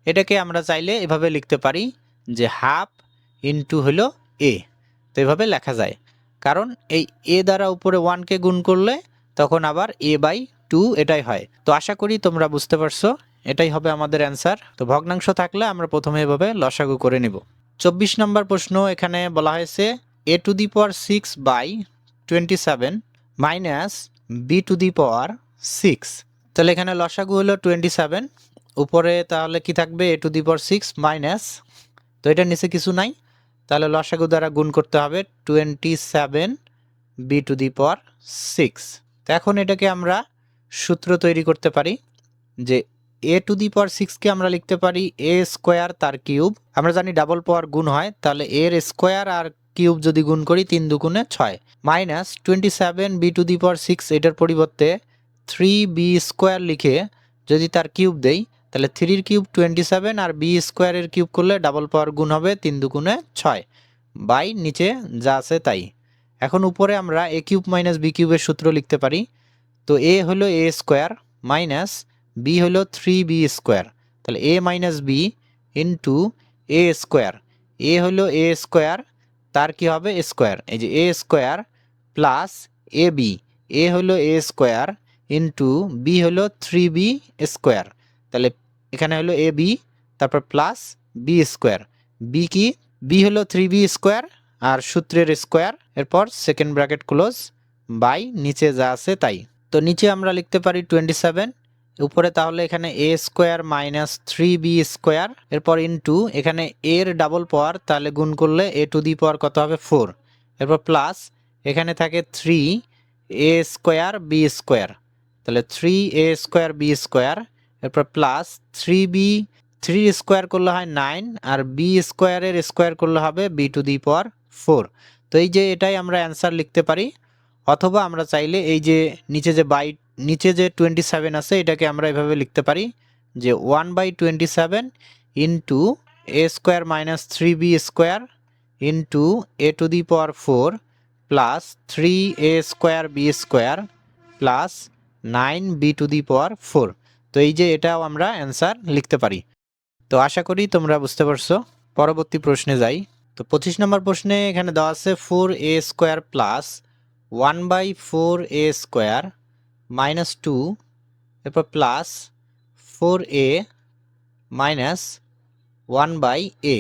এটাকে আমরা চাইলে এভাবে লিখতে পারি যে হাফ ইন্টু হলো a। তো এভাবে লেখা যায়, কারণ এই a দ্বারা উপরে 1কে গুণ করলে তখন আবার a/2 এটাই হয়। তো আশা করি তোমরা বুঝতে পারছো, এটাই হবে আমাদের অ্যান্সার। তো ভগ্নাংশ থাকলে আমরা প্রথমে এভাবে লসাগু করে নেব। 24 নম্বর প্রশ্ন এখানে বলা হয়েছে a⁻6/27 মাইনাস b⁻6। তাহলে এখানে লসাগু হলো 27, উপরে তাহলে কি থাকবে a⁻6 মাইনাস, তো এটার নিচে কিছু নাই, তাহলে লসাগু দ্বারা গুণ করতে হবে 27 b⁻6। তো এখন এটাকে আমরা সূত্র তৈরি করতে পারি যে a⁻6 কে আমরা লিখতে পারি a² তার কিউব। আমরা জানি ডাবল পাওয়ার গুণ হয়, তাহলে এর স্কোয়ার আর কিউব যদি গুণ করি 3 দুগুণে 6 মাইনাস 27 b⁻6, এটার পরিবর্তে 3b² লিখে যদি তার কিউব দেই তাহলে 3 কিউব 27 আর b² এর কিউব করলে ডাবল পাওয়ার গুণ হবে 3 দুগুণে 6 বাই নিচে যা আছে তাই। এখন উপরে আমরা a³ মাইনাস b³ এর সূত্র লিখতে পারি। তো a হলো a² মাইনাস b হলো 3b², তাহলে a minus b into a²। a হলো a² তার কি হবে স্কোয়ার, এই যে a² প্লাস ab, a হলো a² ইন্টু b হলো 3b², তাহলে এখানে হলো ab তারপর প্লাস b²। b কি? b হলো 3b² আর সূত্রের স্কোয়ার, এরপর সেকেন্ড ব্র্যাকেট ক্লোজ বাই নিচে যা আছে তাই। তো নিচে আমরা লিখতে পারি 27, উপরে তাহলে এখানে a² মাইনাস 3b², এরপর ইন্টু এখানে এর ডাবল পাওয়ার, তাহলে গুণ করলে a⁻ কত হবে 4, এরপর প্লাস এখানে থাকে 3a² b², তাহলে 3a² b², এরপর প্লাস 3b, 3 স্কোয়ার করলে হয় 9 আর b² এর স্কোয়ার করলে হবে b⁻4। তো এই যে এটাই আমরা অ্যান্সার লিখতে পারি, অথবা আমরা চাইলে এই যে নিচে যে 27 আছে এটাকে আমরা এভাবে লিখতে পারি যে 1/27 into a² minus 3b² into a⁻4 plus 3a² b² plus 9b⁻4। তো এই যে এটাও আমরা অ্যান্সার লিখতে পারি। তো আশা করি তোমরা বুঝতে পারছো। পরবর্তী প্রশ্নে যাই। তো 25 নম্বর প্রশ্নে এখানে দেওয়া আছে 4a² প্লাস 1/4a² মাইনাস 2, এরপর প্লাস 4a মাইনাস 1/a।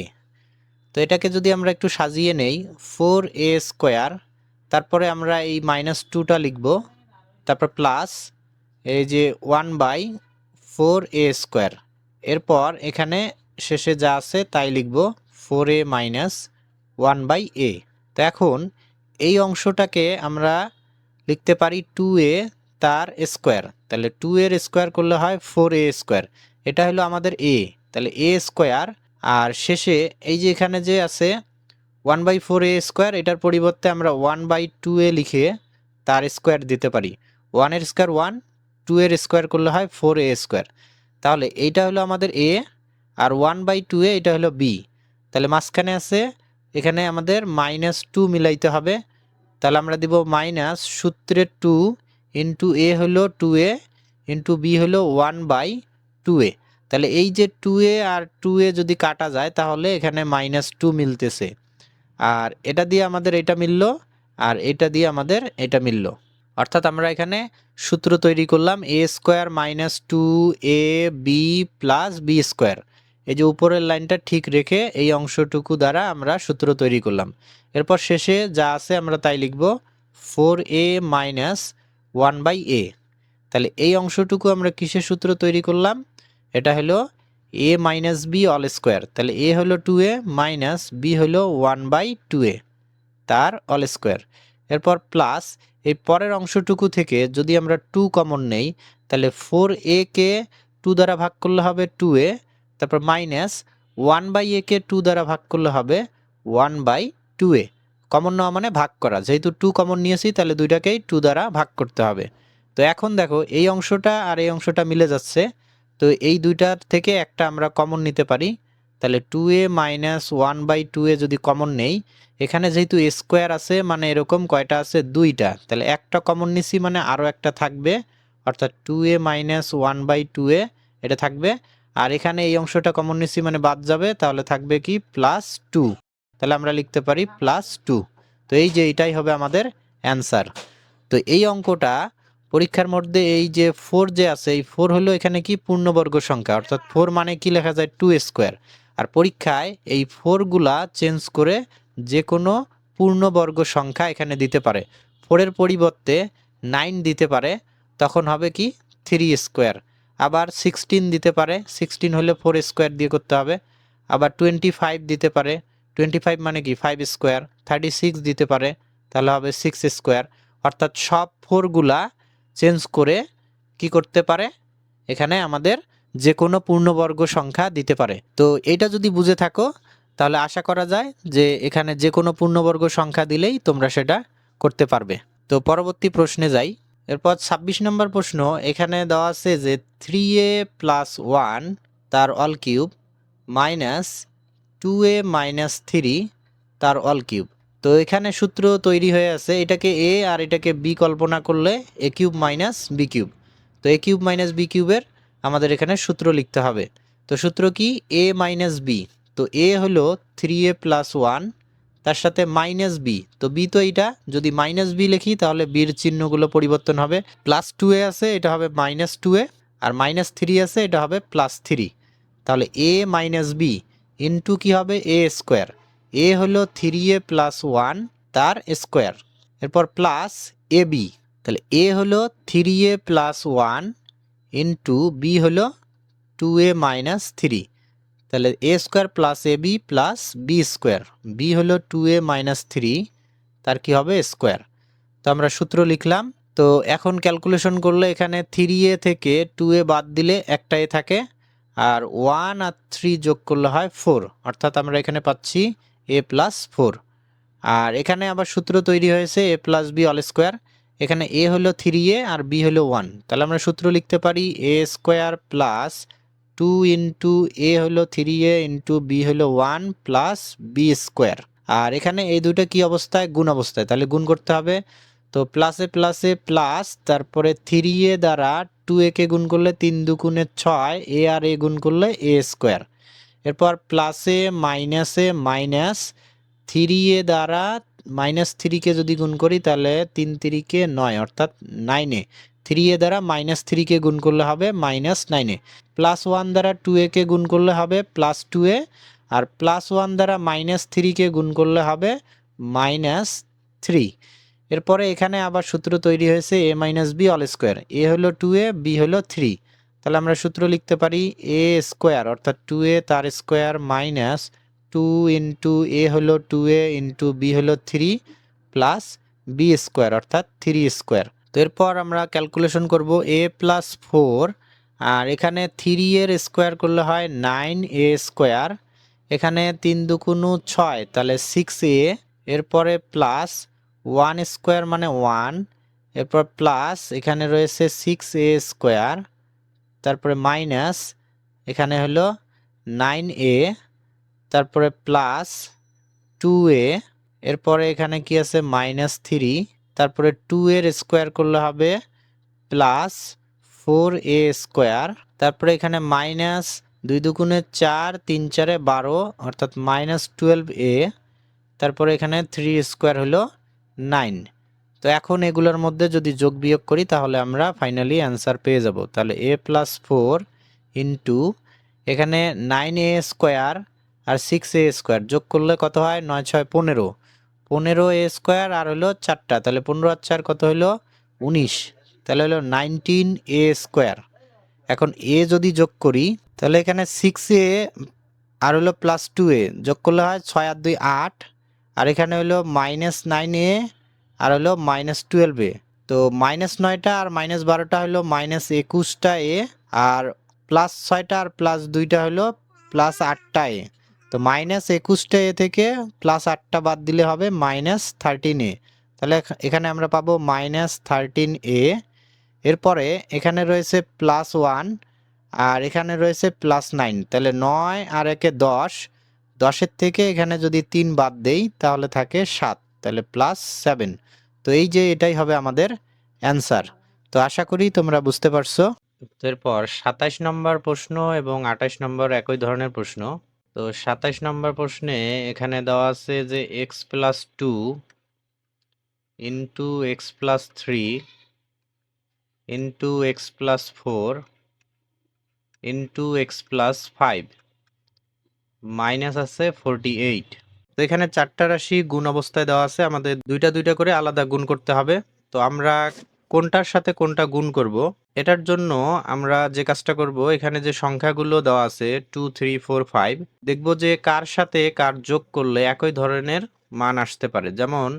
তো এটাকে যদি আমরা একটু সাজিয়ে নেই, 4a², তারপরে আমরা এই -2টা লিখব, তারপর প্লাস এই যে 1/4a², এরপর এখানে শেষে যা আছে তাই লিখব, 4a - 1/a। তো এখন এই অংশটাকে আমরা লিখতে পারি 2a তার স্কোয়ার, তাহলে 2 এর স্কোয়ার করলে হয় 4a², এটা হলো আমাদের a, তাহলে a²। আর শেষে এই যে এখানে যে আছে 1/4a², এটার পরিবর্তে আমরা 1/2a লিখে তার স্কোয়ার দিতে পারি। 1 এর স্কোয়ার 1, 2 এর স্কোয়ার করলে হয় 4a²। তাহলে এইটা হলো আমাদের a, আর 1/2a এটা হলো b। তাহলে মাঝখানে আছে, এখানে আমাদের -2 মিলাইতে হবে। তাহলে আমরা দিব মাইনাস সূত্রে 2 ইন্টু a হলো 2a ইন্টু b হলো 1/2a। তাহলে এই যে 2a আর 2a যদি কাটা যায় তাহলে এখানে -2 মিলতেছে, আর এটা দিয়ে আমাদের এটা মিলল, আর এটা দিয়ে আমাদের এটা মিলল। অর্থাৎ আমরা এখানে সূত্র তৈরি করলাম a² - 2ab প্লাস b²। এই যে উপরের লাইনটা ঠিক রেখে এই অংশটুকু দ্বারা আমরা সূত্র তৈরি করলাম। এরপর শেষে যা আছে আমরা তাই লিখব, 4a - 1/a। তাহলে এই অংশটুকু আমরা কিসের সূত্র তৈরি করলাম? এটা হলো a - b অল স্কোয়ার। তাহলে a হলো 2a মাইনাস b হলো 1/2a তার অল স্কোয়ার। এরপর প্লাস এই পরের অংশটুকু থেকে যদি আমরা 2 কমন নেই, তাহলে 4a কে 2 দ্বারা ভাগ করলে হবে 2a, তারপর মাইনাস 1/a কে 2 দ্বারা ভাগ করলে হবে 1/2a। কমন নেওয়া মানে ভাগ করা, যেহেতু 2 কমন নিয়েছি তাহলে দুইটাকেই 2 দ্বারা ভাগ করতে হবে। তো এখন দেখো এই অংশটা আর এই অংশটা মিলে যাচ্ছে, তো এই দুইটার থেকে একটা আমরা কমন নিতে পারি। তাহলে 2a - 1/2a যদি কমন নেই, এখানে যেহেতু স্কোয়ার আছে মানে এরকম কয়টা আছে, দুইটা, তাহলে একটা কমন নিছি মানে আরও একটা থাকবে, অর্থাৎ 2a - 1/2a এটা থাকবে। আর এখানে এই অংশটা কমন নিছি মানে বাদ যাবে, তাহলে থাকবে কি +2। তাহলে আমরা লিখতে পারি +2। তো এই যে এটাই হবে আমাদের অ্যান্সার। তো এই অঙ্কটা পরীক্ষার মধ্যে এই যে 4 যে আছে, এই 4 হলো এখানে কি পূর্ণবর্গ সংখ্যা, অর্থাৎ 4 মানে কি লেখা যায় 2²। আর পরীক্ষায় এই 4 গুলা চেঞ্জ করে যে কোনো পূর্ণবর্গ সংখ্যা এখানে দিতে পারে। 4 এর পরিবর্তে 9 দিতে পারে, তখন হবে কি 3²। আবার 16 দিতে পারে, 16 হলে 4² দিয়ে করতে হবে। আবার 25 দিতে পারে, 25 মানে কি 5²। 36 দিতে পারে, তাহলে হবে 6²। অর্থাৎ সব 4 গুলা চেঞ্জ করে কি করতে পারে, এখানে আমাদের যে কোনো পূর্ণবর্গ সংখ্যা দিতে পারে। তো এটা যদি বুঝে থাকো তাহলে আশা করা যায় যে এখানে যে কোনো পূর্ণবর্গ সংখ্যা দিলেই তোমরা সেটা করতে পারবে। তো পরবর্তী প্রশ্নে যাই। এরপর 26 নম্বর প্রশ্ন, এখানে দেওয়া আছে যে 3a + 1 তার অল কিউব মাইনাস 2a - 3 তার অল কিউব। তো এখানে সূত্র তৈরি হয়ে আছে, এটাকে a আর এটাকে b কল্পনা করলে a³ - b³। তো a³ - b³ আমাদের এখানে সূত্র লিখতে হবে। তো সূত্র কি, a - b। তো a হলো 3a + 1, তার সাথে -b। তো b তো এইটা, যদি -b লিখি তাহলে b এর চিহ্নগুলো পরিবর্তন হবে। +2a আছে, এটা হবে -2a, আর -3 আছে, এটা হবে +3। তাহলে a - b ইন্টু কি হবে a²। a হলো 3a + 1 তার স্কোয়ার, এরপর প্লাস ab। তাহলে a হলো 3a + 1 ইন্টু b হলো 2a - 3। তাহলে a² + ab + b²। b হলো 2a - 3, তার কি হবে স্কোয়ার। তো আমরা সূত্র লিখলাম। তো এখন ক্যালকুলেশন করলে এখানে 3a থেকে 2a বাদ দিলে একটা a থাকে, আর 1 আর 3 যোগ করলে হয় 4, অর্থাৎ আমরা এখানে পাচ্ছি a + 4। আর এখানে আবার সূত্র তৈরি হয়েছে a + b অল স্কোয়ার। এখানে a হলো 3a আর b হলো 1, তাহলে আমরা সূত্র লিখতে পারি a² + 2 ইন্টু a হলো 3a ইন্টু b হলো 1 প্লাস b²। আর এখানে এই দুটো কি অবস্থায়, গুণ অবস্থায়, তাহলে গুণ করতে হবে। তো প্লাসে প্লাসে প্লাস, তারপরে 3a দ্বারা 2a কে গুণ করলে 3 দুগুণে 6, a আর a গুণ করলে a²। এরপর প্লাসে মাইনাসে মাইনাস, 3a দ্বারা -3 কে যদি গুণ করি তাহলে 3 3 কে 9, অর্থাৎ 9এ। 3a দ্বারা -3 কে গুণ করলে হবে -9এ। +1 দ্বারা 2a কে গুণ করলে হবে +2a, আর +1 দ্বারা -3কে গুণ করলে হবে -3। এরপরে এখানে আবার সূত্র তৈরি হয়েছে a - b whole square. a হলো 2a, b হলো 3। তাহলে আমরা সূত্র লিখতে পারি a স্কয়ার অর্থাৎ 2a তার স্কয়ার মাইনাস 2 ইন্টু a হলো 2a ইন্টু b হলো 3 প্লাস b স্কয়ার অর্থাৎ 3 স্কয়ার। তো এরপর আমরা ক্যালকুলেশন করব a প্লাস 4 আর এখানে 3 এর স্কয়ার করলে হয় 9a স্কয়ার। এখানে 3 দুগুণ 6 তাহলে 6a। এরপরে প্লাস 1 স্কয়ার মানে 1। এরপর প্লাস এখানে রয়েছে 6a স্কয়ার, তারপরে মাইনাস এখানে হলো 9a, তারপরে প্লাস 2a। এরপরে এখানে কি আছে -3, তারপরে 2 এর স্কয়ার করলে হবে প্লাস 4a স্কয়ার। তারপরে এখানে মাইনাস 2 দুগুণে 4, 3 4 12 অর্থাৎ -12a। তারপরে এখানে 3 স্কয়ার হলো 9। তো এখন এগুলোর মধ্যে যদি যোগ বিয়োগ করি তাহলে আমরা ফাইনালি অ্যান্সার পেয়ে যাব। তাহলে a প্লাস 4 ইন্টু এখানে 9a স্কয়ার আর 6a স্কয়ার যোগ করলে কত হয় 9 6 15, 15a স্কয়ার আর হলো 4টা, তাহলে 15 আর 4 কত হলো 19, তাহলে হলো 19a স্কয়ার। এখন a যদি যোগ করি তাহলে এখানে 6a আর হলো প্লাস 2a যোগ করলে হয় 6 আর 2 8, আর এখানে হলো -9a আর হলো -12a। তো -9টা আর -12টা হলো -21টা a, আর +6টা আর +2টা হলো +8টা a। তো -21টা a থেকে +8টা বাদ দিলে হবে -13a। তাহলে এখানে আমরা পাবো -13a। এরপরে এখানে রয়েছে +1 আর এখানে রয়েছে +9, তাহলে 9 আর 1 10, 10-এর থেকে এখানে যদি 3 বাদ দেই তাহলে থাকে 7, তাহলে +7। তো এই যে এটাই হবে আমাদের অ্যান্সার। তো আশা করি তোমরা বুঝতে পারছো। এরপর 27 নম্বর প্রশ্ন এবং 28 নম্বর একই ধরনের প্রশ্ন। তো 27 নম্বর প্রশ্নে এখানে দেওয়া আছে যে x+2 into x+3 into x+4 into x+5 minus আছে 48। তো এখানে 4টা রাশি গুণ অবস্থায় দেওয়া আছে, আমাদের দুইটা দুইটা করে আলাদা গুণ করতে হবে। তো আমরা কোনটার সাথে কোনটা গুণ করব, এটার জন্য আমরা যে কাজটা করব, এখানে যে সংখ্যাগুলো দেওয়া আছে 2 3 4 5, দেখব যে কার সাথে কার যোগ করলে একই ধরনের মান আসতে পারে। যেমন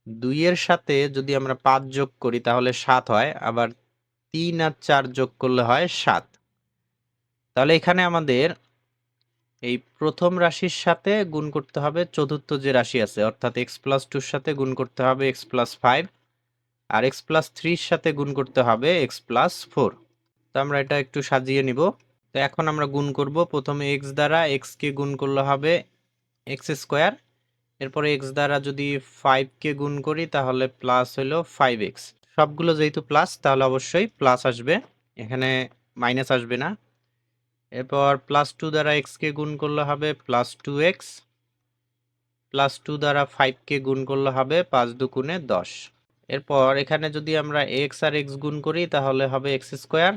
2 এর সাথে যদি আমরা 5 যোগ করি তাহলে 7 হয়, আবার 3 আর 4 যোগ করলে হয় 7। তাহলে এখানে আমাদের এই প্রথম রাশির সাথে গুণ করতে হবে চতুর্থ যে রাশি আছে, অর্থাৎ x+2 সাথে গুণ করতে হবে x+5 আর x+3 সাথে গুণ করতে হবে x+4। তো আমরা এটা একটু সাজিয়ে নিব। তো এখন আমরা গুণ করব, প্রথমে x দ্বারা x কে গুণ করলে হবে x স্কয়ার। এরপরে x দ্বারা যদি 5 কে গুণ করি তাহলে প্লাস হলো 5x। সবগুলো যেহেতু প্লাস তাহলে অবশ্যই প্লাস আসবে, এখানে মাইনাস আসবে না। এরপর +2 দ্বারা x কে গুণ করলে হবে +2x, +2 দ্বারা 5 কে গুণ করলে হবে 5 দুগুণে 10। এরপর এখানে যদি আমরা x আর x গুণ করি তাহলে হবে x স্কয়ার।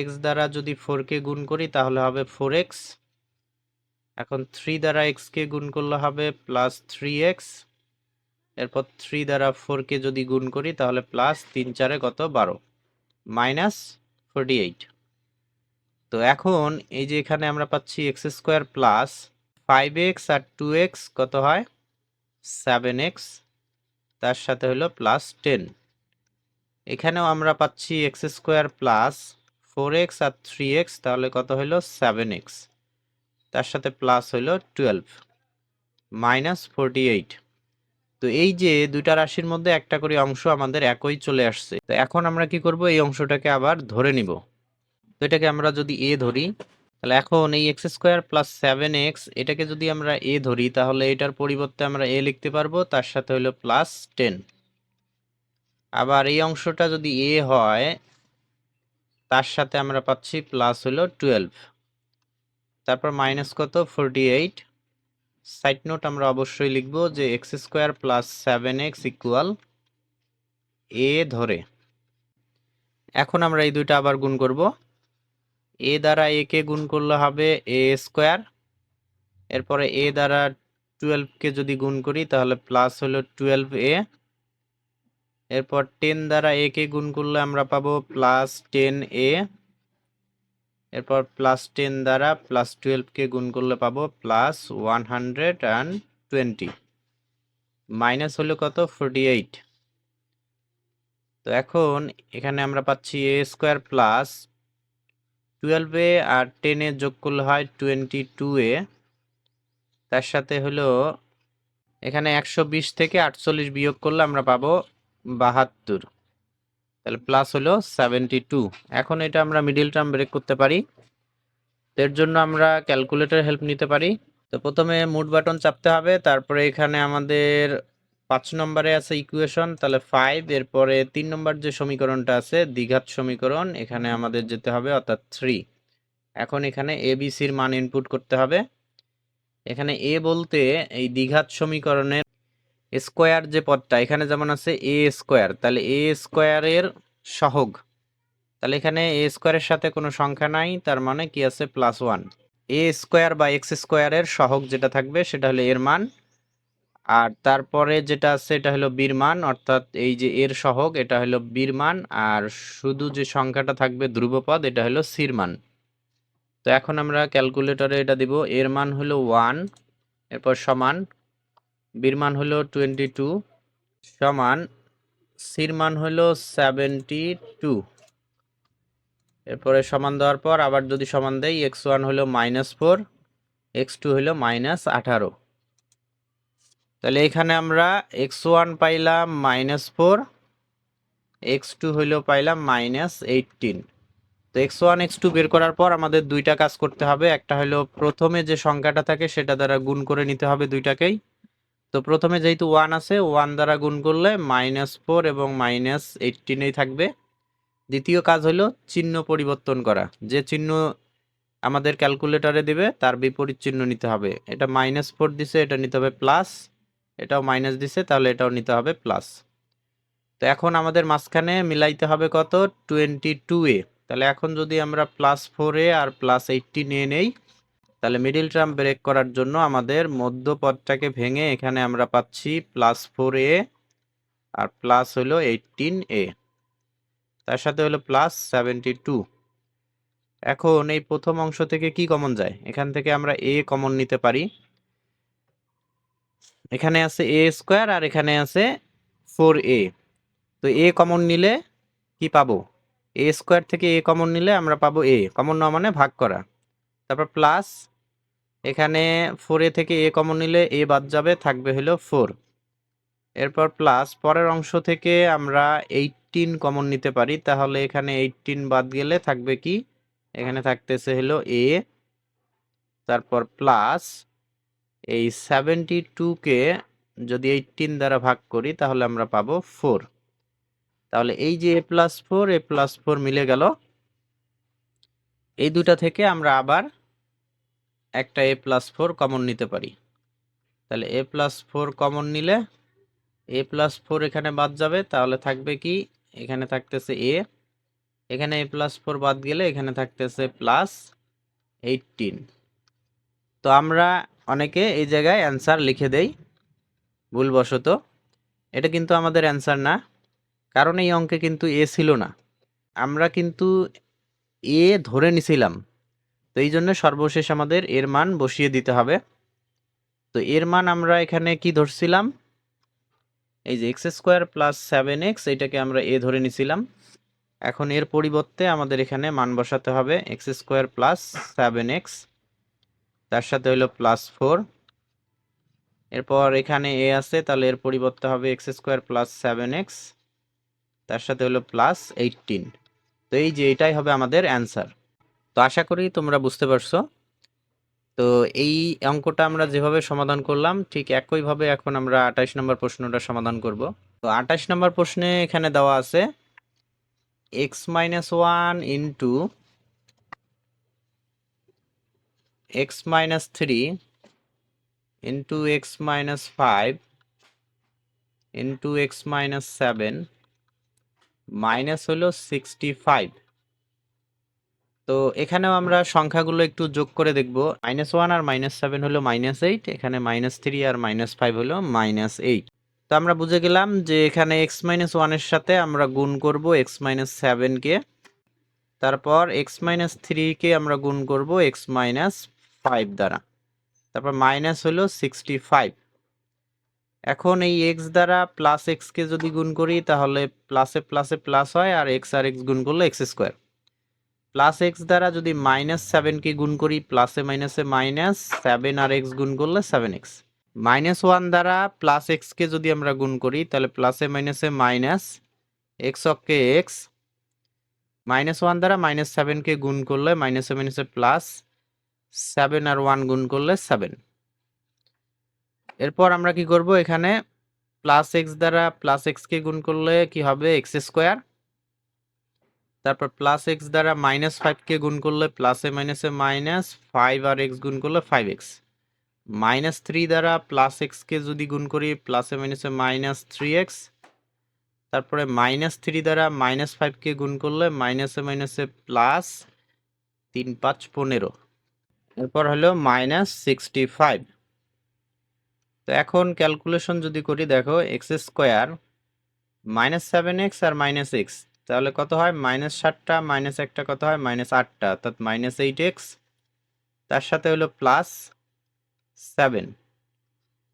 x দ্বারা যদি 4 কে গুণ করি তাহলে হবে 4x। এখন 3 দ্বারা x কে গুণ করলে হবে +3x। এরপর 3 দ্বারা 4 কে যদি গুণ করি তাহলে প্লাস 3 4 কত 12 -48। তো এখন এই যে এখানে আমরা পাচ্ছি x স্কয়ার প্লাস 5x আর 2x কত হয় 7x, তার সাথে হলো +10। এখানেও আমরা পাচ্ছি x স্কয়ার প্লাস 4x আর 3x, তাহলে কত হলো 7x, তার সাথে প্লাস হলো 12 -48। তো এই যে দুইটা রাশির মধ্যে একটা করে অংশ আমাদের একই চলে আসছে। তো এখন আমরা কি করব, এই অংশটাকে আবার ধরে নিব। তো এটাকে আমরা যদি a ধরি তাহলে এখন এই x স্কয়ার প্লাস 7x এটাকে যদি আমরা a ধরি তাহলে এটার পরিবর্তে আমরা a লিখতে পারবো, তার সাথে হলো +10। আবার এই অংশটা যদি a হয় তার সাথে আমরা পাচ্ছি প্লাস হলো 12, তারপর মাইনাস কত 48। সাইড নোট আমরা অবশ্যই লিখব যে x square plus 7x equal a ধরে। এখন আমরা এই দুইটা আবার গুণ করব, a দ্বারা a কে গুণ করলে হবে a স্কয়ার, এরপরে এ দ্বারা 12কে যদি গুণ করি তাহলে প্লাস হলো 12a। এরপর 10 দ্বারা a কে গুণ করলে আমরা পাবো প্লাস 10a। এরপর প্লাস 10 দ্বারা প্লাস 12কে গুণ করলে পাবো প্লাস 120। মাইনাস হলো কত 48। তো এখন এখানে আমরা পাচ্ছি এ স্কোয়ার প্লাস 12a আর 10 যোগ করলে হয় 22a। তার সাথে হলো এখানে 120 থেকে 48 বিয়োগ করলে আমরা পাবো 72। তাহলে প্লাস হলো 72। এখন এটা আমরা মিডিল টার্ম ব্রেক করতে পারি। এর জন্য আমরা ক্যালকুলেটর হেল্প নিতে পারি। তো প্রথমে মুভ বাটন চাপতে হবে, তারপরে এখানে আমাদের 5 নম্বরে আছে ইকুয়েশন, তাহলে 5। এরপরে 3 নম্বর যে সমীকরণটা আছে দ্বিঘাত সমীকরণ, এখানে আমাদের যেতে হবে অর্থাৎ 3। এখন এখানে এ বি সির মান ইনপুট করতে হবে। এখানে এ বলতে এই দ্বিঘাত সমীকরণের স্কোয়ার যে পদটা এখানে যেমন আছে এ স্কোয়ার, তাহলে এ স্কোয়ারের সহগ। তাহলে এখানে এ স্কোয়ারের সাথে কোনো সংখ্যা নাই, তার মানে কি আছে +1। এ স্কোয়ার বা এক্স স্কোয়ারের সহগ যেটা থাকবে সেটা হলো এর মান, আর তারপরে যেটা আছে এটা হলো বির মান, অর্থাৎ এই যে এর সহগ এটা হলো বির মান, আর শুধু যে সংখ্যাটা থাকবে ধ্রুবপদ এটা হলো সির মান। তো এখন আমরা ক্যালকুলেটরে এটা দিব, এর মান হলো 1, এরপর সমান বির মান হলো 22 সমান সির মান হলো 72। এরপরে সমান দেওয়ার পর আবার যদি সমান দেই x1 হলো -4, x2 হলো -18। তাহলে এখানে আমরা x1 পাইলাম -4, x2 হইলো পাইলাম -18। তো x1 x2 বের করার পর আমাদের দুইটা কাজ করতে হবে। একটা হলো প্রথমে যে সংখ্যাটা থাকে সেটা দ্বারা গুণ করে নিতে হবে দুইটাকেই। তো প্রথমে যেহেতু 1 আছে 1 দ্বারা গুণ করলে -4 এবং -18 থাকবে। দ্বিতীয় কাজ হলো চিহ্ন পরিবর্তন করা, যে চিহ্ন আমাদের ক্যালকুলেটরে দিবে তার বিপরীত চিহ্ন নিতে হবে। এটা -4 দিছে, এটা নিতে হবে প্লাস, এটাও মাইনাস দিছে তাহলে এটাও নিতে হবে প্লাস। তো এখন আমাদের মাঝখানে মিলাইতে হবে কত 22a। তাহলে এখন যদি আমরা +4a আর +18 নিয়ে নেই তাহলে মিডিল টার্ম ব্রেক করার জন্য আমাদের মধ্যপদটাকে ভেঙে এখানে আমরা পাচ্ছি +4a আর প্লাস হলো 18a, তার সাথে হলো +72। এখন এই প্রথম অংশ থেকে কি কমন যায়, এখান থেকে আমরা a কমন নিতে পারি। এখানে আছে a স্কোয়ার আর এখানে আছে 4a। তো a কমন নিলে কি পাবো, a স্কোয়ার থেকে a কমন নিলে আমরা পাবো a কমন নেওয়া মানে ভাগ করা, তারপর প্লাস এখানে 4a থেকে a কমন নিলে a বাদ যাবে, থাকবে হলো 4। এরপর প্লাস পরের অংশ থেকে আমরা 18 কমন নিতে পারি, তাহলে এখানে 18 বাদ গেলে থাকবে কি, এখানে থাকতেছে হলো a, তারপর প্লাস এই 72কে যদি 18 দ্বারা ভাগ করি তাহলে আমরা পাবো 4। তাহলে এই যে a+4 মিলে গেল। এই দুটা থেকে আমরা আবার একটা a+4 কমন নিতে পারি। তাহলে a+4 কমন নিলে a+4 এখানে বাদ যাবে, তাহলে থাকবে কি, এখানে থাকতেছে a, এখানে a+4 বাদ গেলে এখানে থাকতেছে +18। তো আমরা অনেকে এই জায়গায় অ্যান্সার লিখে দেই ভুলবশত, এটা কিন্তু আমাদের অ্যান্সার না, কারণ এই অঙ্কে কিন্তু এ ছিল না, আমরা কিন্তু এ ধরে নিছিলাম। তো এই জন্য সর্বশেষ আমাদের এর মান বসিয়ে দিতে হবে। তো এর মান আমরা এখানে কি ধরছিলাম, এই যে x² + 7x, এটাকে আমরা এ ধরে নিছিলাম। এখন এর পরিবর্তে আমাদের এখানে মান বসাতে হবে x² + 7x, তার সাথে হলো +4। এরপর এখানে এ আছে, তাহলে এর পরিবর্তে হবে x² + 7x, তার সাথে হলো +18। তো এই যে এটাই হবে আমাদের অ্যান্সার। তো আশা করি তোমরা বুঝতে পারছো। তো এই অঙ্কটা আমরা যেভাবে সমাধান করলাম ঠিক একইভাবে এখন আমরা 28 নম্বর প্রশ্নটা সমাধান করব। তো 28 নম্বর প্রশ্নে এখানে দেওয়া আছে x-1 into x-3 into x-5 into x-7 minus হলো 65। তো এখানেও আমরা সংখ্যাগুলো একটু যোগ করে দেখব। -1 আর -7 হলো -8, এখানে -3 আর -5 হলো -8। তো আমরা বুঝে গেলাম যে এখানে x-1 এর সাথে আমরা গুণ করব x-7 কে, তারপর x-3 কে আমরা গুণ করব x-5 দ্বারা, তারপর মাইনাস হলো 65। এখন এই x দ্বারা প্লাস x কে যদি গুণ করি তাহলে প্লাসে প্লাসে প্লাস হয়, আর x গুণ করলে x²। প্লাস x দ্বারা যদি -7 কে গুণ করি, প্লাসে মাইনাসে মাইনাস, 7 আর x গুণ করলে 7x। -1 দ্বারা প্লাস x কে যদি আমরা গুণ করি তাহলে প্লাসে মাইনাসে মাইনাস, x অক্ষে x, -1 দ্বারা -7 কে গুণ করলে মাইনাসে মাইনাসে প্লাস, 7 আর 1 গুণ করলে 7। এরপর আমরা কি করব, এখানে প্লাস x দ্বারা প্লাস x কে গুণ করলে কি হবে x², তারপর প্লাস x দ্বারা -5 কে গুণ করলে প্লাসে মাইনাসে মাইনাস, 5 আর x গুণ করলে 5x। -3 দ্বারা প্লাস x কে যদি গুণ করি প্লাসে মাইনাসে মাইনাস 3x, তারপরে -3 দ্বারা -5 কে গুণ করলে মাইনাসে মাইনাসে প্লাস, 3 5 15। এরপর হলো -65। তো এখন ক্যালকুলেশন যদি করি, দেখো x² -7x আর -x, তাহলে কত হয়, -7টা -1টা কত হয়, -8টা, অর্থাৎ -8x, তার সাথে হলো প্লাস 7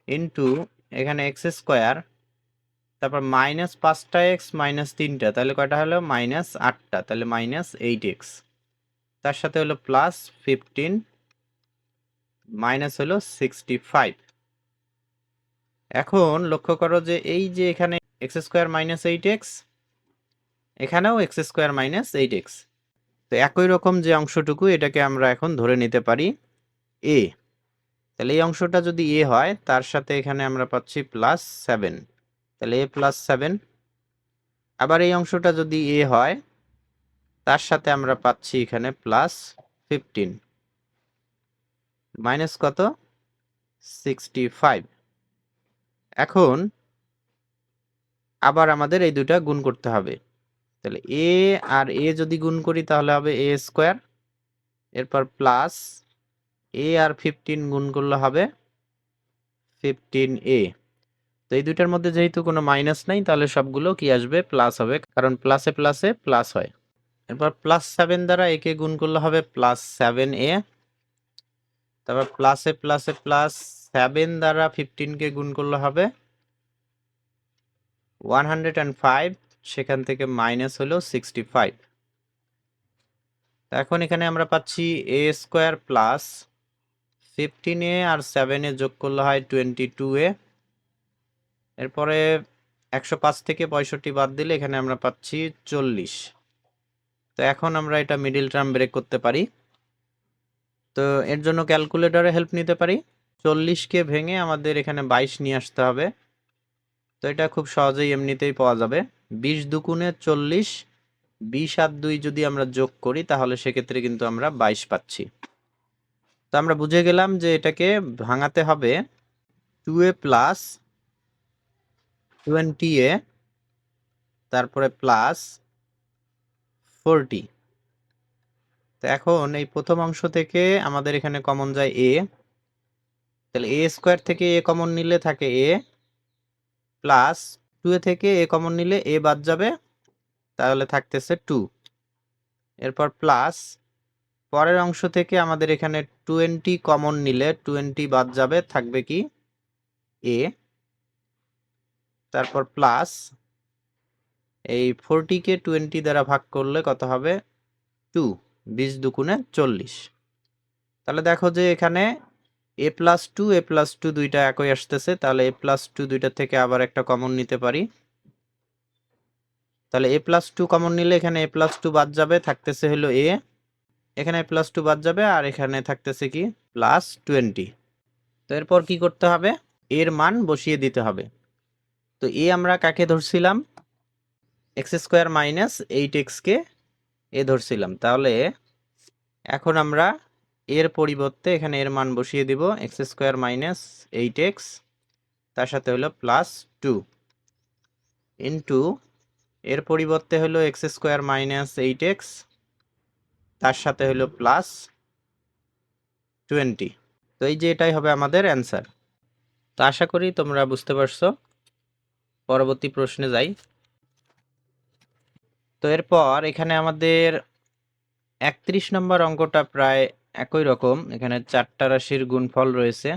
ইন্টু এখানে x², তারপর -5টা x -3টা, তাহলে কয়টা হলো, -8টা, তাহলে -8x, তার সাথে হলো প্লাস 15 মাইনাস হলো 65। এখন লক্ষ্য করো যে এই যে এখানে x² -8x, এখানেও x² -8x। তো একই রকম যে অংশটুকু, এটাকে আমরা এখন ধরে নিতে পারি a। তাহলে এই অংশটা যদি a হয়, তার সাথে এখানে আমরা পাচ্ছি +7, তাহলে a + 7। আবার এই অংশটা যদি a হয়, তার সাথে আমরা পাচ্ছি এখানে +15, মাইনাস কত, 65। এখন আবার আমাদের এই দুটা গুণ করতে হবে, তাহলে a আর a যদি গুণ করি তাহলে হবে a², এরপর প্লাস a আর 15 গুণ করলে হবে 15a। তো এই দুইটার মধ্যে যেহেতু কোনো মাইনাস নাই, তাহলে সবগুলো কি আসবে, প্লাস হবে, কারণ প্লাসে প্লাসে প্লাস হয়। এরপর +7 দ্বারা a কে গুণ করলে হবে +7a, তারপর প্লাসে প্লাসে প্লাস, 7 দ্বারা 15 কে গুণ করলে হবে 105, সেখান থেকে মাইনাস হলো 65। এখন এখানে আমরা পাচ্ছি a² প্লাস 15a আর 7a যোগ করলে হয় 22a। এরপরে 105 থেকে 65 বাদ দিলে এখানে আমরা পাচ্ছি 40। তো এখন আমরা এটা মিডিল টার্ম ব্রেক করতে পারি। তো এর জন্য ক্যালকুলেটরে হেল্প নিতে পারি। 40কে ভেঙে আমাদের এখানে 22 নিয়ে আসতে হবে। তো এটা খুব সহজেই এমনিতেই পাওয়া যাবে। 20 দুগুণে 40, 20 আর 2 যদি আমরা যোগ করি তাহলে সেক্ষেত্রে কিন্তু আমরা 22 পাচ্ছি। তো আমরা বুঝে গেলাম যে এটাকে ভাঙাতে হবে 2a প্লাস 20a, তারপরে প্লাস 40। তো এখন এই প্রথম অংশ থেকে আমাদের এখানে কমন যায় a, তাহলে a² থেকে a কমন নিলে থাকে a, প্লাস 2a থেকে a কমন নিলে a বাদ যাবে, তাহলে থাকতেছে 2। এরপর প্লাস পরের অংশ থেকে আমাদের এখানে 20 কমন নিলে 20 বাদ যাবে, থাকবে কি a, তারপর প্লাস এই 40 কে 20 দ্বারা ভাগ করলে কত হবে, 2, 20 দুগুণে 40। তাহলে দেখো যে এখানে a+2 দুইটা একই আসতেছে, তাহলে a+2 দুইটা থেকে আবার একটা কমন নিতে পারি। তাহলে a+2 কমন নিলে এখানে a+2 বাদ যাবে, থাকতেছে হলো a, এখানে a+2 বাদ যাবে, আর এখানে থাকতেছে কি +20। তো এরপর কি করতে হবে, এর মান বসিয়ে দিতে হবে। তো a আমরা কাকে ধরছিলাম, x² -8x কে a ধরছিলাম। তাহলে এখন আমরা এর পরিবর্তে এখানে এর মান বসিয়ে দিব, x² -8x, তার সাথে হলো +2 ইন্টু এর পরিবর্তে হলো x² -8x, তার সাথে হলো প্লাস 20। তো এই যে এটাই হবে আমাদের অ্যান্সার। তো আশা করি তোমরা বুঝতে পারছো। পরবর্তী প্রশ্নে যাই। তো এরপর এখানে আমাদের 31 নম্বর অঙ্কটা প্রায় একই রকম। এখানে 4টা রাশির গুণফল রয়েছে।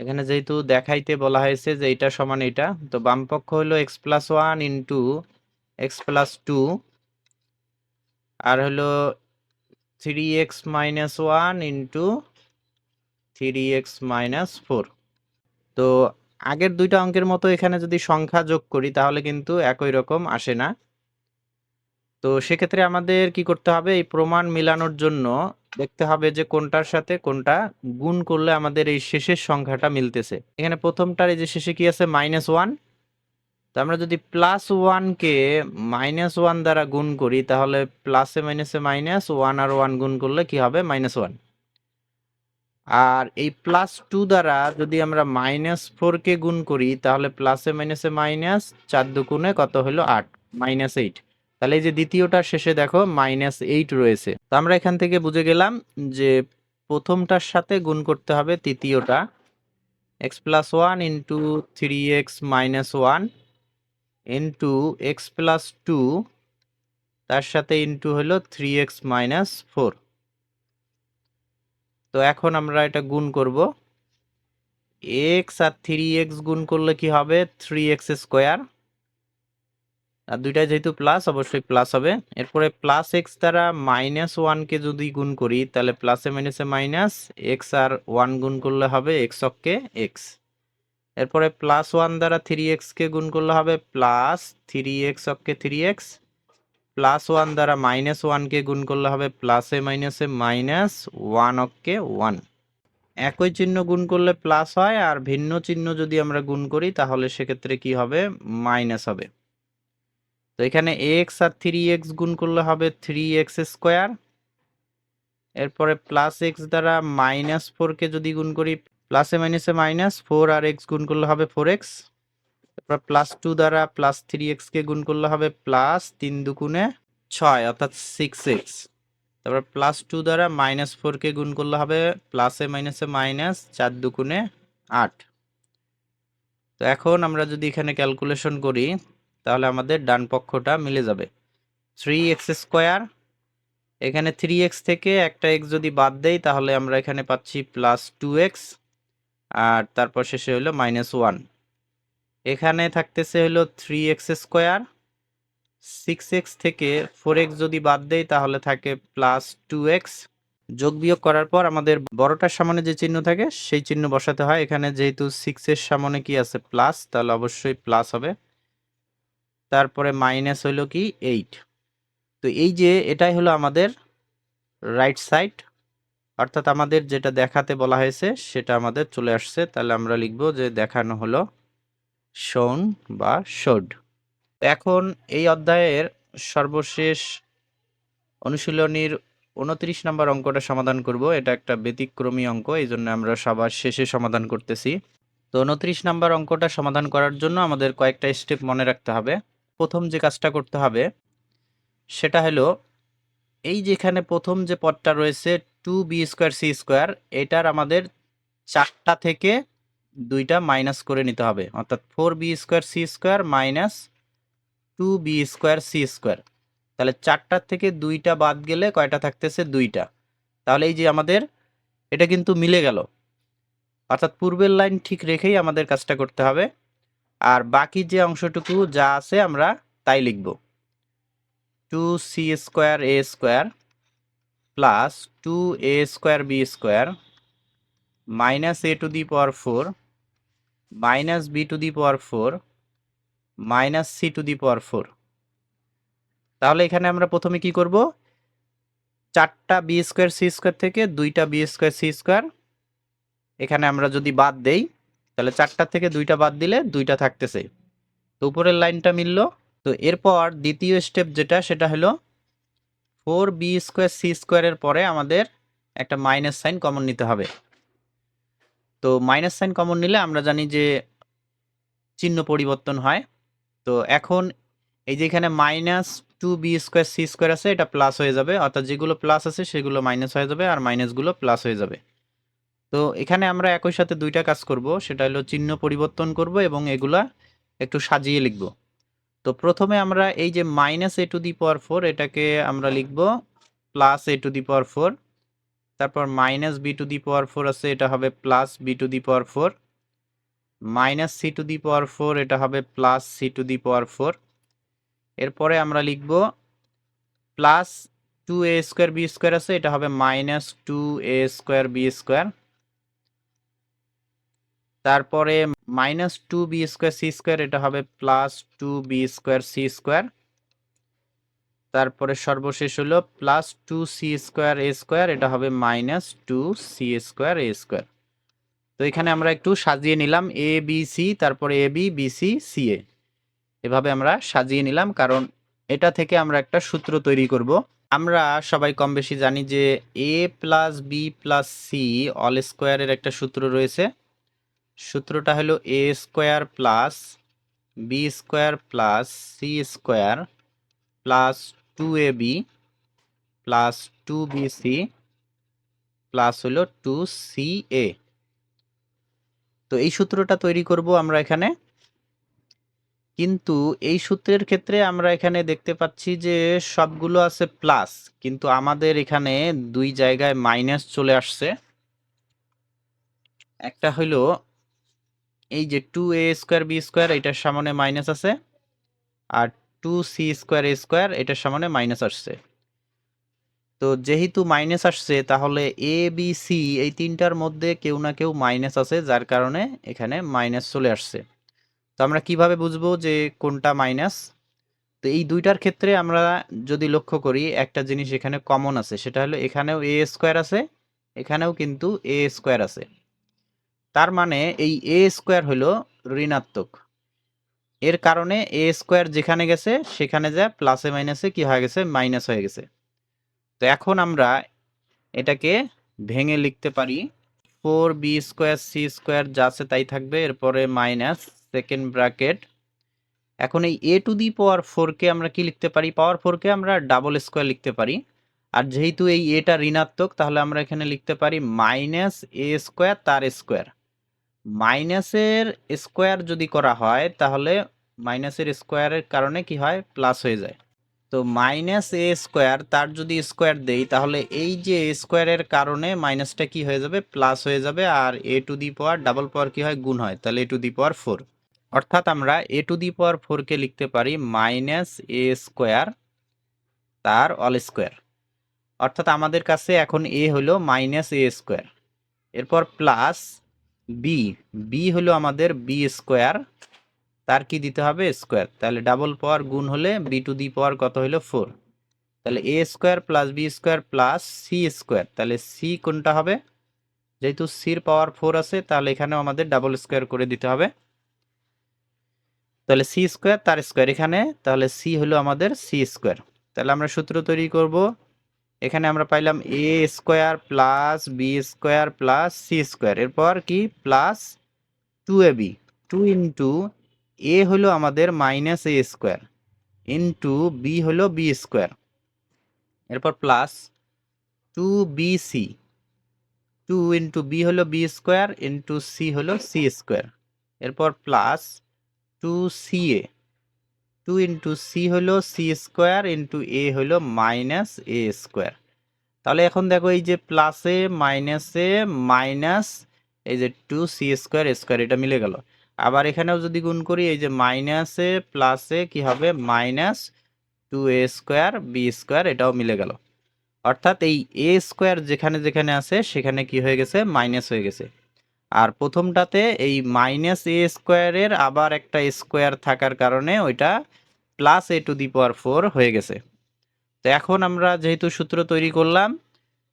এখানে যেহেতু দেখাইতে বলা হয়েছে যে এটা সমান এটা, তো বাম পক্ষ হলো x+1 ইন্টু x+2 আর হলো 3x-1 ইন্টু 3x-4। তো আগের দুইটা অঙ্কের মতো এখানে যদি সংখ্যা যোগ করি তাহলে কিন্তু একই রকম আসে না। তো সেক্ষেত্রে আমাদের কি করতে হবে, এই প্রমাণ মিলানোর জন্য দেখতে হবে যে কোনটার সাথে কোনটা গুণ করলে আমাদের এই শেষের সংখ্যাটা মিলতেছে। এখানে প্রথমটার এই যে শেষে কি আছে -1, তো আমরা যদি +1 কে -1 দ্বারা গুণ করি তাহলে প্লাসে মাইনাসে মাইনাস, 1 আর 1 গুণ করলে কি হবে -1। আর এই +2 দ্বারা যদি আমরা -4 কে গুণ করি তাহলে প্লাসে মাইনাসে মাইনাস, 4 দুগুণে কত হলো 8, -8। তাহলে এই যে দ্বিতীয়টার শেষে দেখো -8 রয়েছে। তো আমরা এখান থেকে বুঝে গেলাম যে প্রথমটার সাথে গুণ করতে হবে তৃতীয়টা, x+1 into 3x-1 into x+2 তার সাথে ইন্টু হলো 3x-4। তো এখন আমরা এটা গুণ করব। x আর 3x গুণ করলে কি হবে 3x স্কোয়ার, আর দুইটাই যেহেতু প্লাস অবশ্যই প্লাস হবে। এরপরে প্লাস x দ্বারা -1কে যদি গুণ করি তাহলে প্লাসে মাইনাসে মাইনাস, x আর 1 গুণ করলে হবে x অক্ষে x। এরপরে +1 দ্বারা 3x কে গুণ করলে হবে প্লাস 3x অক্ষে 3x, +1 দ্বারা -1কে গুণ করলে হবে প্লাসে মাইনাসে মাইনাস, 1 অক্ষে 1। একই চিহ্ন গুণ করলে প্লাস হয়, আর ভিন্ন চিহ্ন যদি আমরা গুণ করি তাহলে সেক্ষেত্রে কি হবে মাইনাস হবে। তো এখানে x আর 3x গুণ করলে হবে 3x স্কোয়ার। এরপরে প্লাস x দ্বারা -4কে যদি গুণ করি প্লাসে মাইনাসে মাইনাস, 4 আর x গুণ করলে হবে 4x। এরপর +2 দ্বারা +3x কে গুণ করলে হবে প্লাস 3 দুগুণে 6 অর্থাৎ 6x। তারপর +2 দ্বারা -4কে গুণ করলে হবে প্লাসে মাইনাসে মাইনাস, 4 দুগুণে 8। তো এখন আমরা যদি এখানে ক্যালকুলেশন করি তাহলে আমাদের ডান পক্ষটা মিলে যাবে। 3x স্কোয়ার, এখানে 3x থেকে একটা x যদি বাদ দেই তাহলে আমরা এখানে পাচ্ছি +2x, আর তারপর শেষে হলো -1। এখানে থাকতেছে হলো 3x স্কোয়ার, 6x থেকে 4x যদি বাদ দেই তাহলে থাকে +2x। যোগ বিয়োগ করার পর আমাদের বড়টার সামনে যে চিহ্ন থাকে সেই চিহ্ন বসাতে হয়। এখানে যেহেতু 6 এর সামনে কি আছে প্লাস, তাহলে অবশ্যই প্লাস হবে। তারপরে মাইনাস হলো কি 8। তো এই যে এটাই হলো আমাদের রাইট সাইড, অর্থাৎ আমাদের যেটা দেখাতে বলা হয়েছে সেটা আমাদের চলে আসছে। তাহলে আমরা লিখব যে দেখানো হলো, শোন বা শোড। এখন এই অধ্যায়ের সর্বশেষ অনুশীলনীর 29 নম্বর অঙ্কটা সমাধান করব। এটা একটা ব্যতিক্রমী অঙ্ক, এই জন্য আমরা সবার শেষে সমাধান করতেছি। তো 29 নম্বর অঙ্কটা সমাধান করার জন্য আমাদের কয়েকটা স্টেপ মনে রাখতে হবে। প্রথম যে কাজটা করতে হবে সেটা হলো, এই যেখানে প্রথম যে পদটা রয়েছে 2b²c², এটার আমাদের 4টা থেকে 2টা মাইনাস করে নিতে হবে, অর্থাৎ 4b²c² মাইনাস 2b²c²। তাহলে 4টার থেকে 2টা বাদ গেলে কয়টা থাকতেছে 2টা। তাহলে এই যে আমাদের এটা কিন্তু মিলে গেল, অর্থাৎ পূর্বের লাইন ঠিক রেখেই আমাদের কাজটা করতে হবে। আর বাকি যে অংশটুকু যা আছে আমরা তাই লিখব। 2c²a² plus 2a²b² minus a⁴ minus b⁴ minus c⁴। তাহলে এখানে আমরা প্রথমে কি করব, 4টা b²c² থেকে 2টা b²c², এখানে আমরা যদি বাদ দেই তাহলে 4টা থেকে 2টা বাদ দিলে 2টা থাকতেছে। তো উপরের লাইনটা মিলল। তো এরপর দ্বিতীয় স্টেপ যেটা সেটা হলো 4b²c² এর পরে আমাদের একটা মাইনাস সাইন কমন নিতে হবে। তো মাইনাস সাইন কমন নিলে আমরা জানি যে চিহ্ন পরিবর্তন হয়। তো এখন এই যে এখানে two b square c square আছে, এটা প্লাস হয়ে যাবে, অর্থাৎ যেগুলো প্লাস আছে সেগুলো মাইনাস হয়ে যাবে আর মাইনাসগুলো প্লাস হয়ে যাবে। তো এখানে আমরা একই সাথে দুইটা কাজ করব, সেটা হলো চিহ্ন পরিবর্তন করব এবং এগুলা একটু সাজিয়ে লিখব। তো প্রথমে আমরা এই যে minus a to the power four এটাকে আমরা লিখব plus a to the power four, তারপর minus b to the power four আছে, এটা হবে plus b to the power four, minus c to the power four এটা হবে plus c to the power four. এরপরে আমরা লিখব plus two a square b square আছে, এটা হবে minus two a square b square, তারপরে minus two b square c square এটা হবে plus two b square c square, তারপরে সর্বশেষ হলো plus two c square a square, এটা হবে minus two c square a square. তো এখানে আমরা একটু সাজিয়ে নিলাম এ বি সি, তারপরে A B B C C এ, এভাবে আমরা সাজিয়ে নিলাম, কারণ এটা থেকে আমরা একটা সূত্র তৈরি করব। আমরা সবাই কম বেশি জানি যে a plus b plus c all স্কোয়ারের একটা সূত্র রয়েছে। সূত্রটা হলো a square plus B square plus c square plus two a b plus two b c plus হলো টু সি এ। তো এই সূত্রটা তৈরি করব আমরা এখানে, কিন্তু এই সূত্রের ক্ষেত্রে আমরা এখানে দেখতে পাচ্ছি যে সবগুলো আছে প্লাস, কিন্তু আমাদের এখানে দুই জায়গায় মাইনাস চলে আসছে। একটা হলো এই যে two a square b square এটার সামনে মাইনাস আছে, আর two c square a square এটার সামনে মাইনাস আসছে। তো যেহেতু মাইনাস আসছে তাহলে এ বি সি এই তিনটার মধ্যে কেউ না কেউ মাইনাস আছে, যার কারণে এখানে মাইনাস চলে আসছে। তো আমরা কিভাবে বুঝবো যে কোনটা মাইনাস? তো এই দুইটার ক্ষেত্রে আমরা যদি লক্ষ্য করি একটা জিনিস এখানে কমন আছে, সেটা হলো এখানেও এ স্কোয়ার আছে, এখানেও কিন্তু এ স্কোয়ার আছে। তার মানে এই এ স্কোয়ার হলো ঋণাত্মক, এর কারণে এ স্কোয়ার যেখানে গেছে সেখানে যা প্লাসে মাইনাসে কি হয়ে গেছে, মাইনাস হয়ে গেছে। তো এখন আমরা এটাকে ভেঙে লিখতে পারি four b square c square যা আছে তাই থাকবে, এরপরে মাইনাস সেকেন্ড ব্র্যাকেট। এখন এই এ টু দি পাওয়ার ফোরকে আমরা কি লিখতে পারি, পাওয়ার ফোরকে আমরা ডাবল স্কোয়ার লিখতে পারি। আর যেহেতু এই এটা ঋণাত্মক তাহলে আমরা এখানে লিখতে পারি মাইনাস এ স্কোয়ার তার স্কোয়ার। মাইনাসের স্কোয়ার যদি করা হয় তাহলে মাইনাসের স্কোয়ারের কারণে কি হয়, প্লাস হয়ে যায়। তো মাইনাস এ স্কোয়ার তার যদি স্কোয়ার দেই তাহলে এই যে স্কোয়ারের কারণে মাইনাসটা কি হয়ে যাবে, প্লাস হয়ে যাবে, আর এ টু দি পাওয়ার ডাবল পাওয়ার কি হয়, গুণ হয়, তাহলে এ টু দি পাওয়ার ফোর। অর্থাৎ আমরা এ টু দি পাওয়ার ফোরকে লিখতে পারি মাইনাস এ স্কোয়ার তার অল স্কোয়ার। অর্থাৎ আমাদের কাছে এখন এ হলো মাইনাস এ স্কোয়ার, এরপর প্লাস বি, বি হলো আমাদের বি স্কোয়ার, তার কি দিতে হবে, স্কোয়ার, তাহলে ডাবল পাওয়ার গুণ হলে বি টু দি পাওয়ার কত হলো ফোর, তাহলে a square plus B square plus c square, তাহলে সি কোনটা হবে, যেহেতু সির পাওয়ার ফোর আছে তাহলে এখানেও আমাদের ডাবল স্কোয়ার করে দিতে হবে, তাহলে সি স্কোয়ার তার স্কোয়ার এখানে, তাহলে সি হলো আমাদের সি স্কোয়ার। তাহলে আমরা সূত্র তৈরি করব, এখানে আমরা পাইলাম a square plus B square plus c square, এরপর কি plus two a b, two into a হলো আমাদের minus a square into b হলো বি স্কোয়ার, এরপর plus two b c, two into b হলো বি স্কোয়ার ইন্টু সি হলো c square, এরপর plus two c a, two into c হলো c square into a হলো minus a square. তাহলে এখন দেখো এই যে প্লাসে মাইনাসে মাইনাস এই যে টু সি স্কোয়ার স্কোয়ার এটা মিলে গেল। আবার এখানেও যদি গুণ করি এই যে মাইনাসে প্লাসে কি হবে, minus two a square b square এটাও মিলে গেল। অর্থাৎ এই এ স্কোয়ার যেখানে যেখানে আছে সেখানে কি হয়ে গেছে, মাইনাস হয়ে গেছে। আর প্রথমটাতে এই মাইনাস এ স্কোয়ারের আবার একটা স্কোয়ার থাকার কারণে ওইটা plus a to the power four হয়ে গেছে। তো এখন আমরা যেহেতু সূত্র তৈরি করলাম,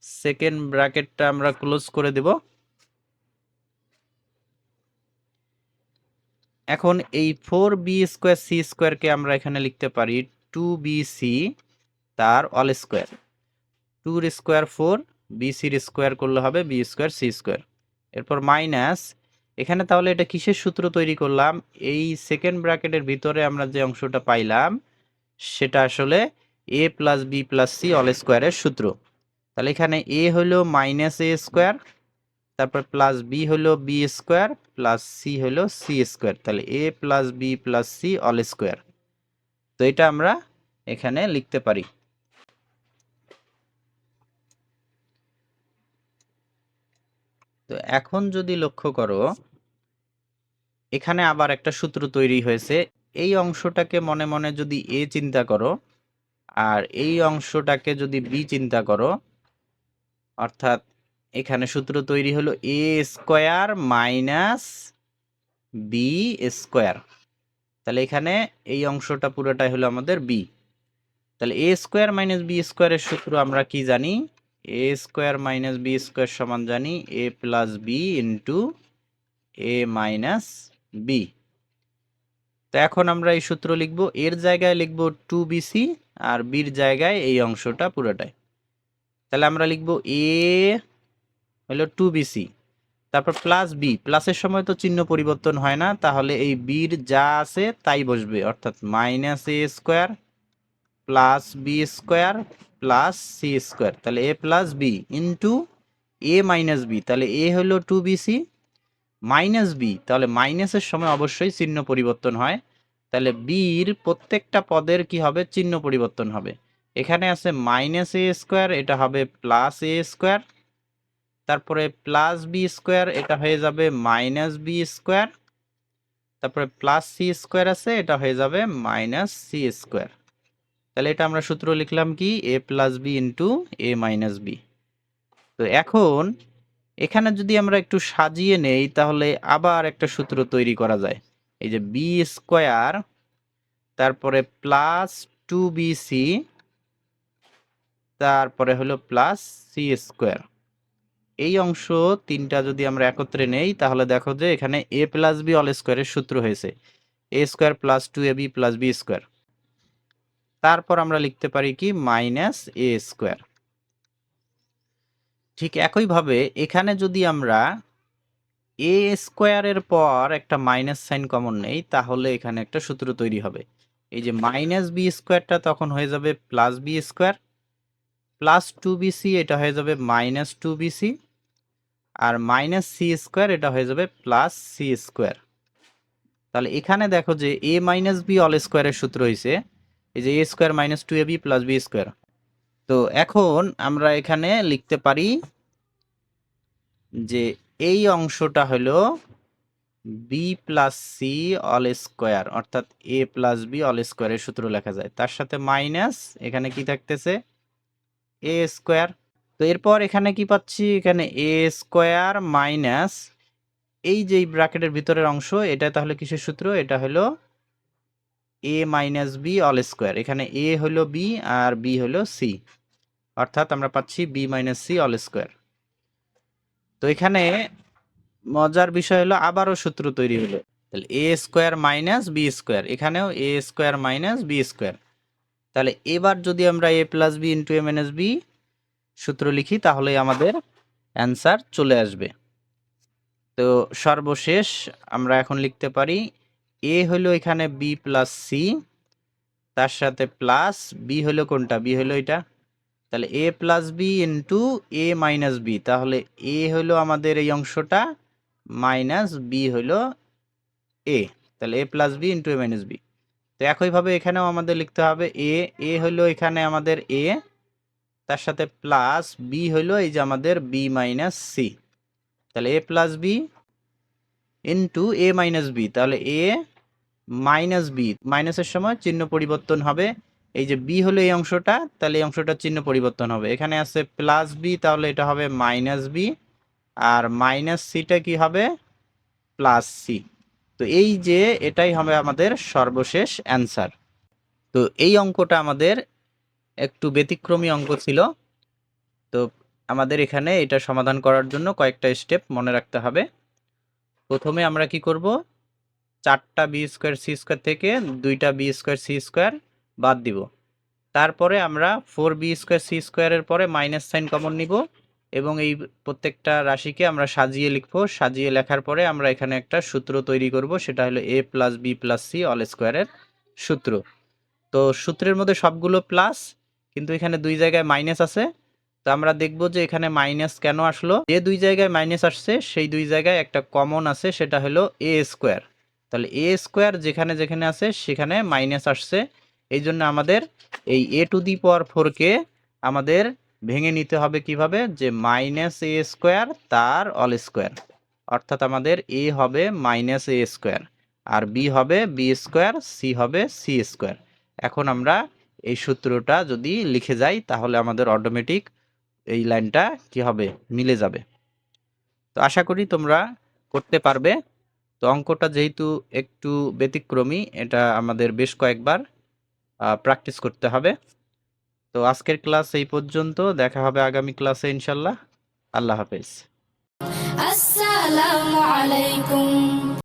সেকেন্ড ব্র্যাকেটটা আমরা ক্লোজ করে দেব। এখন এই ফোর বি স্কোয়ার সি স্কোয়ারকে আমরা এখানে লিখতে পারি টু বি সি তার অল স্কোয়ার, টুর স্কোয়ার ফোর, বি সির স্কোয়ার করলে হবে বি স্কোয়ার সি স্কোয়ার, এরপর মাইনাস এখানে তাহলে এটা কিসের সূত্র তৈরি করলাম, এই সেকেন্ড ব্র্যাকেটের ভিতরে আমরা যে অংশটা পাইলাম সেটা আসলে a plus b plus c all স্কোয়ারের সূত্র। তাহলে এখানে এ হলো মাইনাস এ স্কোয়ার, তারপর প্লাস বি হলো বি স্কোয়ার প্লাস সি হলো সি স্কোয়ার। তাহলে a plus b plus c all square. তো এটা আমরা এখানে লিখতে পারি। তো এখন যদি লক্ষ্য করো, এখানে আবার একটা সূত্র তৈরি হয়েছে। এই অংশটাকে মনে মনে যদি এ চিন্তা করো আর এই অংশটাকে যদি বি চিন্তা করো, অর্থাৎ এখানে সূত্র তৈরি হলো a square minus B square. তাহলে এখানে এই অংশটা পুরোটাই হলো আমাদের বি। তাহলে এ স্কোয়ার মাইনাস বি স্কোয়ারের সূত্র আমরা কি জানি? এ স্কোয়ার মাইনাস বি স্কোয়ার সমান জানি এ plus B into a minus B. তো এখন আমরা এই সূত্র লিখব, এর জায়গায় লিখব 2bc আর বির জায়গায় এই অংশটা পুরোটাই। তাহলে আমরা লিখব এ হলো 2bc, তারপর প্লাস বি, প্লাসের সময় তো চিহ্ন পরিবর্তন হয় না, তাহলে এই বির যা আছে তাই বসবে, অর্থাৎ minus a square plus B square plus c square. তাহলে a plus B into a minus B. তাহলে এ হলো 2bc মাইনাস বি, তাহলে মাইনাসের সময় অবশ্যই চিহ্ন পরিবর্তন হয়। তাহলে বির প্রত্যেকটা পদের কি হবে? চিহ্ন পরিবর্তন হবে। এখানে আছে মাইনাস এ স্কোয়ার, এটা হবে প্লাস এ স্কোয়ার, তারপরে প্লাস বি স্কোয়ার, এটা হয়ে যাবে মাইনাস বি স্কোয়ার, তারপরে প্লাস সি স্কোয়ার আছে, এটা হয়ে যাবে মাইনাস সি স্কোয়ার। তাহলে এটা আমরা সূত্র লিখলাম কি? এ plus B into a minus B. তো এখন এখানে যদি আমরা একটু সাজিয়ে নেই তাহলে আবার একটা সূত্র তৈরি করা যায়। এই যে বি স্কোয়ার, তারপরে প্লাস 2bc, তারপরে হলো প্লাস সি স্কোয়ার। এই অংশ তিনটা যদি আমরা একত্রে নেই তাহলে দেখো যে এখানে এ প্লাস বি অল স্কোয়ারের সূত্র হয়েছে a square plus 2ab plus B square. তারপর আমরা লিখতে পারি কি? Minus a square. ঠিক একইভাবে এখানে যদি আমরা এ স্কোয়ারের পর একটা মাইনাস সাইন কমন নেই তাহলে এখানে একটা সূত্র তৈরি হবে। এই যে মাইনাস বি স্কোয়ারটা তখন হয়ে যাবে plus B square, plus 2bc এটা হয়ে যাবে মাইনাস 2bc, আর মাইনাস সি স্কোয়ার এটা হয়ে যাবে প্লাস সি স্কোয়ার। তাহলে এখানে দেখো যে এ মাইনাস বি অল স্কোয়ারের সূত্র হয়েছে এই যে a square minus 2ab plus B square. তো এখন আমরা এখানে লিখতে পারি যে এই অংশটা হলো b plus c all square, অর্থাৎ এ প্লাস বি অল স্কোয়ারের সূত্র লেখা যায়, তার সাথে মাইনাস এখানে কি থাকতেছে? এ স্কোয়ার। তো এরপর এখানে কি পাচ্ছি? এখানে এ স্কোয়ার মাইনাস এই যে ব্র্যাকেটের ভিতরের অংশ, এটা তাহলে কিসের সূত্র? এটা হলো a minus B all square. এখানে এ হলো বি আর বি হলো সি, অর্থাৎ আমরা পাচ্ছি b minus c all square. তো এখানে মজার বিষয় হলো আবারও সূত্র তৈরি হলো। তাহলে a square minus B square, এখানেও এ স্কোয়ার মাইনাস বি স্কোয়ার। তাহলে এবার যদি আমরা এ plus B into a minus B সূত্র লিখি তাহলে আমাদের অ্যান্সার চলে আসবে। তো সর্বশেষ আমরা এখন লিখতে পারি এ হলো এখানে বি প্লাস সি, তার সাথে প্লাস বি হলো কোনটা? বি হলো এটা। তাহলে a plus B into a minus B, তাহলে এ হলো আমাদের এই অংশটা মাইনাস বি হলো এ, তাহলে a plus B into a minus B. তো একইভাবে এখানেও আমাদের লিখতে হবে এ, এ হলো এখানে আমাদের এ, তার সাথে প্লাস বি হলো এই যে আমাদের বি মাইনাস সি। তাহলে a plus B into a minus B, তাহলে এ মাইনাস বি, মাইনাসের সময় চিহ্ন পরিবর্তন হবে। এই যে বি হলো এই অংশটা, তাহলে এই অংশটার চিহ্ন পরিবর্তন হবে। এখানে আছে প্লাস বি, তাহলে এটা হবে মাইনাস বি, আর মাইনাস সিটা কি হবে? Plus c. তো এই যে এটাই হবে আমাদের সর্বশেষ অ্যান্সার। তো এই অঙ্কটা আমাদের একটু ব্যতিক্রমী অঙ্ক ছিল। তো আমাদের এখানে এটা সমাধান করার জন্য কয়েকটা স্টেপ মনে রাখতে হবে। প্রথমে আমরা কি করব? 4টা বি স্কোয়ার সি স্কোয়ার থেকে 2টা বি স্কোয়ার সি স্কোয়ার বাদ দিব। তারপরে আমরা 4b স্কোয়ার সি স্কোয়ারের পরে মাইনাস সাইন কমন নিব এবং এই প্রত্যেকটা রাশিকে আমরা সাজিয়ে লিখবো। সাজিয়ে লেখার পরে আমরা এখানে একটা সূত্র তৈরি করব, সেটা হলো a plus b plus c all স্কোয়ারের সূত্র। তো সূত্রের মধ্যে সবগুলো প্লাস, কিন্তু এখানে 2 জায়গায় মাইনাস আছে। তো আমরা দেখব যে এখানে মাইনাস কেন আসলো। যে 2 জায়গায় মাইনাস আসছে সেই 2 জায়গায় একটা কমন আছে, সেটা হলো a স্কয়ার। তাহলে a স্কয়ার যেখানে যেখানে আছে সেখানে মাইনাস আসছে। এই জন্য আমাদের এই a টু দি পাওয়ার 4 কে আমাদের ভেঙে নিতে হবে কিভাবে, যে মাইনাস a স্কয়ার তার অল স্কয়ার। অর্থাৎ আমাদের a হবে মাইনাস a স্কয়ার, আর b হবে b স্কয়ার, c হবে c স্কয়ার। এখন আমরা এই সূত্রটা যদি লিখে যাই তাহলে আমাদের অটোমেটিক এই লাইনটা কি হবে, মিলে যাবে। তো আশা করি তোমরা করতে পারবে। তো অঙ্কটা যেহেতু একটু ব্যতিক্রমী, এটা আমাদের বেশ কয়েকবার প্র্যাকটিস করতে হবে। তো আজকের ক্লাস এই পর্যন্ত, দেখা হবে আগামী ক্লাসে ইনশাল্লাহ। আল্লাহ হাফেজ। আসসালামু আলাইকুম।